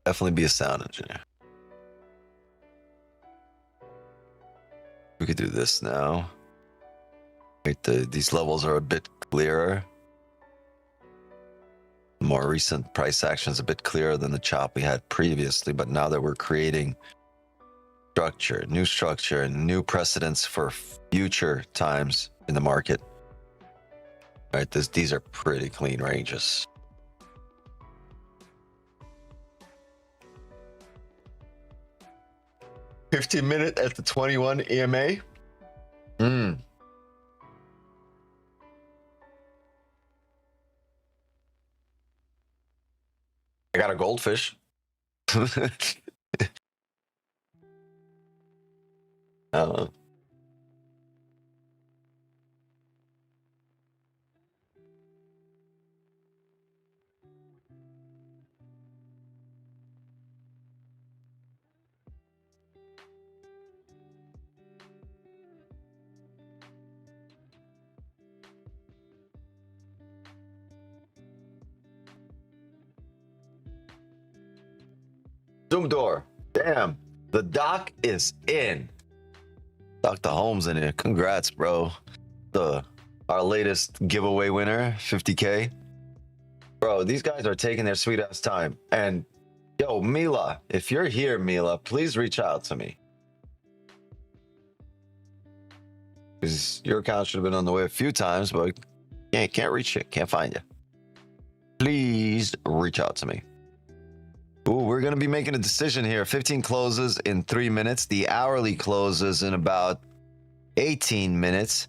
A: Definitely be a sound engineer. We could do this now. Wait, these levels are a bit clearer. More recent price action is a bit clearer than the chop we had previously, but now that we're creating structure, and new precedents for future times in the market. All right, these are pretty clean ranges. $15-minute at the 21 EMA. I got a goldfish. Uh, Zoom door. Damn, the doc is in. Dr. Holmes in here. Congrats, bro. Our latest giveaway winner, 50K. Bro, these guys are taking their sweet ass time. And yo, Mila, if you're here, Mila, please reach out to me. Because your account should have been on the way a few times, but can't reach you, can't find you. Please reach out to me. Ooh, we're going to be making a decision here. 15 closes in 3 minutes. The hourly closes in about 18 minutes.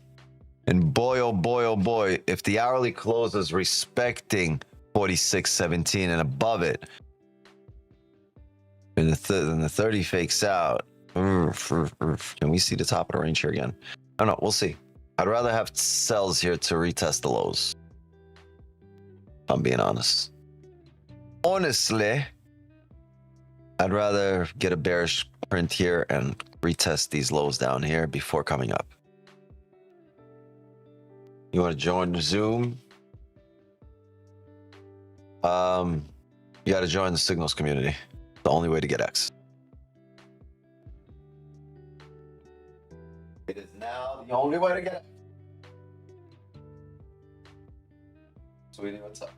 A: And boy, oh boy, oh boy, if the hourly closes respecting 46.17 and above it, and the 30 fakes out, can we see the top of the range here again? I don't know. We'll see. I'd rather have sells here to retest the lows. If I'm being honest. Honestly, I'd rather get a bearish print here and retest these lows down here before coming up. You want to join Zoom? You got to join the signals community. The only way to get X. It is now the only way to get X. Sweetie, what's up?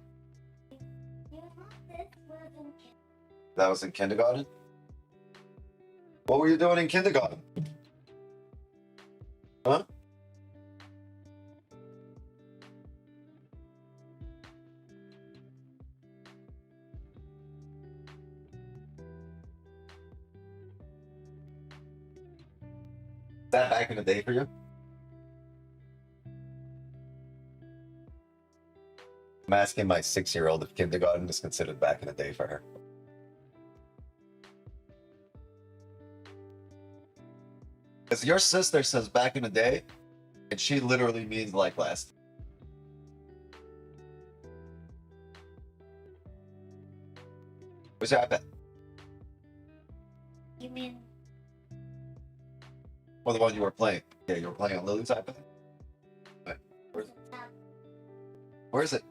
A: That was in kindergarten? What were you doing in kindergarten? Huh? Is that back in the day for you? I'm asking my 6-year-old if kindergarten is considered back in the day for her. Because your sister says back in the day, and she literally means like last. Where's your iPad?
H: You mean?
A: Or the one you were playing. Yeah, you were playing on Lily's iPad? Wait, where is it?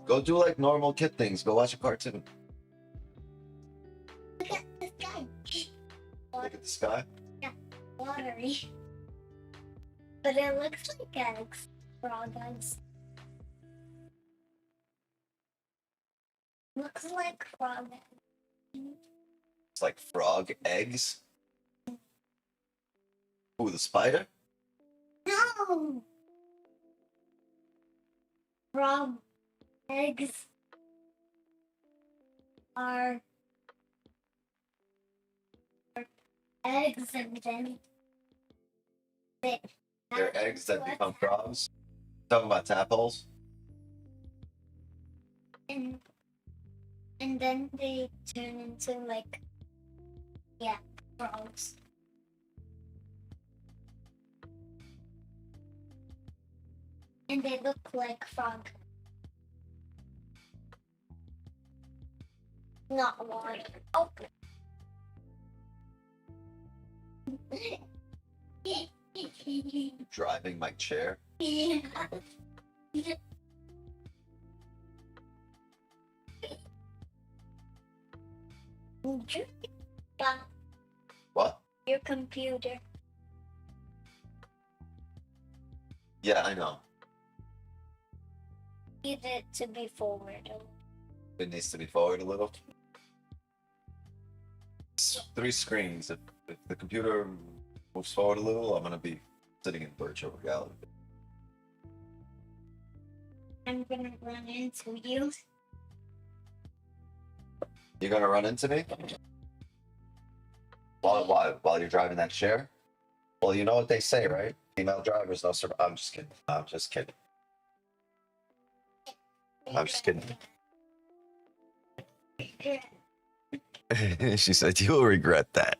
A: Go do like normal kid things. Go watch a cartoon.
H: Look at the sky.
A: Look at the sky.
H: Yeah, watery. But it looks like eggs. Frog eggs. Looks like frog eggs.
A: It's like frog eggs. Ooh, the spider?
H: No! Frog eggs. are eggs and then they
A: They're eggs that become frogs. Talking about tadpoles.
H: and then they turn into like frogs. And they look like frog. Not water. Oh.
A: Driving my chair. What?
H: Your computer.
A: Yeah, I know.
H: Need it to be forward.
A: It needs to be forward a little. 3 screens. If the computer moves forward a little, I'm gonna be sitting in virtual reality.
H: I'm gonna run into you.
A: You're gonna run into me? While you're driving that chair? Well, you know what they say, right? Female drivers no survive. I'm just kidding. I'm just kidding. I'm just kidding. She said, "You'll regret that."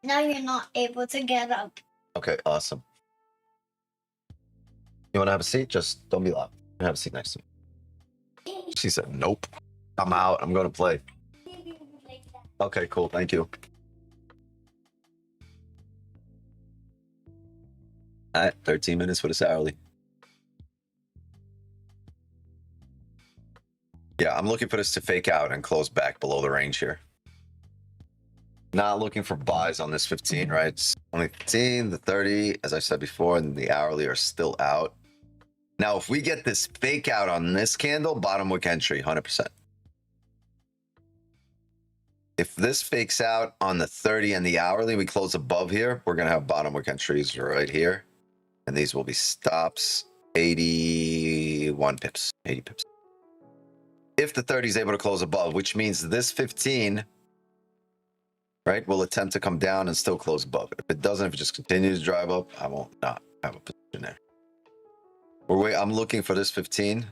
H: Now you're not able to get up.
A: Okay, awesome. You want to have a seat? Just don't be loud. Have a seat next to me. She said, "Nope. I'm out. I'm going to play." Okay, cool. Thank you. All right, 13 minutes for this hourly. Yeah, I'm looking for this to fake out and close back below the range here. Not looking for buys on this 15, right? It's only 15, the 30, as I said before, and the hourly are still out. Now, if we get this fake out on this candle, bottom wick entry, 100%. If this fakes out on the 30 and the hourly, we close above here, we're going to have bottom wick entries right here. And these will be stops, 81 pips, 80 pips. If the 30 is able to close above, which means this 15, right, will attempt to come down and still close above it. If it doesn't, if it just continues to drive up, I won't not have a position there. I'm looking for this 15,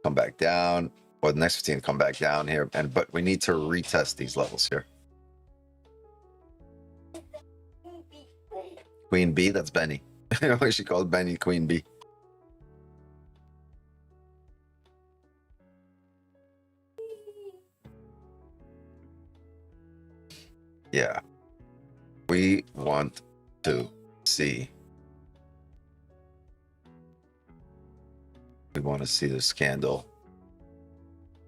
A: come back down, or the next 15 come back down here. But we need to retest these levels here. Queen B, that's Benny. She called Benny Queen B. Yeah. We want to see. We want to see this candle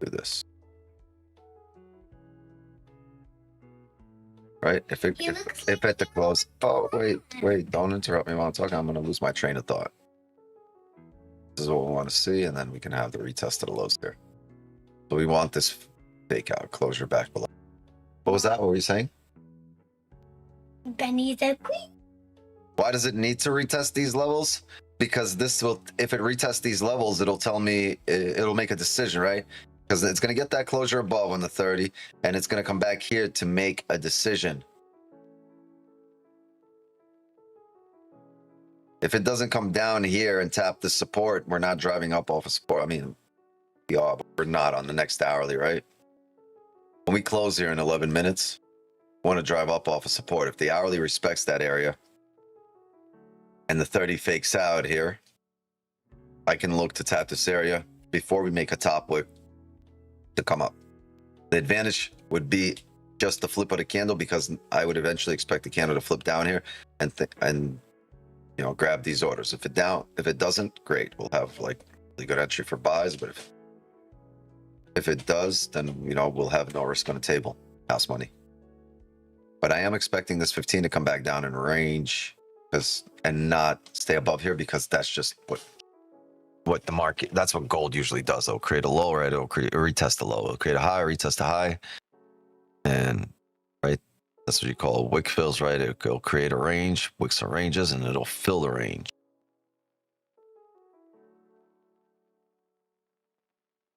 A: do this. Right? If at the close. Oh, wait, don't interrupt me while I'm talking. I'm going to lose my train of thought. This is what we want to see, and then we can have the retest of the lows there. So we want this fake out, closure back below. What was that? What were you saying?
H: Benny the Queen.
A: Why does it need to retest these levels? Because this will, if it retests these levels, it'll tell me, it'll make a decision, right? Because it's going to get that closure above on the 30, and it's going to come back here to make a decision. If it doesn't come down here and tap the support, we're not driving up off of support. I mean, we are, but we're not on the next hourly, right? When we close here in 11 minutes, we want to drive up off of support. If the hourly respects that area and the 30 fakes out here, I can look to tap this area before we make a top wick to come up. The advantage would be just the flip of the candle, because I would eventually expect the candle to flip down here and you know, grab these orders. If it doesn't, great. We'll have like really good entry for buys, but if it does, then, you know, we'll have no risk on the table, house money. But I am expecting this 15 to come back down in range and not stay above here, because that's just what the market, that's what gold usually does. It'll create a low, right? It'll retest a low. It'll create a high, retest a high. And right, that's what you call wick fills, right? It'll create a range, wicks or ranges, and it'll fill the range.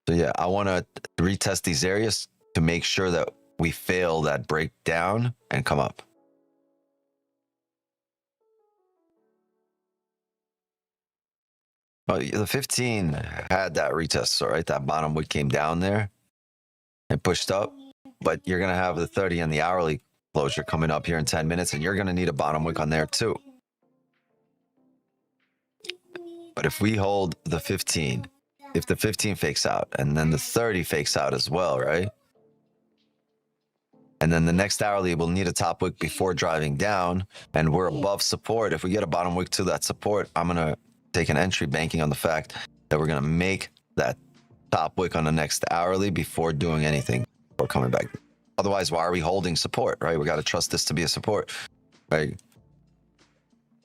A: So yeah, I want to retest these areas to make sure that we fail that breakdown and come up. Well, the 15 had that retest, all right? That bottom wick came down there and pushed up, but you're going to have the 30 and the hourly closure coming up here in 10 minutes, and you're going to need a bottom wick on there too. But if we hold the 15, if the 15 fakes out and then the 30 fakes out as well, right? And then the next hourly will need a top wick before driving down, and we're above support. If we get a bottom wick to that support, I'm going to take an entry banking on the fact that we're going to make that top wick on the next hourly before doing anything or coming back. Otherwise, why are we holding support, right? We got to trust this to be a support, right?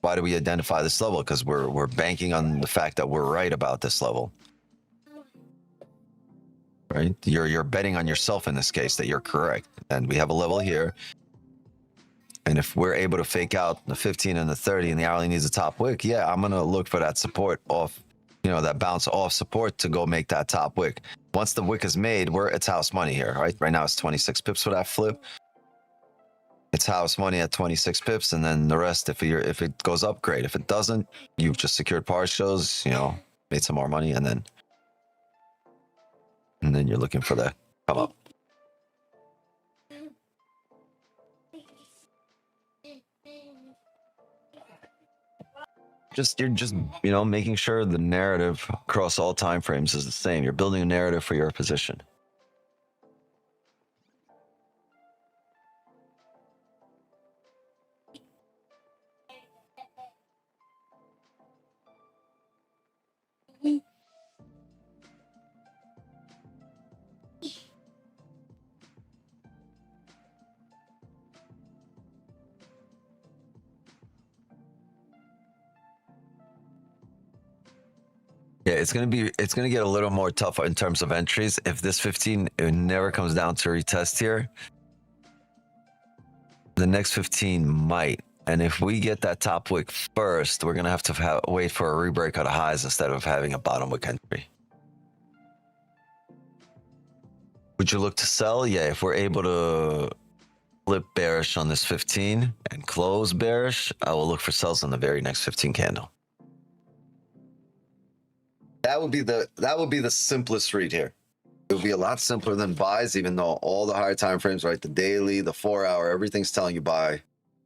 A: Why do we identify this level? Because we're banking on the fact that we're right about this level, right? You're betting on yourself in this case that you're correct. And we have a level here. And if we're able to fake out the 15 and the 30 and the hourly needs a top wick, yeah, I'm going to look for that support off, that bounce off support to go make that top wick. Once the wick is made, it's house money here, right? Right now it's 26 pips for that flip. It's house money at 26 pips. And then the rest, if it goes up, great. If it doesn't, you've just secured partials, made some more money. And then you're looking for that come up. You're just making sure the narrative across all time frames is the same. You're building a narrative for your position. Yeah, it's gonna get a little more tough in terms of entries. If this 15 it never comes down to retest here, the next 15 might. And if we get that top wick first, we're gonna have to wait for a rebreak out of highs instead of having a bottom wick entry. Would you look to sell? Yeah, if we're able to flip bearish on this 15 and close bearish, I will look for sells on the very next 15 candle. That would be the simplest read here. It would be a lot simpler than buys, even though all the higher time frames, right? The daily, the 4 hour, everything's telling you buy.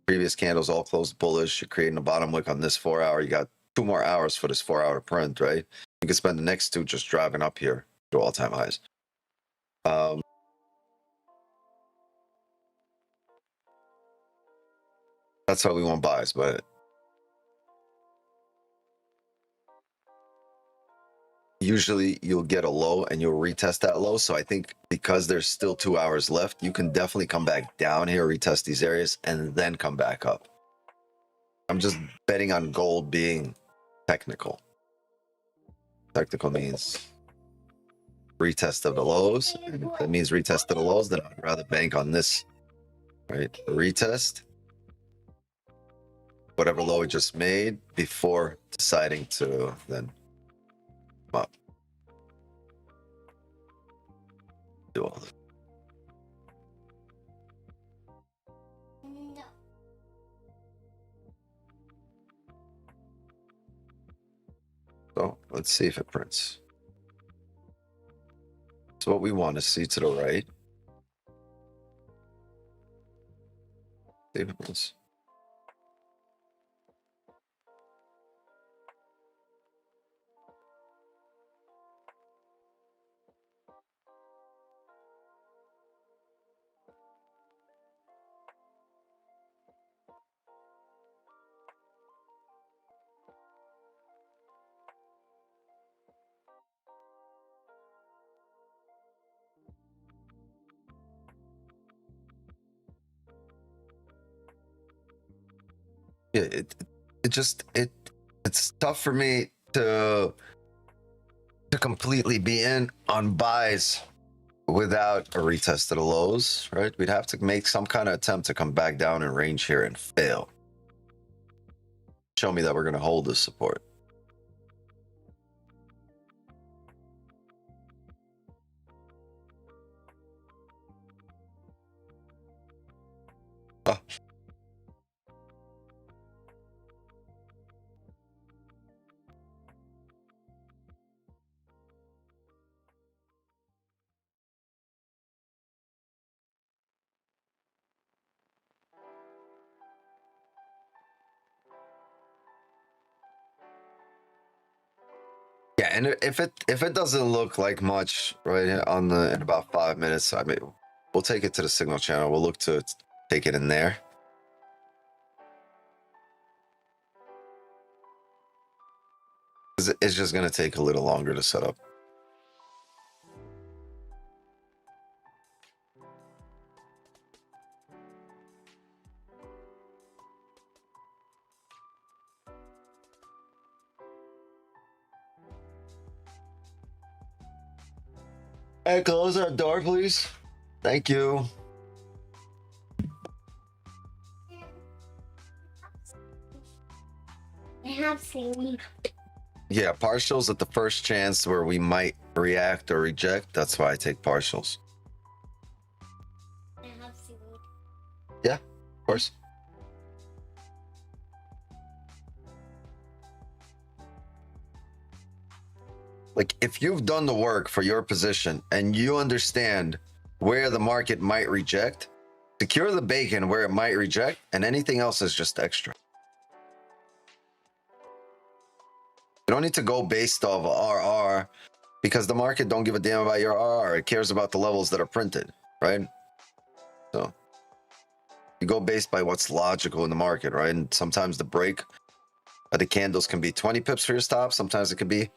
A: Previous candles all closed bullish. You're creating a bottom wick on this 4 hour. You got 2 more hours for this 4 hour print, right? You could spend the next 2 just driving up here to all time highs. That's how we want buys, but usually you'll get a low and you'll retest that low. So I think because there's still 2 hours left, you can definitely come back down here, retest these areas, and then come back up. I'm just betting on gold being technical. Technical means retest of the lows. And if that means retest of the lows, then I'd rather bank on this, right? Retest whatever low it just made before deciding to then come up. Do all this.
H: No.
A: So let's see if it prints. So what we want to see to the right. See if it prints. Yeah, it's tough for me to completely be in on buys without a retest of the lows, right? We'd have to make some kind of attempt to come back down in range here and fail. Show me that we're going to hold this support. and if it doesn't look like much right on the in about 5 minutes, I mean, we'll take it to the signal channel. We'll look to take it in there. It's just gonna take a little longer to set up. Hey, close that door, please. Thank you.
H: I have seaweed.
A: Yeah, partials at the first chance where we might react or reject. That's why I take partials.
H: I have seaweed.
A: Yeah, of course. Like, if you've done the work for your position and you understand where the market might reject, secure the bacon where it might reject, and anything else is just extra. You don't need to go based off RR because the market don't give a damn about your RR. It cares about the levels that are printed, right? So you go based by what's logical in the market, right? And sometimes the break of the candles can be 20 pips for your stop. Sometimes it could be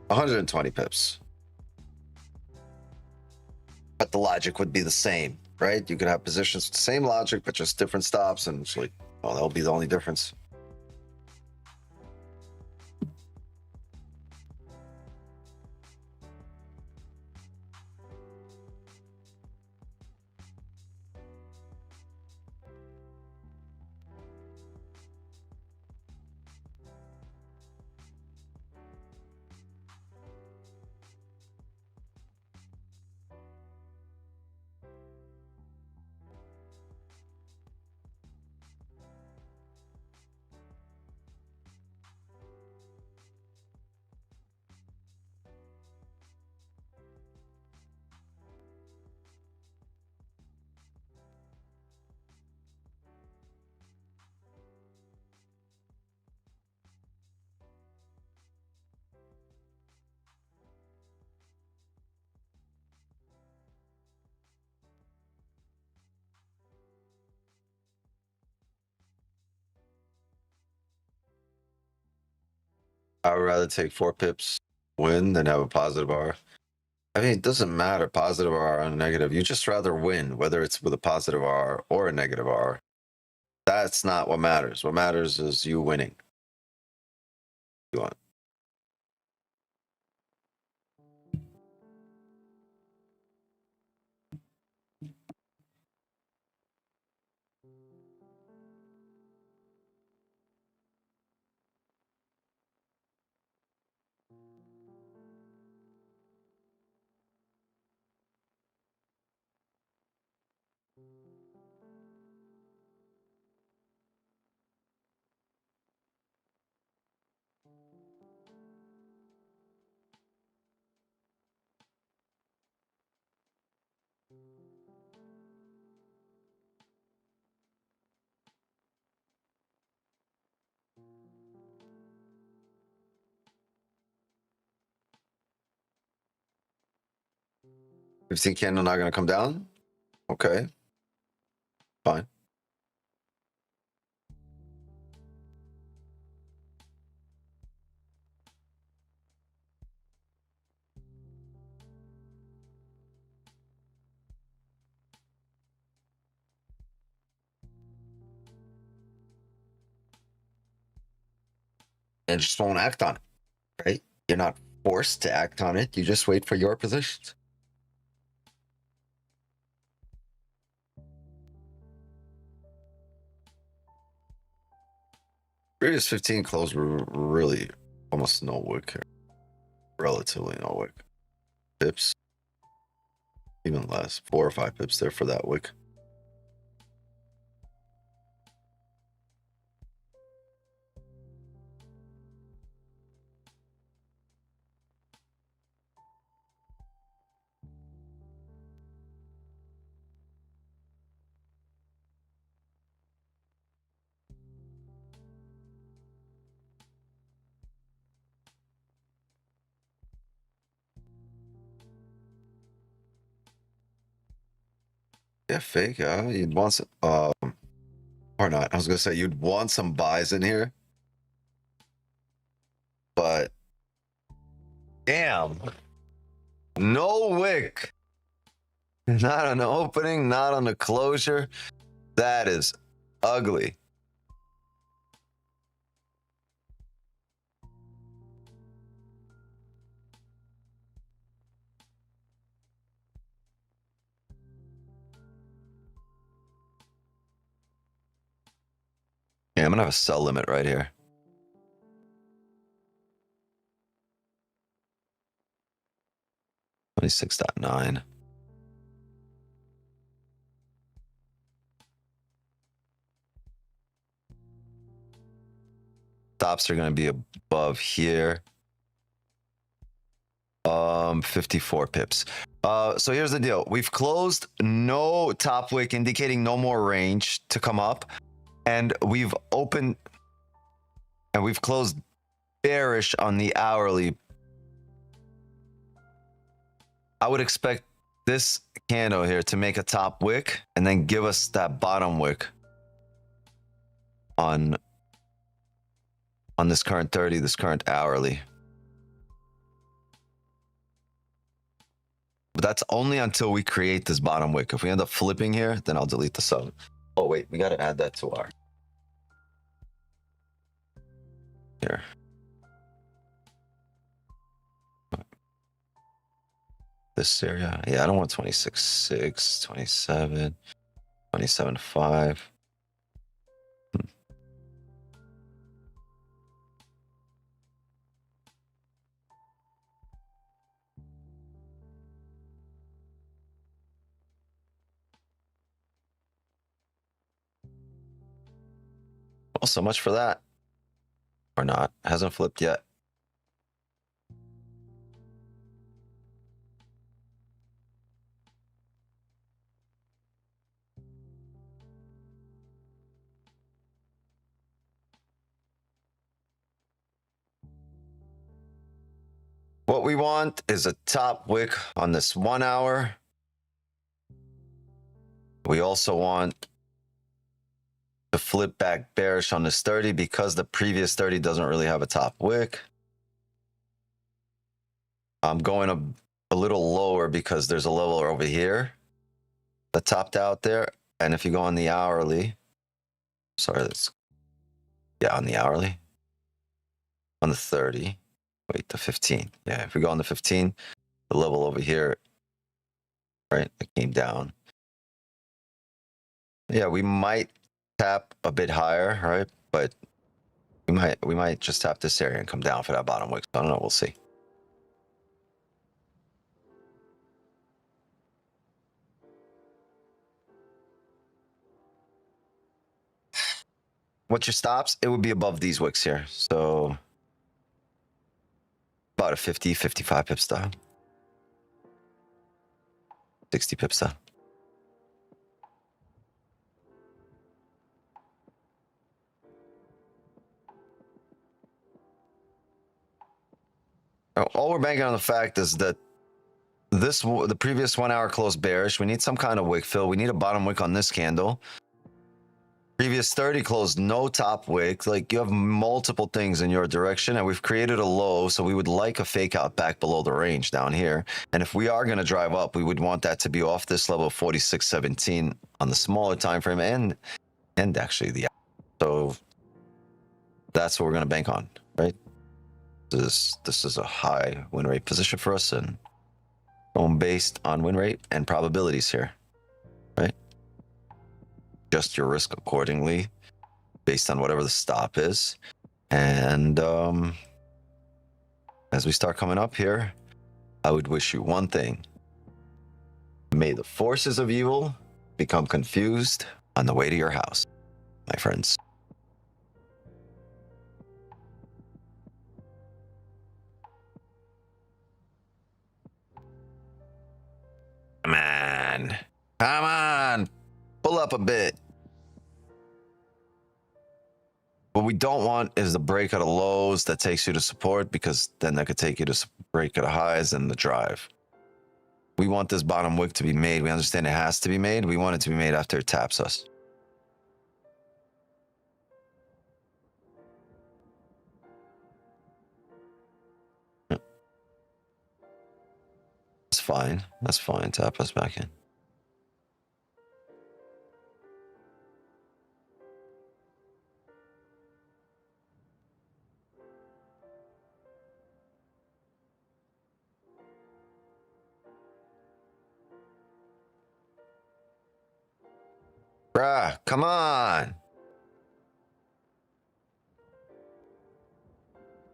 A: 120 pips. But the logic would be the same, right? You could have positions with the same logic, but just different stops. And it's like, well, that'll be the only difference. I would rather take 4 pips win than have a positive R. I mean, it doesn't matter, positive R or negative. You just rather win, whether it's with a positive R or a negative R. That's not what matters. What matters is you winning. You want. If you candle not going to come down, okay, fine. And just won't act on it, right? You're not forced to act on it. You just wait for your positions. Previous 15 closed were really almost no wick here. Relatively no wick. Pips. Even less. 4 or 5 pips there for that wick. Yeah, fake. You'd want some, or not. I was gonna say you'd want some buys in here, but damn, no wick. Not on the opening, not on the closure. That is ugly. Yeah, I'm gonna have a sell limit right here. $26.9. Stops are going to be above here. 54 pips. So here's the deal. We've closed no top wick, indicating no more range to come up. And we've opened and we've closed bearish on the hourly. I would expect this candle here to make a top wick and then give us that bottom wick on this current 30, this current hourly. But that's only until we create this bottom wick. If we end up flipping here, then I'll delete the sub. Oh wait, we got to add that to our here. This area. Yeah, I don't want 26.6, 27, 27.5. Well, so much for that. Or not. Hasn't flipped yet. What we want is a top wick on this 1 hour. We also want to flip back bearish on this 30 because the previous 30 doesn't really have a top wick. I'm going a little lower because there's a level over here that topped out there. And if you go on the hourly, sorry, that's, yeah, on the hourly, on the 30, wait, the 15. Yeah, if we go on the 15, the level over here, right, it came down. Yeah, we might tap a bit higher, right? But we might just tap this area and come down for that bottom wick. I don't know, we'll see. What's your stops? It would be above these wicks here. So about a 50, 55 pip style. 60 pip style. All we're banking on the fact is that the previous 1 hour closed bearish. We need some kind of wick fill. We need a bottom wick on this candle. Previous 30 closed no top wick. Like, you have multiple things in your direction, and we've created a low, so we would like a fake out back below the range down here. And if we are going to drive up, we would want that to be off this level of 46.17 on the smaller time frame and actually the, so that's what we're going to bank on, right? This is a high win rate position for us, and going based on win rate and probabilities here, right? Adjust your risk accordingly based on whatever the stop is. And as we start coming up here, I would wish you one thing. May the forces of evil become confused on the way to your house, my friends. Come on. Come on. Pull up a bit. What we don't want is the break out of lows that takes you to support, because then that could take you to break out of highs and the drive. we want this bottom wick to be made. We understand it has to be made. We want it to be made after it taps us. That's fine. That's fine. Tap us back in. Bruh, come on.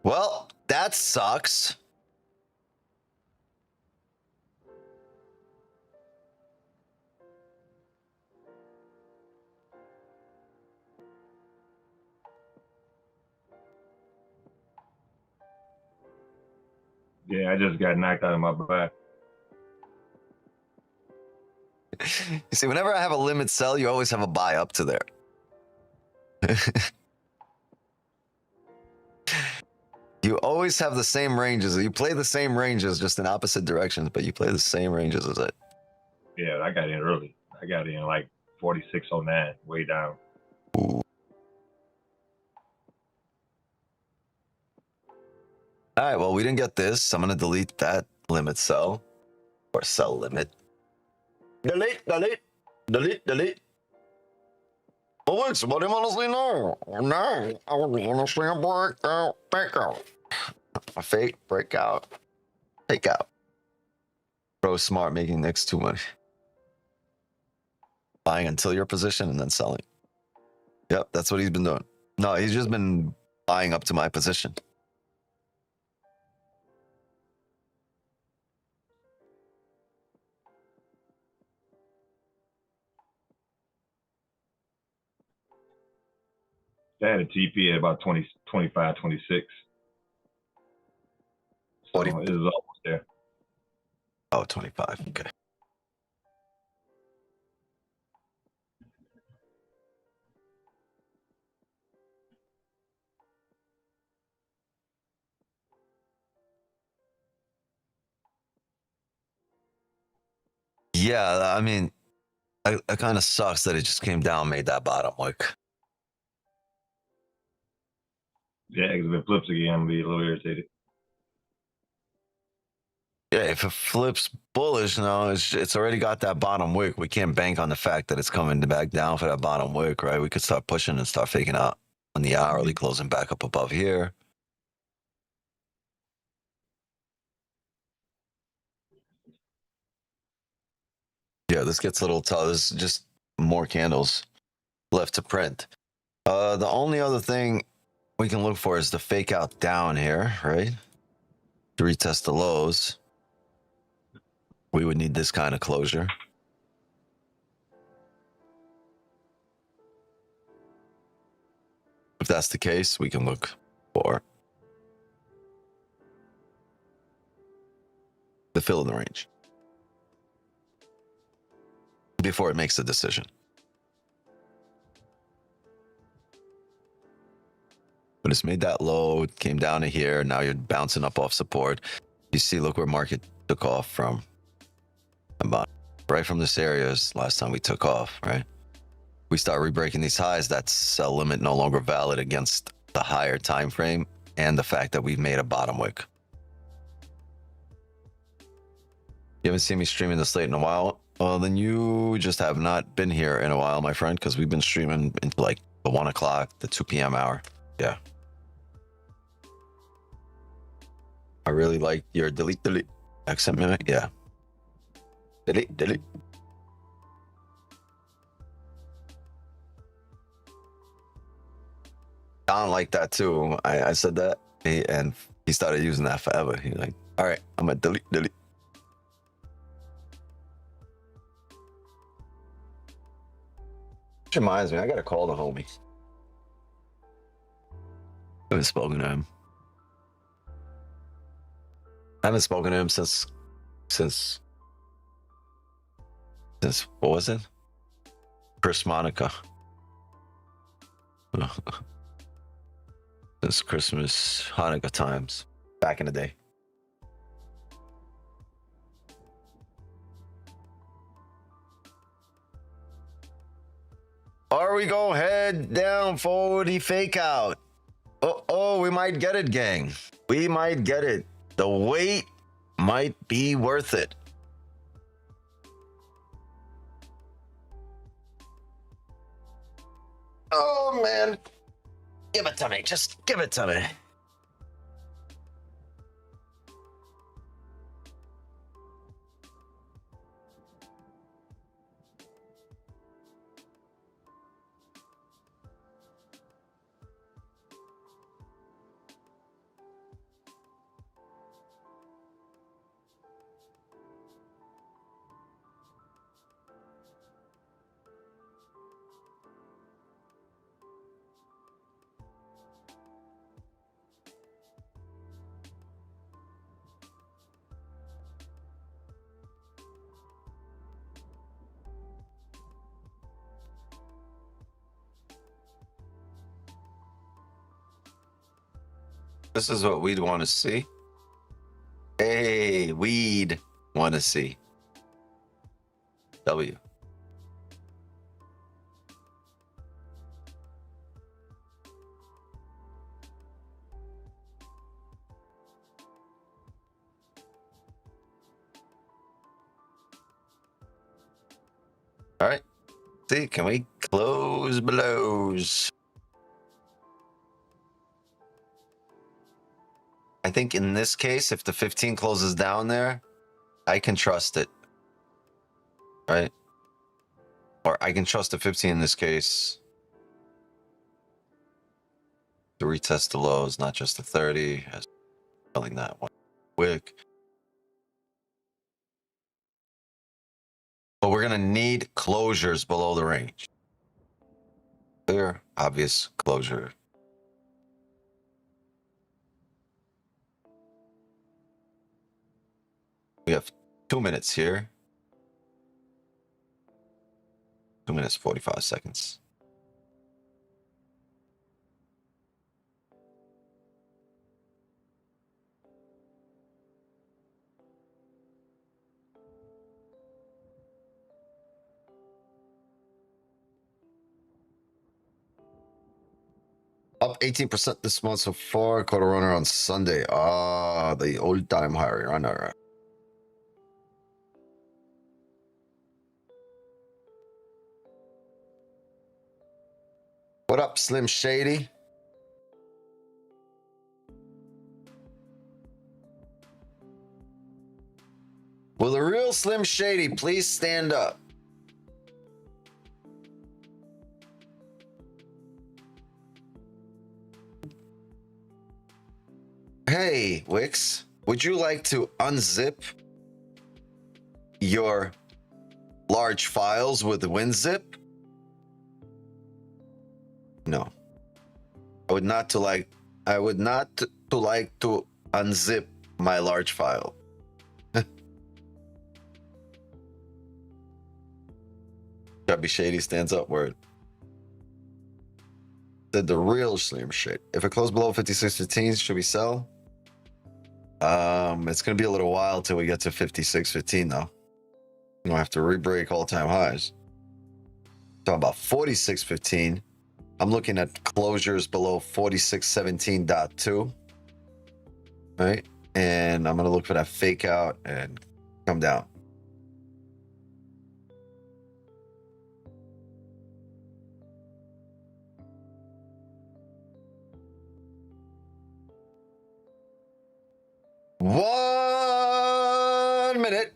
A: Well, that sucks.
B: Yeah, I just got knocked out of my back.
A: You see, whenever I have a limit sell, you always have a buy up to there. You always have the same ranges. You play the same ranges, just in opposite directions, but you play the same ranges as it.
B: Yeah, I got in early. I got in like 46.09, way down.
A: Ooh. All right, well, we didn't get this. I'm going to delete that limit sell or sell limit. Delete, delete, delete, delete. Oh, wait, somebody honestly no. No, I want to see a breakout. A fake breakout. Fake out. Bro, smart, making next too much. Buying until your position and then selling. Yep, that's what he's been doing. No, he's just been buying up to my position.
B: I had a TP at about 20, 25, 26. So
A: 40.
B: it was almost there.
A: Oh, 25. Okay. Yeah, I mean, it kind of sucks that it just came down, made that bottom wick.
B: Yeah, because if it flips again, I'm going to be a little irritated.
A: Yeah, if it flips bullish now, it's already got that bottom wick. We can't bank on the fact that it's coming back down for that bottom wick, right? We could start pushing and start faking out on the hourly, closing back up above here. Yeah, this gets a little tough. There's just more candles left to print. The only other thing we can look for is the fake out down here, right? To retest the lows. We would need this kind of closure. If that's the case, we can look for the fill in the range before it makes a decision. But it's made that low, it came down to here. Now you're bouncing up off support. You see, look where market took off from. About right from this area is last time we took off, right? We start rebreaking these highs, that sell limit no longer valid against the higher time frame and the fact that we've made a bottom wick. You haven't seen me streaming this late in a while? Well, then you just have not been here in a while, my friend, because we've been streaming into like the 1 o'clock, the 2 p.m. hour. Yeah. I really like your delete accent mimic. Yeah. Delete. Don liked that too. I said that, and he started using that forever. He's like, all right, I'm gonna delete. Which reminds me, I gotta call the homie. I haven't spoken to him. I haven't spoken to him since what was it? Chris Monica. Since Christmas, Hanukkah times, back in the day. Or we go head down, forward, he fake out. Oh, we might get it, gang. We might get it. The wait might be worth it. Oh, man. Give it to me. Just give it to me. This is what we'd want to see. Hey, we'd want to see. W. All right. See, can we close belows? I think in this case, if the 15 closes down there, I can trust it. Right? Or I can trust the 15 in this case to retest the lows, not just the 30. As telling that one quick. But we're going to need closures below the range. Clear, obvious closure. We have 2 minutes here. 2 minutes, 45 seconds. Up 18% this month so far. Quarter runner on Sunday. Ah, the all-time high runner. What up, Slim Shady? Will the real Slim Shady please stand up? Hey, Wix, would you like to unzip your large files with WinZip? No. I would not like to unzip my large file. Chubby Shady stands up. Word. Said the real Slim Shady. If it closed below 56.15, should we sell? It's gonna be a little while till we get to 56.15 though. You don't have to re-break all-time highs. Talking about 46.15. I'm looking at closures below 46.17.2. Right? And I'm gonna look for that fake out and come down. One minute.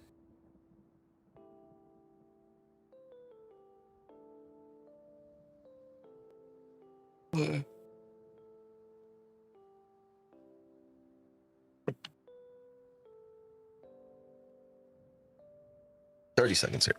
A: Yeah. 30 seconds here.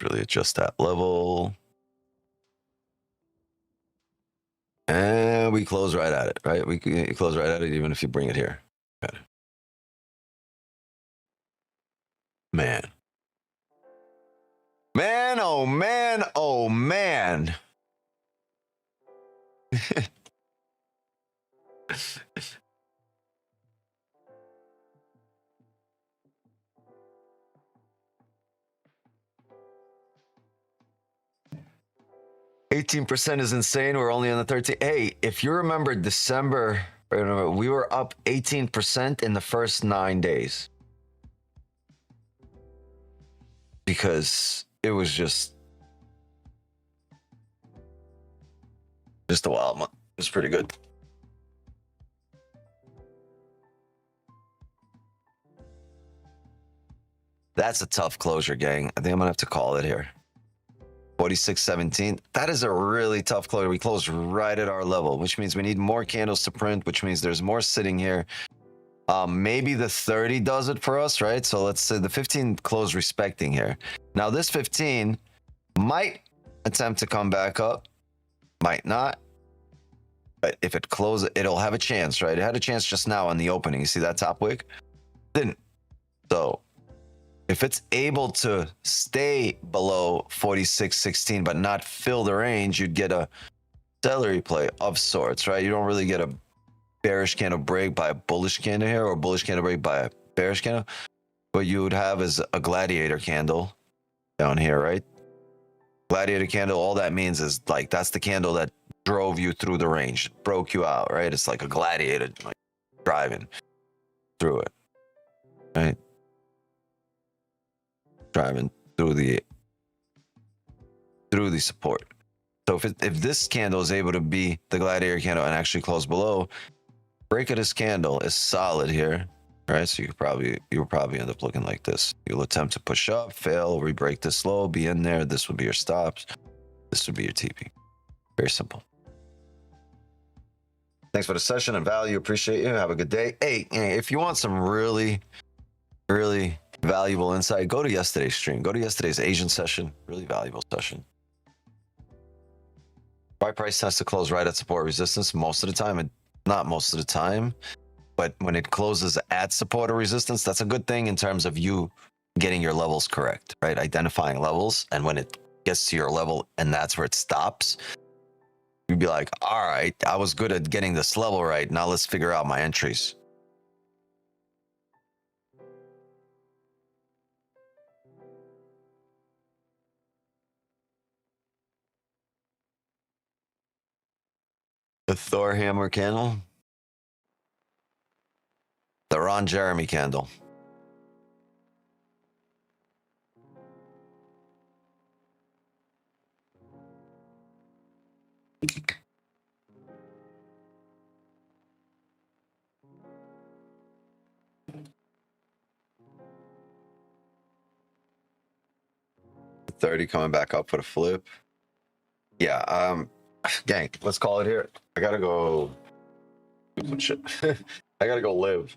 A: Really adjust that level. And we close right at it, right? You close right at it, even if you bring it here. Okay. Man. Man, oh man, oh man. 18% is insane. We're only on the 13th. Hey, if you remember December, we were up 18% in the first 9 days. Because it was just a wild month. It was pretty good. That's a tough closure, gang. I think I'm gonna have to call it here. 46.17. That is a really tough closure. We closed right at our level, which means we need more candles to print, which means there's more sitting here. Maybe the 30 does it for us, right? So let's say the 15 closed respecting here. Now this 15 might attempt to come back up, might not. But if it closes, it'll have a chance, right? It had a chance just now on the opening. You see that top wick? Didn't. So if it's able to stay below 46.16 but not fill the range, you'd get a celery play of sorts, right? You don't really get a bearish candle break by a bullish candle here, or bullish candle break by a bearish candle. What you would have is a gladiator candle down here, right? Gladiator candle, all that means is like that's the candle that drove you through the range, broke you out, right? It's like a gladiator like driving through it, right? Driving through the support. So if this candle is able to be the gladiator candle and actually close below, break of this candle is solid here, right? So you'll probably end up looking like this. You'll attempt to push up, fail, re-break this low, be in there. This would be your stops. This would be your TP. Very simple. Thanks for the session and value. Appreciate you. Have a good day. Hey, if you want some really, really valuable insight, go to yesterday's stream. Go to yesterday's Asian session. Really valuable session. Buy price tends to close right at support resistance most of the time, and not most of the time, but when it closes at support or resistance, that's a good thing in terms of you getting your levels correct, right? Identifying levels, and when it gets to your level and that's where it stops, you'd be like, all right, I was good at getting this level right. Now let's figure out my entries. The Thor hammer candle. The Ron Jeremy candle. The 30 coming back up for the flip. Yeah, gang, let's call it here. I gotta go do some shit. I gotta go live.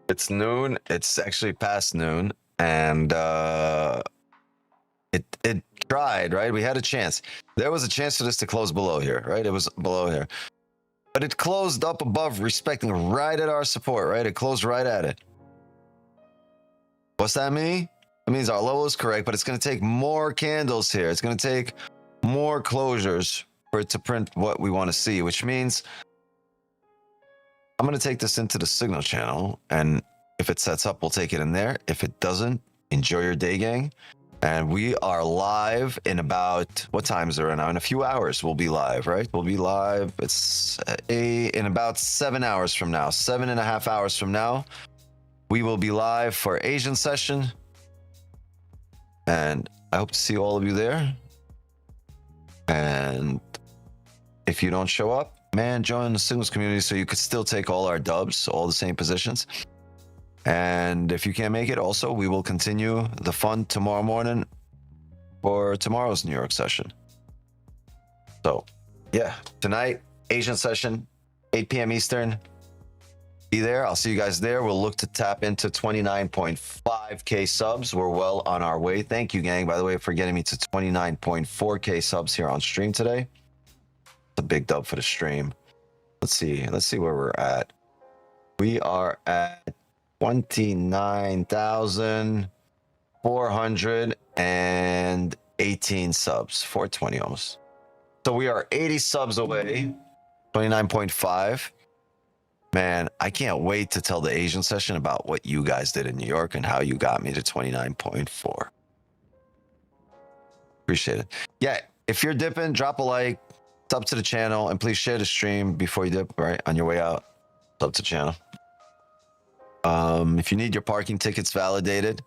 A: It's noon. It's actually past noon, and it tried, right? We had a chance. There was a chance for this to close below here, right? It was below here, but it closed up above, respecting right at our support, right? It closed right at it. What's that mean? It means our level is correct, but it's going to take more candles here. It's going to take more closures for it to print what we want to see, which means I'm going to take this into the signal channel, and if it sets up, we'll take it in there. If it doesn't, enjoy your day, gang. And we are live in about, what time is it right now? In a few hours, we'll be live, right? We'll be live. It's in about 7 hours from now, 7.5 hours from now, we will be live for Asian session. And I hope to see all of you there. And if you don't show up, man, join the signals community so you could still take all our dubs, all the same positions. And if you can't make it, also, we will continue the fun tomorrow morning for tomorrow's New York session. So, yeah, tonight, Asian session, 8 p.m. Eastern. Be there. I'll see you guys there. We'll look to tap into 29.5K subs. We're well on our way. Thank you, gang, by the way, for getting me to 29.4K subs here on stream today. It's a big dub for the stream. Let's see where we're at. We are at 29,418 subs, 420 almost. So we are 80 subs away, 29.5. Man, I can't wait to tell the Asian session about what you guys did in New York and how you got me to 29.4. Appreciate it. Yeah, if you're dipping, drop a like, sub to the channel, and please share the stream before you dip, right? On your way out, sub to the channel. If you need your parking tickets validated,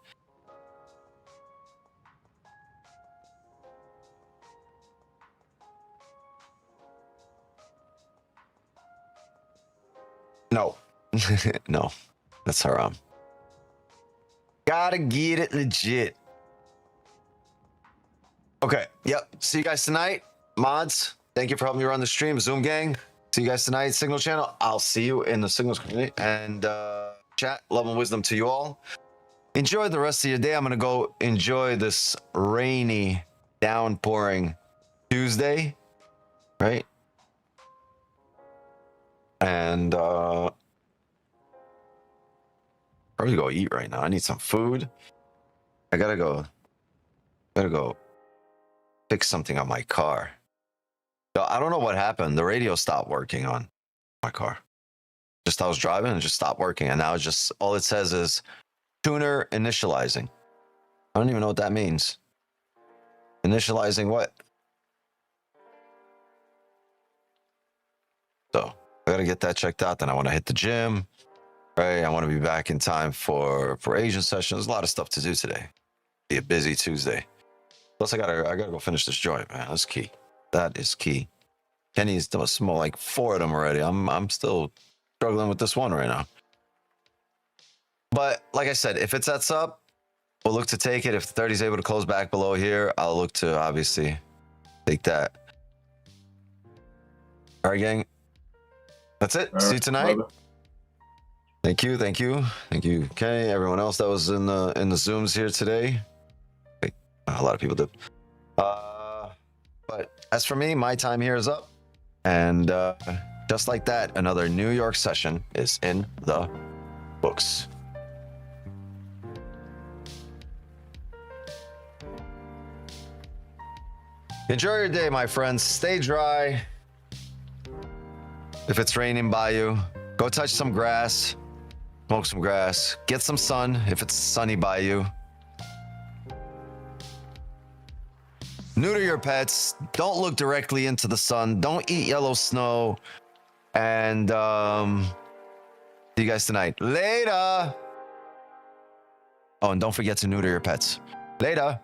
A: no, no, that's haram. Gotta get it legit. Okay, yep. See you guys tonight. Mods, thank you for helping me run the stream. Zoom gang, see you guys tonight. Signal channel, I'll see you in the Signals community. And chat, love and wisdom to you all. Enjoy the rest of your day. I'm gonna go enjoy this rainy, downpouring Tuesday, right? And probably go eat right now. I need some food. I gotta go fix something on my car. So I don't know what happened. The radio stopped working on my car. Just I was driving and it just stopped working, and now it's just all it says is tuner initializing. I don't even know what that means. Initializing what? So I gotta get that checked out. Then I want to hit the gym. Right, I want to be back in time for Asian session. There's a lot of stuff to do today. Be a busy Tuesday. Plus, I gotta go finish this joint, man. That's key. That is key. Kenny's done small like 4 of them already. I'm still struggling with this one right now. But like I said, if it sets up, we'll look to take it. If the 30 is able to close back below here, I'll look to obviously take that. All right, gang. That's it. See you tonight.
B: Brother.
A: Thank you, Kenny. Everyone else that was in the Zooms here today. Wait, a lot of people did. But as for me, my time here is up, and just like that, another New York session is in the books. Enjoy your day, my friends. Stay dry. If it's raining by you, go touch some grass. Smoke some grass, get some sun if it's sunny by you. Neuter your pets. Don't look directly into the sun. Don't eat yellow snow. And see you guys tonight. Later. Oh, and don't forget to neuter your pets. Later.